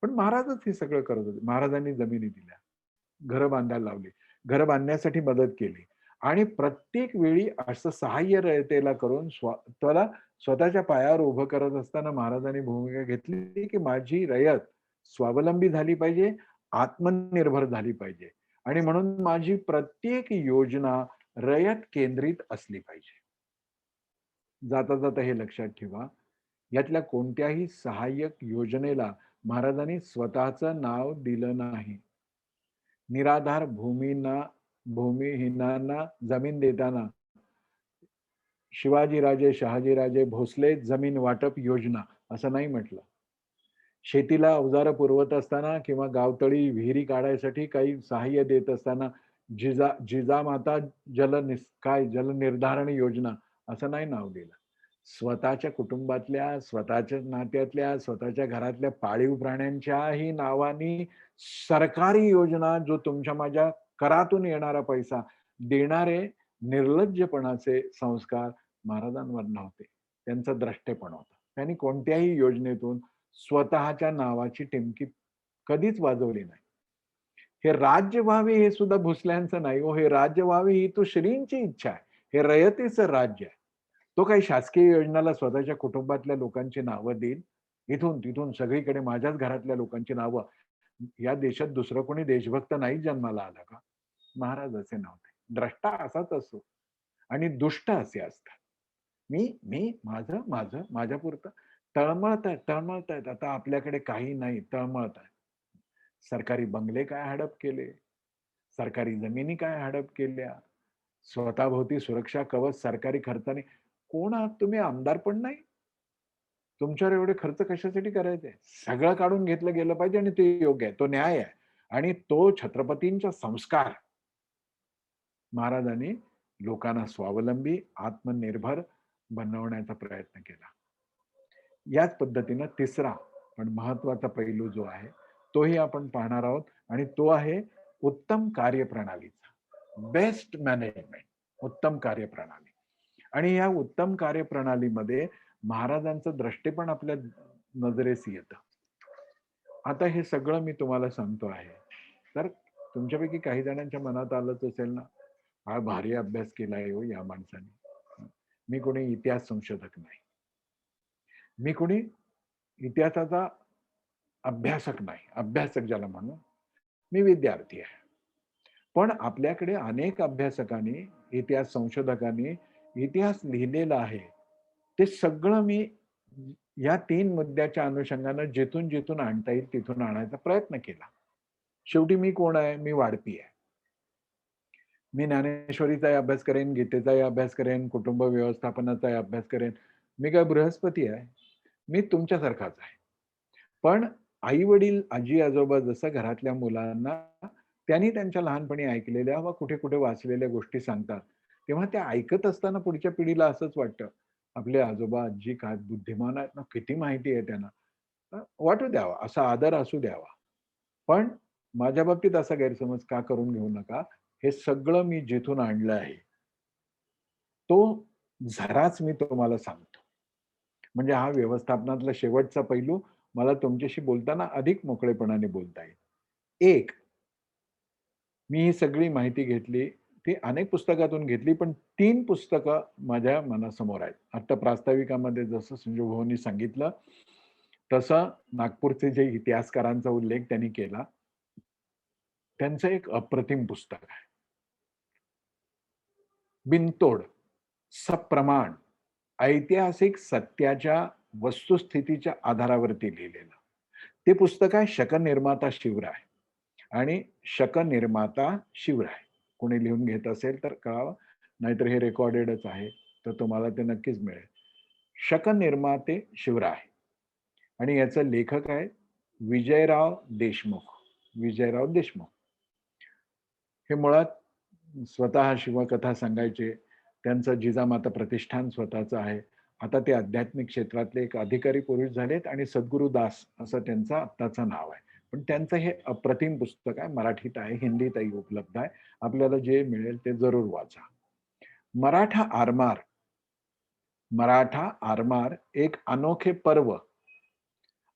पण महाराजच हे सगळं करत होते. महाराजांनी जमिनी दिल्या. घरं बांधायला लावली. घरं बांधण्यासाठी मदत केली आणि प्रत्येक वेळी असं सहाय्य रयतेला करून स्वतःला स्वतःच्या पायावर उभं करत असताना महाराजांनी भूमिका घेतली की माझी रयत स्वावलंबी झाली पाहिजे, आत्मनिर्भर झाली पाहिजे. आणि म्हणून माझी प्रत्येक योजना रयत केंद्रित असली पाहिजे. जाता जाता हे लक्षात ठेवा, यातल्या कोणत्याही सहाय्यक योजनेला महाराजांनी स्वतःचं नाव दिलं नाही. निराधार भूमिहीनांना जमीन देताना शिवाजीराजे, शहाजीराजे भोसले जमीन वाटप योजना असं नाही म्हटलं. शेतीला अवजारं पुरवत असताना किंवा गावतळी विहिरी काढायसाठी काही सहाय्य देत असताना जिजामाता जल निर्धारण योजना असं नाही नाव दिलं. स्वतःच्या कुटुंबातल्या, स्वतःच्या नात्यातल्या, स्वतःच्या घरातल्या पाळीव प्राण्यांच्याही नावानी सरकारी योजना, जो तुमच्या माझ्या करातून येणारा पैसा देणारे निर्लज्जपणाचे संस्कार महाराजांवर नव्हते. त्यांचं द्रष्टेपण होतं. त्यांनी कोणत्याही योजनेतून स्वतःच्या नावाची टिमकी कधीच वाजवली नाही. हे राज्य व्हावे हे सुद्धा भोसल्यांचं नाही हो. हे राज्य व्हावे ही तो श्रींची इच्छा आहे. हे रयतेचं राज्य आहे. तो काही शासकीय योजनाला स्वतःच्या कुटुंबातल्या लोकांची नावं देईल, इथून तिथून सगळीकडे माझ्याच घरातल्या लोकांची नावं. या देशात दुसरं कोणी देशभक्त नाही जन्माला आला का? महाराज असे नव्हते. द्रष्टा असाच असतो आणि दुष्ट असे असतात. मी माझं माझं माझ्यापुरतं तळमळतायत. आता आपल्याकडे काही नाही, तळमळतायत. सरकारी बंगले काय हडप केले, सरकारी जमिनी काय हडप केल्या, स्वतःभोवती सुरक्षा कवच सरकारी खर्चाने. कोण आहात तुम्ही? आमदार पण नाही. तुमच्यावर एवढे खर्च कशासाठी करायचे? सगळं काढून घेतलं गेलं पाहिजे आणि ते योग्य आहे, तो न्याय आहे. आणि तो छत्रपतींचा संस्कार महाराजांनी लोकांना स्वावलंबी, आत्मनिर्भर बनवण्याचा प्रयत्न केला. याच पद्धतीनं तिसरा पण महत्वाचा पैलू जो आहे तोही आपण पाहणार आहोत, आणि तो आहे उत्तम कार्यप्रणालीचा. बेस्ट मॅनेजमेंट, उत्तम कार्यप्रणाली. आणि या उत्तम कार्यप्रणालीमध्ये महाराजांचं द्रष्टेपण आपल्या नजरेस येतं. आता हे सगळं मी तुम्हाला सांगतो आहे, तर तुमच्यापैकी काही जणांच्या मनात आलंच असेल ना, हा भारी अभ्यास केलाय हो या माणसाने. मी कोणी इतिहास संशोधक नाही, मी कोणी इतिहासाचा अभ्यासक नाही, अभ्यासक ज्याला म्हणू, मी विद्यार्थी आहे. पण आपल्याकडे अनेक अभ्यासकांनी, इतिहास संशोधकांनी इतिहास लिहिलेला आहे. ते सगळं मी या 3 मुद्द्याच्या अनुषंगानं जिथून जिथून आणता येईल तिथून आणायचा प्रयत्न केला. शेवटी मी कोण आहे? मी वाढपी आहे. मी ज्ञानेश्वरीचाही अभ्यास करेन, गीतेचाही अभ्यास करेन, कुटुंब व्यवस्थापनाचाही अभ्यास करेन. मी काय बृहस्पती आहे? मी तुमच्यासारखाच आहे. पण आई वडील, आजी आजोबा जसं घरातल्या मुलांना त्यांनी त्यांच्या लहानपणी ऐकलेल्या व कुठे कुठे वाचलेल्या गोष्टी सांगतात, तेव्हा त्या ऐकत असताना पुढच्या पिढीला असंच वाटतं, आपले आजोबा आजी काय बुद्धिमान आहेत ना, किती माहिती आहे त्यांना. वाटू द्यावा, असा आदर असू द्यावा. पण माझ्या बाबतीत असा गैरसमज का करून घेऊ नका. हे सगळं मी जिथून आणलं आहे तो झराच मी तुम्हाला सांगतो. म्हणजे हा व्यवस्थापनातला शेवटचा पैलू मला तुमच्याशी बोलताना अधिक मोकळेपणाने बोलता येईल. एक, मी ही सगळी माहिती घेतली, ती अनेक पुस्तकातून घेतली, पण 3 पुस्तकं माझ्या मनासमोर आहेत. आता प्रास्ताविकामध्ये जसं संजू भाऊंनी सांगितलं, तसं नागपूरचे जे इतिहासकारांचा उल्लेख त्यांनी केला, त्यांचं एक अप्रतिम पुस्तक आहे. बिनतोड, सप्रमाण, ऐतिहासिक सत्याच्या वस्तुस्थितीच्या आधारावरती लिहिलेलं. ते पुस्तक आहे शकनिर्माता शिवराय. आणि शकनिर्माता शिवराय कोणी लिहून घेत असेल तर कळावं, नाहीतर हे रेकॉर्डेडच आहे, तर तुम्हाला ते नक्कीच मिळेल. शकनिर्माते शिवराय. आणि याचं लेखक आहे विजयराव देशमुख. विजयराव देशमुख हे मुळात स्वतः शिवकथा सांगायचे. त्यांचं जिजामाता प्रतिष्ठान स्वतःचं आहे. आता ते आध्यात्मिक क्षेत्रातले एक अधिकारी पुरुष झालेत आणि सद्गुरू दास असं त्यांचं आत्ताचं नाव आहे. पण त्यांचं हे अप्रतिम पुस्तक आहे. मराठीत आहे, हिंदीतही उपलब्ध आहे. आपल्याला जे मिळेल ते जरूर वाचा. मराठा आरमार, मराठा आरमार एक अनोखे पर्व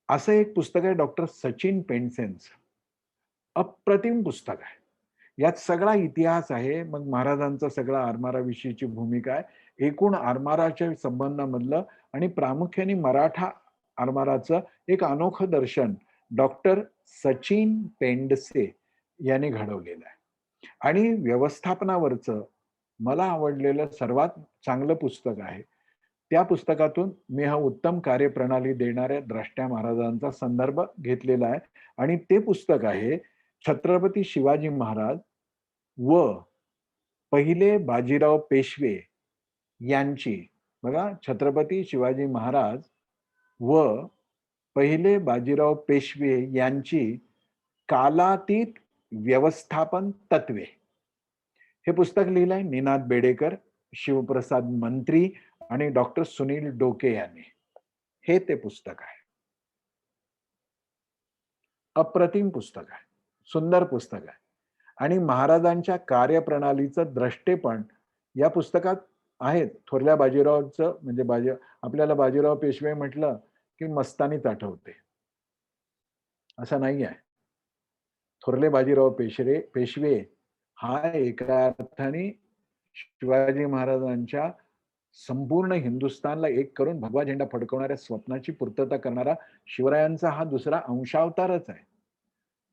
असं एक पुस्तक आहे डॉक्टर सचिन पेंडसेंचं. अप्रतिम पुस्तक आहे. यात सगळा इतिहास आहे. मग महाराजांचा सगळा आरमाराविषयीची भूमिका आहे, एकूण आरमाराच्या संबंधामधलं, आणि प्रामुख्याने मराठा आरमाराचं एक अनोखं दर्शन डॉक्टर सचिन पेंडसे यांनी घडवलेलं आहे. आणि व्यवस्थापनावरचं मला आवडलेलं सर्वात चांगलं पुस्तक आहे. त्या पुस्तकातून मी हा उत्तम कार्यप्रणाली देणाऱ्या द्रष्ट्या महाराजांचा संदर्भ घेतलेला आहे. आणि ते पुस्तक आहे छत्रपती शिवाजी महाराज व पहिले बाजीराव पेशवे यांची. बघा, छत्रपती शिवाजी महाराज व पहिले बाजीराव पेशवे यांची कालातीत व्यवस्थापन तत्वे. हे पुस्तक लिहिलंय निनाद बेडेकर, शिवप्रसाद मंत्री आणि डॉक्टर सुनील डोके यांनी. हे ते पुस्तक आहे. अप्रतिम पुस्तक आहे, सुंदर पुस्तक आहे. आणि महाराजांच्या कार्यप्रणालीचं द्रष्टेपण या पुस्तकात आहेत. थोरल्या बाजीरावचं म्हणजे आपल्याला बाजीराव पेशवे म्हटलं की मस्तानीच आठवते, असं नाही आहे. थोरले बाजीराव पेशवे हा एका अर्थाने शिवाजी महाराजांच्या संपूर्ण हिंदुस्थानला एक करून भगवा झेंडा फडकवणाऱ्या स्वप्नाची पूर्तता करणारा शिवरायांचा हा दुसरा अंशावतारच आहे.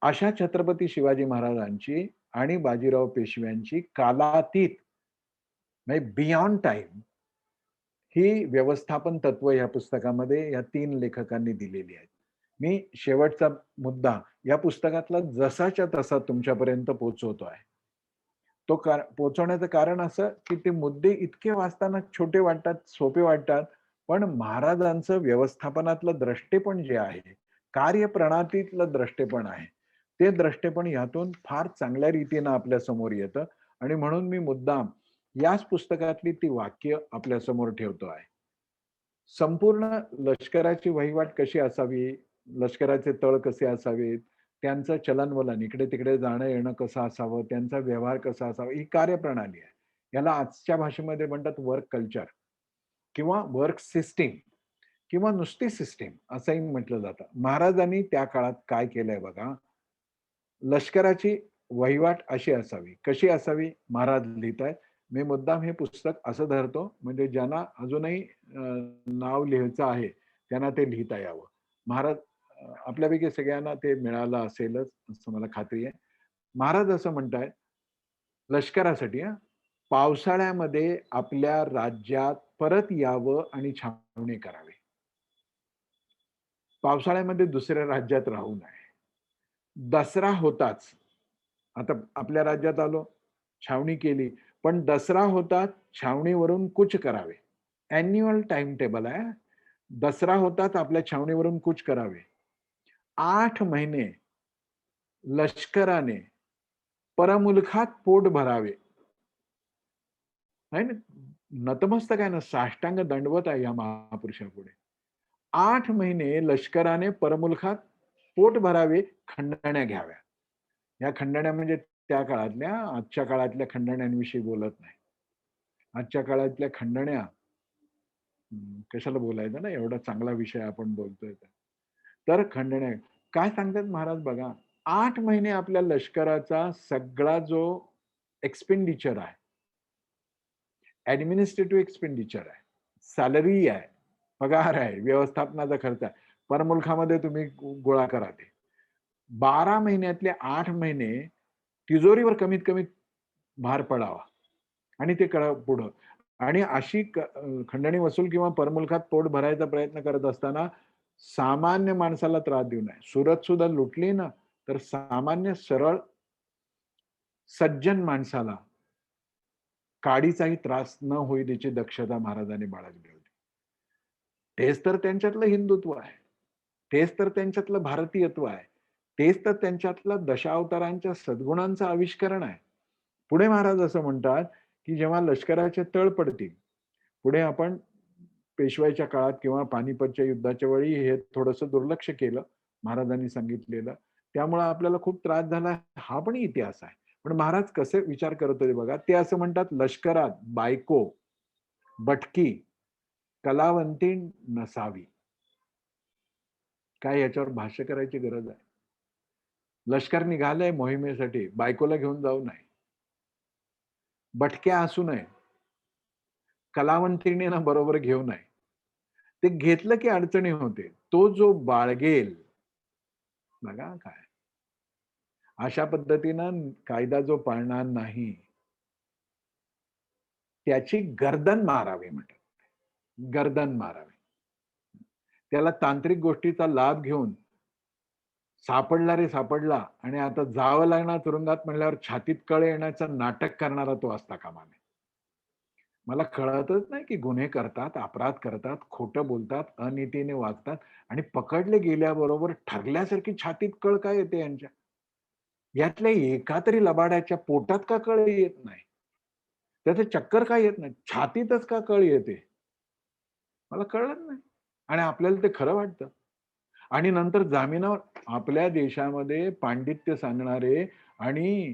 अशा छत्रपती शिवाजी महाराजांची आणि बाजीराव पेशव्यांची कालातीत म्हणजे बियॉन्ड टाइम ही व्यवस्थापन तत्व या पुस्तकामध्ये या 3 लेखकांनी दिलेली आहेत. मी शेवटचा मुद्दा या पुस्तकातला जसाच्या तसा तुमच्यापर्यंत पोहोचवतो आहे. तो पोहोचवण्याचं कारण असं की ते मुद्दे इतके वाचताना छोटे वाटतात, सोपे वाटतात, पण महाराजांचं व्यवस्थापनातलं द्रष्टेपण जे आहे, कार्यप्रणालीतलं द्रष्टेपण आहे, ते द्रष्टेपण यातून फार चांगल्या रीतीनं आपल्या समोर येतं. आणि म्हणून मी मुद्दाम याच पुस्तकातली ती वाक्य आपल्या समोर ठेवतो आहे. संपूर्ण लष्कराची वहिवाट कशी असावी, लष्कराचे तळ कसे असावेत, त्यांचं चलनवलन, इकडे तिकडे जाणं येणं कसं असावं, त्यांचा व्यवहार कसा असावा, ही कार्यप्रणाली आहे. याला आजच्या भाषेमध्ये म्हणतात वर्क कल्चर किंवा वर्क सिस्टीम किंवा नुसती सिस्टीम असंही म्हटलं जातं. महाराजांनी त्या काळात काय केलंय बघा. लष्कराची वहिवाट अशी असावी. कशी असावी महाराज लिहितायत. मी मुद्दाम हे पुस्तक असं धरतो म्हणजे ज्यांना अजूनही नाव लिहायचं आहे त्यांना ते लिहिता यावं. महाराज आपल्यापैकी सगळ्यांना ते मिळालं असेलच असं मला खात्री आहे. महाराज असं म्हणतायत लष्करासाठी पावसाळ्यामध्ये आपल्या राज्यात परत यावं आणि छावणी करावी. पावसाळ्यामध्ये दुसऱ्या राज्यात राहू नये. दसरा होताच, आता आपल्या राज्यात आलो, छावणी केली, पण दसरा होताच छावणीवरून कूच करावे. अॅन्युअल टाइम टेबल आहे. दसरा होताच आपल्या छावणीवरून कूच करावे. 8 महिने लष्कराने परमुलखात पोट भरावे. आहे ना, नतमस्तक आहे ना, साष्टांग दंडवत आहे या महापुरुषापुढे. 8 महिने लष्कराने परमुलखात पोट भरावे, खंडण्या घ्याव्या. या खंडण्या म्हणजे त्या काळातल्या, आजच्या काळातल्या खंडण्यांविषयी बोलत नाही. आजच्या काळातल्या खंडण्या कशाला बोलायचं ना, एवढा चांगला विषय आपण बोलतोय तर खंडण्या काय सांगतात महाराज बघा. 8 महिने आपल्या लष्कराचा सगळा जो एक्सपेंडिचर आहे, ऍडमिनिस्ट्रेटिव्ह एक्सपेंडिचर आहे, सॅलरी आहे, पगार आहे, व्यवस्थापनाचा खर्च आहे, परमुलखामध्ये तुम्ही गोळा करा ते. 12 महिन्यातले 8 महिने तिजोरीवर कमीत कमी भार पडावा आणि ते करा पुढं. आणि अशी खंडणी वसूल किंवा परमुलखात पोट भरायचा प्रयत्न करत असताना सामान्य माणसाला त्रास देऊ नये. सुरत सुद्धा लुटली ना, तर सामान्य सरळ सज्जन माणसाला काडीचाही त्रास न होईल याची दक्षता महाराजांनी बाळगली होती. तेच तर त्यांच्यातलं हिंदुत्व आहे, तेच तर त्यांच्यातलं भारतीयत्व आहे, तेच तर त्यांच्यातलं दशावतारांच्या सद्गुणांचं आविष्करण आहे. पुढे महाराज असं म्हणतात की जेव्हा लष्कराचे तळ पडतील, पुढे आपण पेशवाईच्या काळात किंवा पानिपतच्या युद्धाच्या वेळी हे थोडंसं दुर्लक्ष केलं महाराजांनी सांगितलेलं, त्यामुळे आपल्याला खूप त्रास झाला, हा पण इतिहास आहे. पण महाराज कसे विचार करत होते बघा. ते असं म्हणतात लष्करात बायको, बटकी, कलावंती नसावी. काय याच्यावर भाष्य करायची गरज आहे? लष्कर निघालंय मोहिमेसाठी, बायकोला घेऊन जाऊ नये, बटक्या असू नये, कलावंतीणींना बरोबर घेऊ नये. ते घेतलं की अडचणी होते. तो जो बाळगेल बघा काय, अशा पद्धतीनं कायदा जो पाळणार नाही त्याची गर्दन मारावी म्हणतात. गर्दन मारावी. त्याला तांत्रिक गोष्टीचा लाभ घेऊन सापडला रे सापडला आणि आता जावं लागणार तुरुंगात म्हणल्यावर छातीत कळ येण्याचं नाटक करणारा तो असता कामा नये. मला कळतच नाही की गुन्हे करतात, अपराध करतात, खोटं बोलतात, अनितीने वागतात आणि पकडले गेल्याबरोबर ठरल्यासारखी छातीत कळ काय येते यांच्या? यातल्या एका तरी लबाड्याच्या पोटात का कळ येत नाही? त्याचं चक्कर का येत नाही? छातीतच का कळ येते? मला कळत नाही. आणि आपल्याला ते खरं वाटतं. आणि नंतर जामिनावर आपल्या देशामध्ये पांडित्य सांगणारे आणि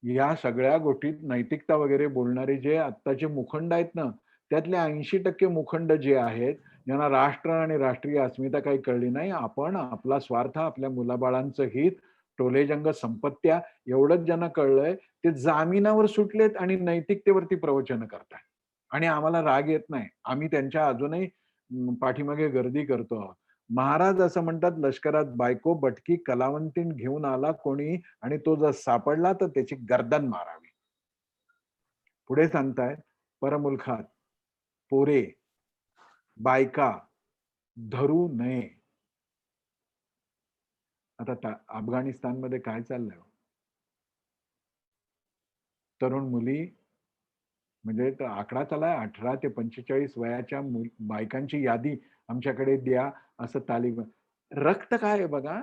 या सगळ्या गोष्टीत नैतिकता वगैरे बोलणारे जे आत्ताचे मुखंड आहेत ना, त्यातले 80% मुखंड जे आहेत, ज्यांना राष्ट्र आणि राष्ट्रीय अस्मिता काही कळली नाही. आपण आपला स्वार्थ, आपल्या मुलाबाळांचं हित, टोलेजंग संपत्त्या एवढंच ज्यांना कळलंय, ते जामिनावर सुटलेत आणि नैतिकतेवरती प्रवचनं करतायत. आणि आम्हाला राग येत नाही. आम्ही त्यांच्या अजूनही पाठीमागे गर्दी करतो आहोत. महाराज असं म्हणतात, लष्करात बायको बटकी कलावंतीण घेऊन आला कोणी आणि तो जर सापडला तर त्याची गर्दन मारावी. पुढे सांगतायत, परमुलखात पोरे, बायका धरू नये. आता अफगाणिस्तानमध्ये काय चाललंय हो? तरुण मुली म्हणजे तो आकडा चाललाय 18 ते 45 वयाच्या बायकांची यादी आमच्याकडे द्या, असं तालिबान. रक्त काय आहे बघा.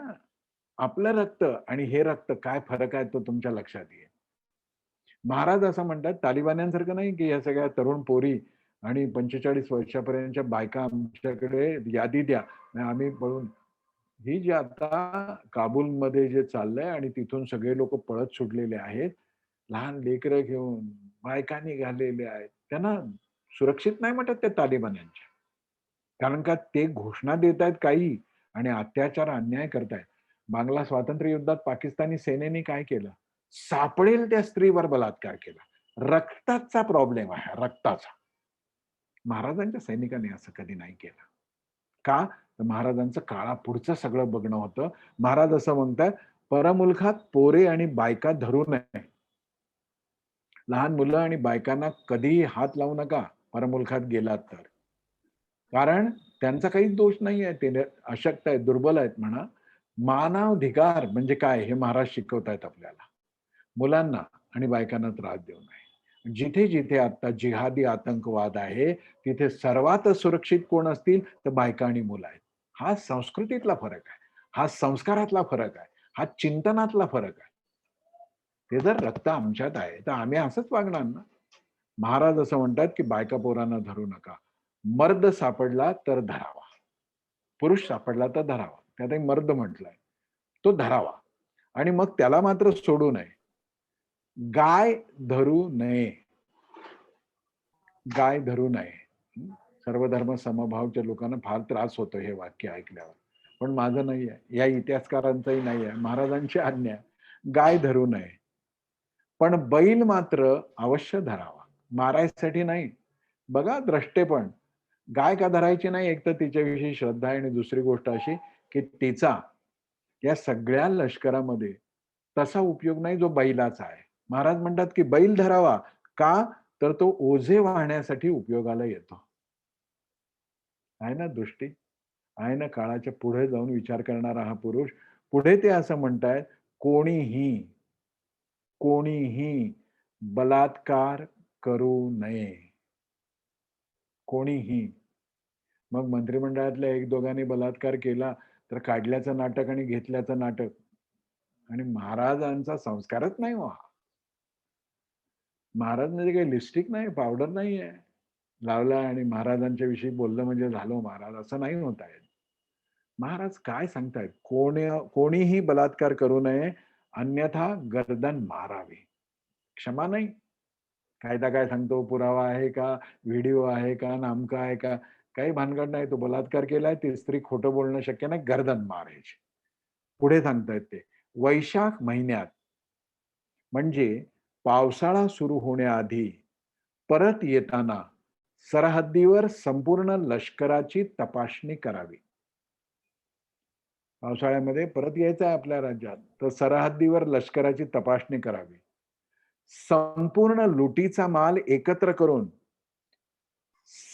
आपलं रक्त आणि हे रक्त काय फरक आहे तो तुमच्या लक्षात येईल. महाराज असं म्हणतात, तालिबान्यांसारखं नाही की या सगळ्या तरुण पोरी आणि 45 वर्षापर्यंतच्या बायका आमच्याकडे यादी द्या. आम्ही पळून ही जी आता काबूलमध्ये जे चाललंय आणि तिथून सगळे लोक पळत सुटलेले आहेत, लहान लेकरं घेऊन, बायका निघालेले आहेत. त्यांना सुरक्षित नाही म्हणतात त्या तालिबान्यांच्या. कारण का ते घोषणा देत आहेत काही आणि अत्याचार, अन्याय करतायत. बांगला स्वातंत्र्य युद्धात पाकिस्तानी सेनेने काय केलं? सापडेल त्या स्त्रीवर बलात्कार केला. रक्ताचा प्रॉब्लेम आहे, रक्ताचा. महाराजांच्या सैनिकांनी असं कधी नाही केलं. का? तर महाराजांचं काळापुढचं सगळं बघणं होतं. महाराज असं म्हणतात, परमुलखात पोरे आणि बायका धरू नये. लहान मुलं आणि बायकांना कधीही हात लावू नका परमुलखात गेलात तर. कारण त्यांचा काहीच दोष नाहीये. ते अशक्त आहेत, दुर्बल आहेत म्हणा. मानवाधिकार म्हणजे काय हे महाराज शिकवतायत आपल्याला. मुलांना आणि बायकांना त्रास देऊ नये. जिथे जिथे आता जिहादी आतंकवाद आहे, तिथे सर्वात सुरक्षित कोण असतील तर बायका आणि मुलं आहेत. हा संस्कृतीतला फरक आहे. हा संस्कारातला फरक आहे. हा चिंतनातला फरक आहे. ते जर रक्त आमच्यात आहे तर आम्ही असंच वागणार ना. महाराज असं म्हणतात की बायका पोरांना धरू नका. मर्द सापडला तर धरावा. पुरुष सापडला तर धरावा. त्यातही मर्द म्हटलंय. तो धरावा आणि मग त्याला मात्र सोडू नये. गाय धरू नये. गाय धरू नये. सर्वधर्म समभावच्या लोकांना फार त्रास होतो हे वाक्य ऐकल्यावर. पण माझं नाही आहे. या इतिहासकारांचंही नाही आहे. महाराजांची आज्ञा आहे. गाय धरू नये. पण बैल मात्र अवश्य धरावा. मारायसाठी नाही. बघा द्रष्टेपण. गाय का धरायची नाही? एक तर तिच्याविषयी श्रद्धा आहे आणि दुसरी गोष्ट अशी की तिचा या सगळ्या लष्करामध्ये तसा उपयोग नाही जो बैलाचा आहे. महाराज म्हणतात की बैल धरावा. का? तर तो ओझे वाहण्यासाठी उपयोगाला येतो. आहे ना दृष्टी? आहे ना काळाच्या पुढे जाऊन विचार करणारा हा पुरुष? पुढे ते असं म्हणतायत, कोणीही कोणीही बलात्कार करू नये. कोणीही. मग मंत्रिमंडळातल्या एक दोघांनी बलात्कार केला तर काढल्याचं नाटक आणि घेतल्याचं नाटक. आणि महाराजांचा संस्कारच नाही हो हा. महाराज म्हणजे काही लिपस्टिक नाही, पावडर नाहीये. लावला आणि महाराजांच्या विषयी बोललं म्हणजे झालो महाराज, असं नाही होत आहे. महाराज काय सांगतायत? कोणीही बलात्कार करू नये, अन्यथा गर्दन मारावी. क्षमा नाही. कायदा काय सांगतो? पुरावा आहे का? व्हिडिओ आहे का? नामका आहे का? काही भानगड नाही. तो बलात्कार केलाय, ती स्त्री खोटं बोलणं शक्य नाही, गर्दन मारायची. पुढे सांगतायत ते, वैशाख महिन्यात म्हणजे पावसाळा सुरू होण्याआधी परत येताना सरहद्दीवर संपूर्ण लष्कराची तपासणी करावी. पावसाळ्यामध्ये परत यायचं आहे आपल्या राज्यात, तर सरहद्दीवर लष्कराची तपासणी करावी. संपूर्ण लुटीचा माल एकत्र करून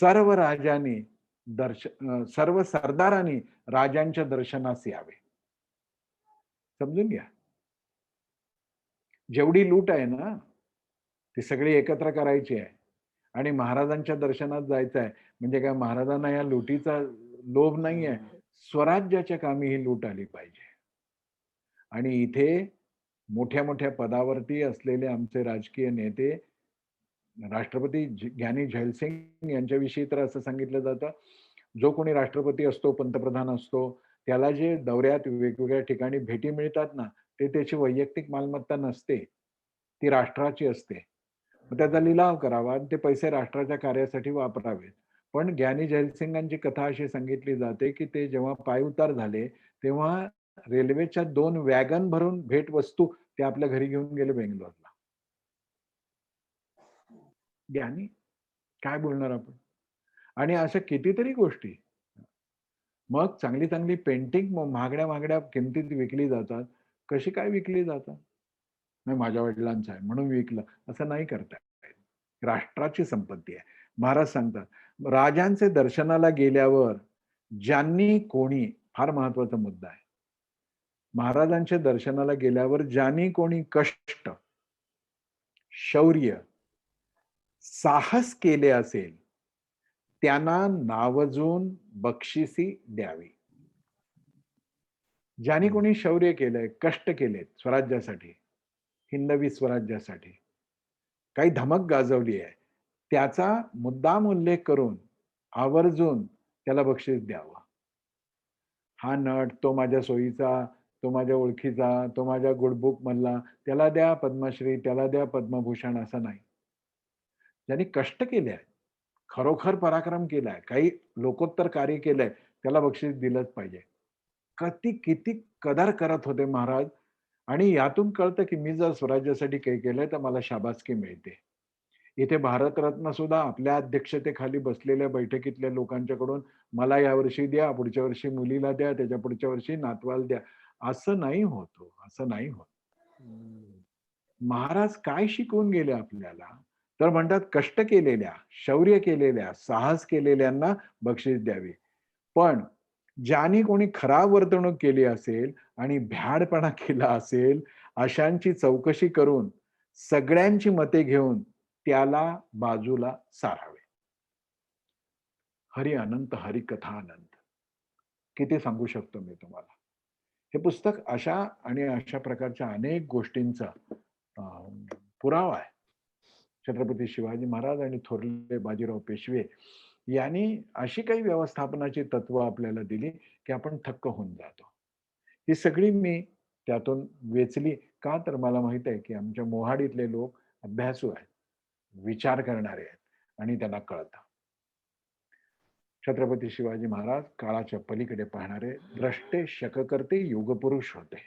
सर्व राजांनी सर्व सरदारांनी राजांच्या दर्शनास यावे. समजून घ्या. जेवढी लूट आहे ना, ती सगळी एकत्र करायची आहे आणि महाराजांच्या दर्शनात जायचं आहे. म्हणजे काय, महाराजांना या लुटीचा लोभ नाहीये. स्वराज्याच्या कामी ही लूट आली पाहिजे. आणि इथे मोठ्या मोठ्या पदावरती असलेले आमचे राजकीय नेते, राष्ट्रपती ज्ञानी झैलसिंग यांच्याविषयी तर असं सांगितलं जातं, जो कोणी राष्ट्रपती असतो, पंतप्रधान असतो, त्याला जे दौऱ्यात वेगवेगळ्या ठिकाणी भेटी मिळतात ना, ते त्याची वैयक्तिक मालमत्ता नसते, ती राष्ट्राची असते. मग त्याचा लिलाव करावा आणि ते पैसे राष्ट्राच्या कार्यासाठी वापरावेत. पण ज्ञानी झैलसिंगांची कथा अशी सांगितली जाते, की ते जेव्हा पायउतार झाले, तेव्हा रेल्वेच्या 2 वॅगन भरून भेटवस्तू ते आपल्या घरी घेऊन गेले बेंगलोरला. ज्ञानी, काय बोलणार आपण? आणि अशा कितीतरी गोष्टी. मग चांगली चांगली पेंटिंग महागड्या महागड्या किमतीत विकली जातात. कशी काय विकली जातात? नाही, माझ्या वडिलांचं आहे म्हणून विकलं, असं नाही करता येत. राष्ट्राची संपत्ती आहे. महाराज सांगतात, राजांचे दर्शनाला गेल्यावर ज्यांनी कोणी, फार महत्वाचा मुद्दा आहे. महाराजांच्या दर्शनाला गेल्यावर ज्यांनी कोणी कष्ट, शौर्य, साहस केले असेल, त्यांना नावजून बक्षिसी द्यावी. ज्यांनी कोणी शौर्य केलंय, कष्ट केलेत स्वराज्यासाठी, हिंदवी स्वराज्यासाठी, काही धमक गाजवली आहे, त्याचा मुद्दाम उल्लेख करून आवर्जून त्याला बक्षीस द्यावं. हा नट, तो माझ्या सोयीचा, तो माझ्या ओळखीचा, तो माझ्या गुडबुक मधला, त्याला द्या पद्मश्री, त्याला द्या पद्मभूषण, असं नाही. ज्यांनी कष्ट केले आहेत, खरोखर पराक्रम केलाय, काही लोकोत्तर कार्य केलंय, त्याला बक्षीस दिलंच पाहिजे. किती कदर करत होते महाराज. आणि यातून कळतं की मी जर स्वराज्यासाठी काही केलंय तर मला शाबासकी मिळते. इथे भारतरत्न सुद्धा आपल्या अध्यक्षतेखाली बसलेल्या बैठकीतल्या लोकांच्याकडून मला यावर्षी द्या, पुढच्या वर्षी मुलीला द्या, त्याच्या पुढच्या वर्षी नातवाला द्या, असं नाही होत हो, असं नाही होत. महाराज काय शिकवून गेले आपल्याला? तर म्हणतात, कष्ट केलेल्या, शौर्य केलेल्या, साहस केलेल्यांना बक्षीस द्यावी. पण ज्यांनी कोणी खराब वर्तणूक केली असेल आणि भ्याडपणा केला असेल, अशांची चौकशी करून सगळ्यांची मते घेऊन त्याला बाजूला सारावे. हरी अनंत, हरी कथा अनंत. किती सांगू शकतो मी तुम्हाला. हे पुस्तक अशा आणि अशा प्रकारच्या अनेक गोष्टींचा पुरावा आहे. छत्रपती शिवाजी महाराज आणि थोरले बाजीराव पेशवे यांनी अशी काही व्यवस्थापनाची तत्व आपल्याला दिली की आपण थक्क होऊन जातो. ही सगळी मी त्यातून वेचली का, तर मला माहित आहे की आमच्या मोहाडीतले लोक अभ्यासू आहेत, विचार करणारे आहेत आणि त्यांना कळतं. छत्रपती शिवाजी महाराज काळाच्या पलीकडे पाहणारे द्रष्टे, शककर्ते, युगपुरुष होते.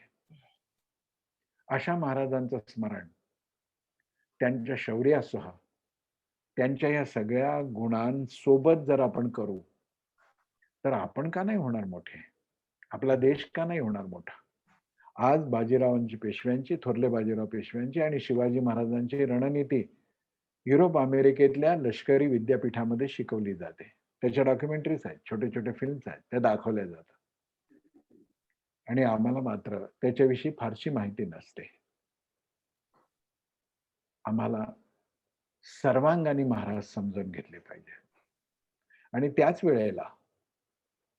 अशा महाराजांचं स्मरण त्यांच्या शौर्यासह, त्यांच्या या सगळ्या गुणांसोबत जर आपण करू तर आपण का नाही होणार मोठे? आपला देश का नाही होणार मोठा? आज बाजीरावांची पेशव्यांची, थोरले बाजीराव पेशव्यांची आणि शिवाजी महाराजांची रणनीती युरोप अमेरिकेतल्या लष्करी विद्यापीठामध्ये शिकवली जाते. त्याच्या डॉक्युमेंटरीज आहेत, छोटे छोटे फिल्म्स आहेत, त्या दाखवल्या जातात. आणि आम्हाला मात्र त्याच्याविषयी फारशी माहिती नसते. आम्हाला सर्वांगाने महाराज समजून घेतले पाहिजे. आणि त्याच वेळेला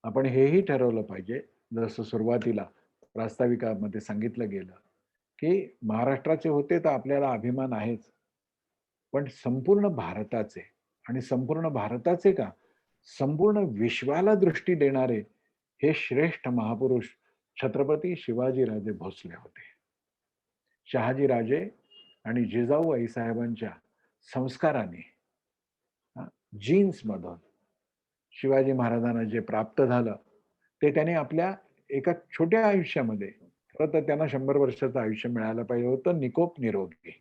आपण हेही ठरवलं पाहिजे, जसं सुरुवातीला प्रास्ताविकामध्ये सांगितलं गेलं की महाराष्ट्राचे होते तर आपल्याला अभिमान आहेच, पण संपूर्ण भारताचे, आणि संपूर्ण भारताचे का, संपूर्ण विश्वाला दृष्टी देणारे हे श्रेष्ठ महापुरुष छत्रपती शिवाजीराजे भोसले होते. शहाजीराजे आणि जिजाऊ आईसाहेबांच्या संस्काराने, जीन्स मधून शिवाजी महाराजांना जे प्राप्त झालं ते त्याने आपल्या एका छोट्या आयुष्यामध्ये, खरं तर त्यांना 100 वर्षाचं आयुष्य मिळायला पाहिजे होतं, निकोप निरोगी,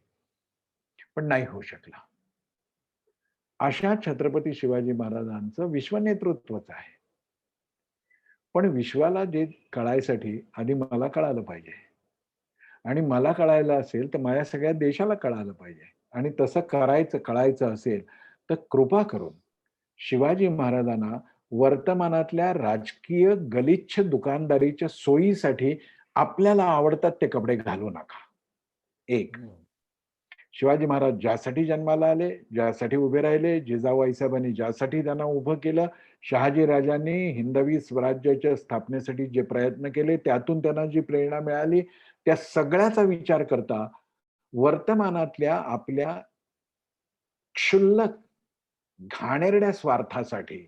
पण नाही होऊ शकला. अशा छत्रपती शिवाजी महाराजांचं विश्व नेतृत्वच आहे. पण विश्वाला जे कळायसाठी आधी मला कळालं पाहिजे, आणि मला कळायला असेल तर माझ्या सगळ्या देशाला कळालं पाहिजे. आणि तसं कळायचं असेल तर कृपा करून शिवाजी महाराजांना वर्तमानातल्या राजकीय गलिच्छ दुकानदारीच्या सोयीसाठी आपल्याला आवडतात ते कपडे घालू नका. एक, शिवाजी महाराज ज्यासाठी जन्माला आले, ज्यासाठी उभे राहिले, जिजाबाईसाहेबांनी ज्यासाठी त्यांना उभं केलं, शहाजी राजांनी हिंदवी स्वराज्याच्या स्थापनेसाठी जे प्रयत्न केले, त्यातून त्यांना जी प्रेरणा मिळाली, त्या सगळ्याचा विचार करता वर्तमानातल्या आपल्या क्षुल्लक घाणेरड्या स्वार्थासाठी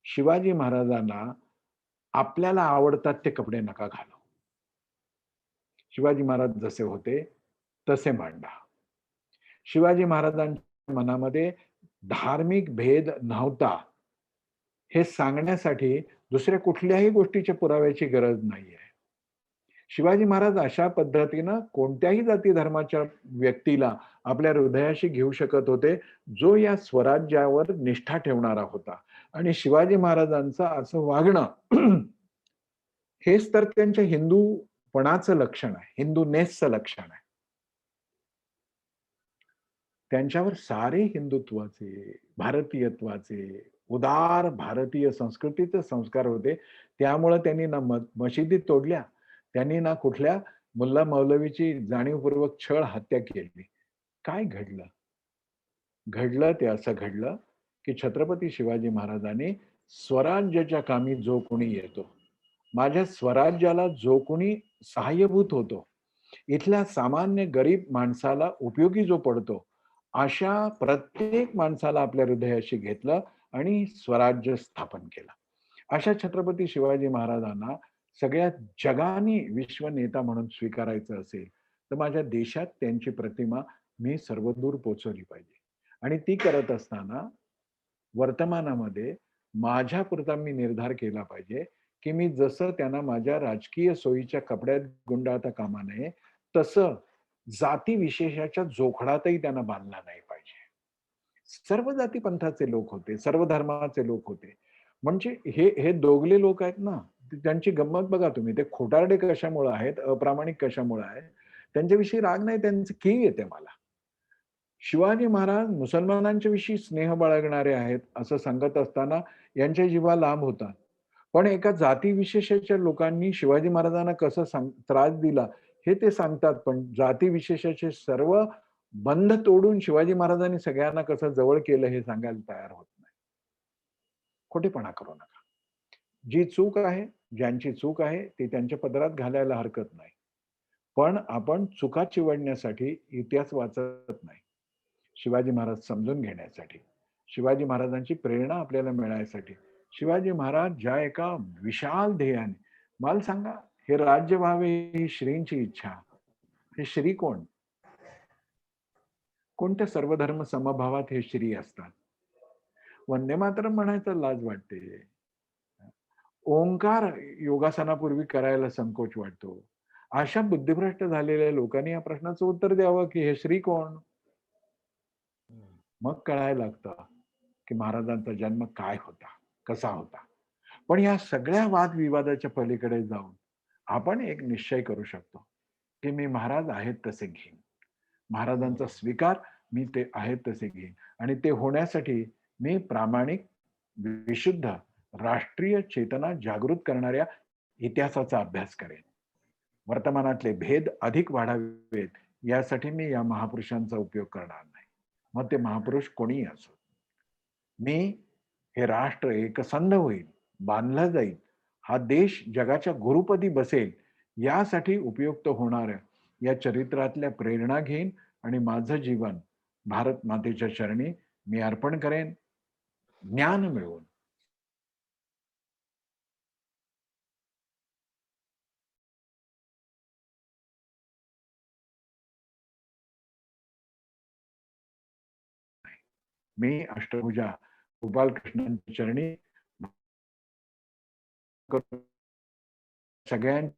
शिवाजी महाराजांना आपल्याला आवडतात ते कपडे नका घालू. शिवाजी महाराज जसे होते तसे मांडा. शिवाजी महाराजांच्या मनामध्ये धार्मिक भेद नव्हता हे सांगण्यासाठी दुसऱ्या कुठल्याही गोष्टीच्या पुराव्याची गरज नाहीये. शिवाजी महाराज अशा पद्धतीनं कोणत्याही जाती धर्माच्या व्यक्तीला आपल्या हृदयाशी घेऊ शकत होते, जो या स्वराज्यावर निष्ठा ठेवणारा होता. आणि शिवाजी महाराजांचं असं वागणं हेच तर त्यांच्या हिंदूपणाचं लक्षण आहे, हिंदूनेसचं लक्षण आहे. त्यांच्यावर सारे हिंदुत्वाचे, भारतीयत्वाचे, उदार भारतीय संस्कृतीचे संस्कार होते. त्यामुळे त्यांनी ना मशिदी तोडल्या, त्यांनी ना कुठल्या मुल्ला मौलवीची जाणीवपूर्वक छळ हत्या केली. काय घडलं? घडलं ते असं घडलं की छत्रपती शिवाजी महाराजांनी स्वराज्याच्या कामी जो कोणी येतो, माझ्या स्वराज्याला जो कोणी सहाय्यभूत होतो, इथल्या सामान्य गरीब माणसाला उपयोगी जो पडतो, अशा प्रत्येक माणसाला आपल्या हृदयाशी घेतलं आणि स्वराज्य स्थापन केलं. अशा छत्रपती शिवाजी महाराजांना सगळ्या जगाने विश्व नेता म्हणून स्वीकारायचं असेल तर माझ्या देशात त्यांची प्रतिमा मी सर्वदूर पोचवली पाहिजे. आणि ती करत असताना वर्तमानामध्ये माझ्यापुरता मी निर्धार केला पाहिजे की मी जसं त्यांना माझ्या राजकीय सोयीच्या कपड्यात गुंडाळता कामा नये, तसं जाती विशेषाच्या जोखडातही त्यांना बांधला नाही पाहिजे. सर्व जाती पंथाचे लोक होते, सर्व धर्माचे लोक होते. म्हणजे हे हे दोघले लोक आहेत ना, त्यांची गंमत बघा तुम्ही. ते खोटारडे कशामुळे आहेत, अप्रामाणिक कशामुळे आहेत, त्यांच्याविषयी राग नाही, त्यांचं कीव येते मला. शिवाजी महाराज मुसलमानांच्या विषयी स्नेह बाळगणारे आहेत असं सांगत असताना यांच्या जीवा लांब होतात. पण एका जाती विशेषाच्या लोकांनी शिवाजी महाराजांना कसं त्रास दिला हे ते सांगतात. पण जाती विशेषाचे सर्व बंध तोडून शिवाजी महाराजांनी सगळ्यांना कसं जवळ केलं हे सांगायला तयार होत नाही. खोटेपणा करू नका. जी चूक आहे, ज्यांची चूक आहे ती त्यांच्या पदरात घालायला हरकत नाही. पण आपण चुका चिवडण्यासाठी इतिहास वाचत नाही. शिवाजी महाराज समजून घेण्यासाठी, शिवाजी महाराजांची प्रेरणा आपल्याला मिळायसाठी, शिवाजी महाराज ज्या एका विशाल ध्येयाने, मला सांगा, हे राज्य व्हावे ही श्रींची इच्छा. हे श्री कोण? कोणत्या सर्वधर्म समभावात हे श्री असतात? वंदे मातरम म्हणायचं लाज वाटते. ओंकार योगासनापूर्वी करायला संकोच वाटतो. अशा बुद्धिभ्रष्ट झालेल्या लोकांनी या प्रश्नाचं उत्तर द्यावं की हे श्री कोण? मग कळायला लागतं की महाराजांचा जन्म काय होता, कसा होता. पण या सगळ्या वादविवादाच्या पलीकडे जाऊन आपण एक निश्चय करू शकतो की मी महाराज आहेत तसे घेईन. महाराजांचा स्वीकार मी ते आहेत तसे घेईन. आणि ते होण्यासाठी मी प्रामाणिक, विशुद्ध, राष्ट्रीय चेतना जागृत करणाऱ्या इतिहासाचा अभ्यास करेन. वर्तमानातले भेद अधिक वाढावेत यासाठी मी या महापुरुषांचा उपयोग करणार नाही. मग ते महापुरुष कोणीही असो. मी हे राष्ट्र एकसंध होईल, बांधलं जाईल, हा देश जगाच्या गुरुपदी बसेल, यासाठी उपयुक्त होणाऱ्या या चरित्रातल्या प्रेरणा घेईन आणि माझं जीवन भारत मातेच्या चरणी मी अर्पण करेन, ज्ञान मिळवून. मी अष्टभुजा गोपालकृष्णांच्या चरणी सगळ्यांचे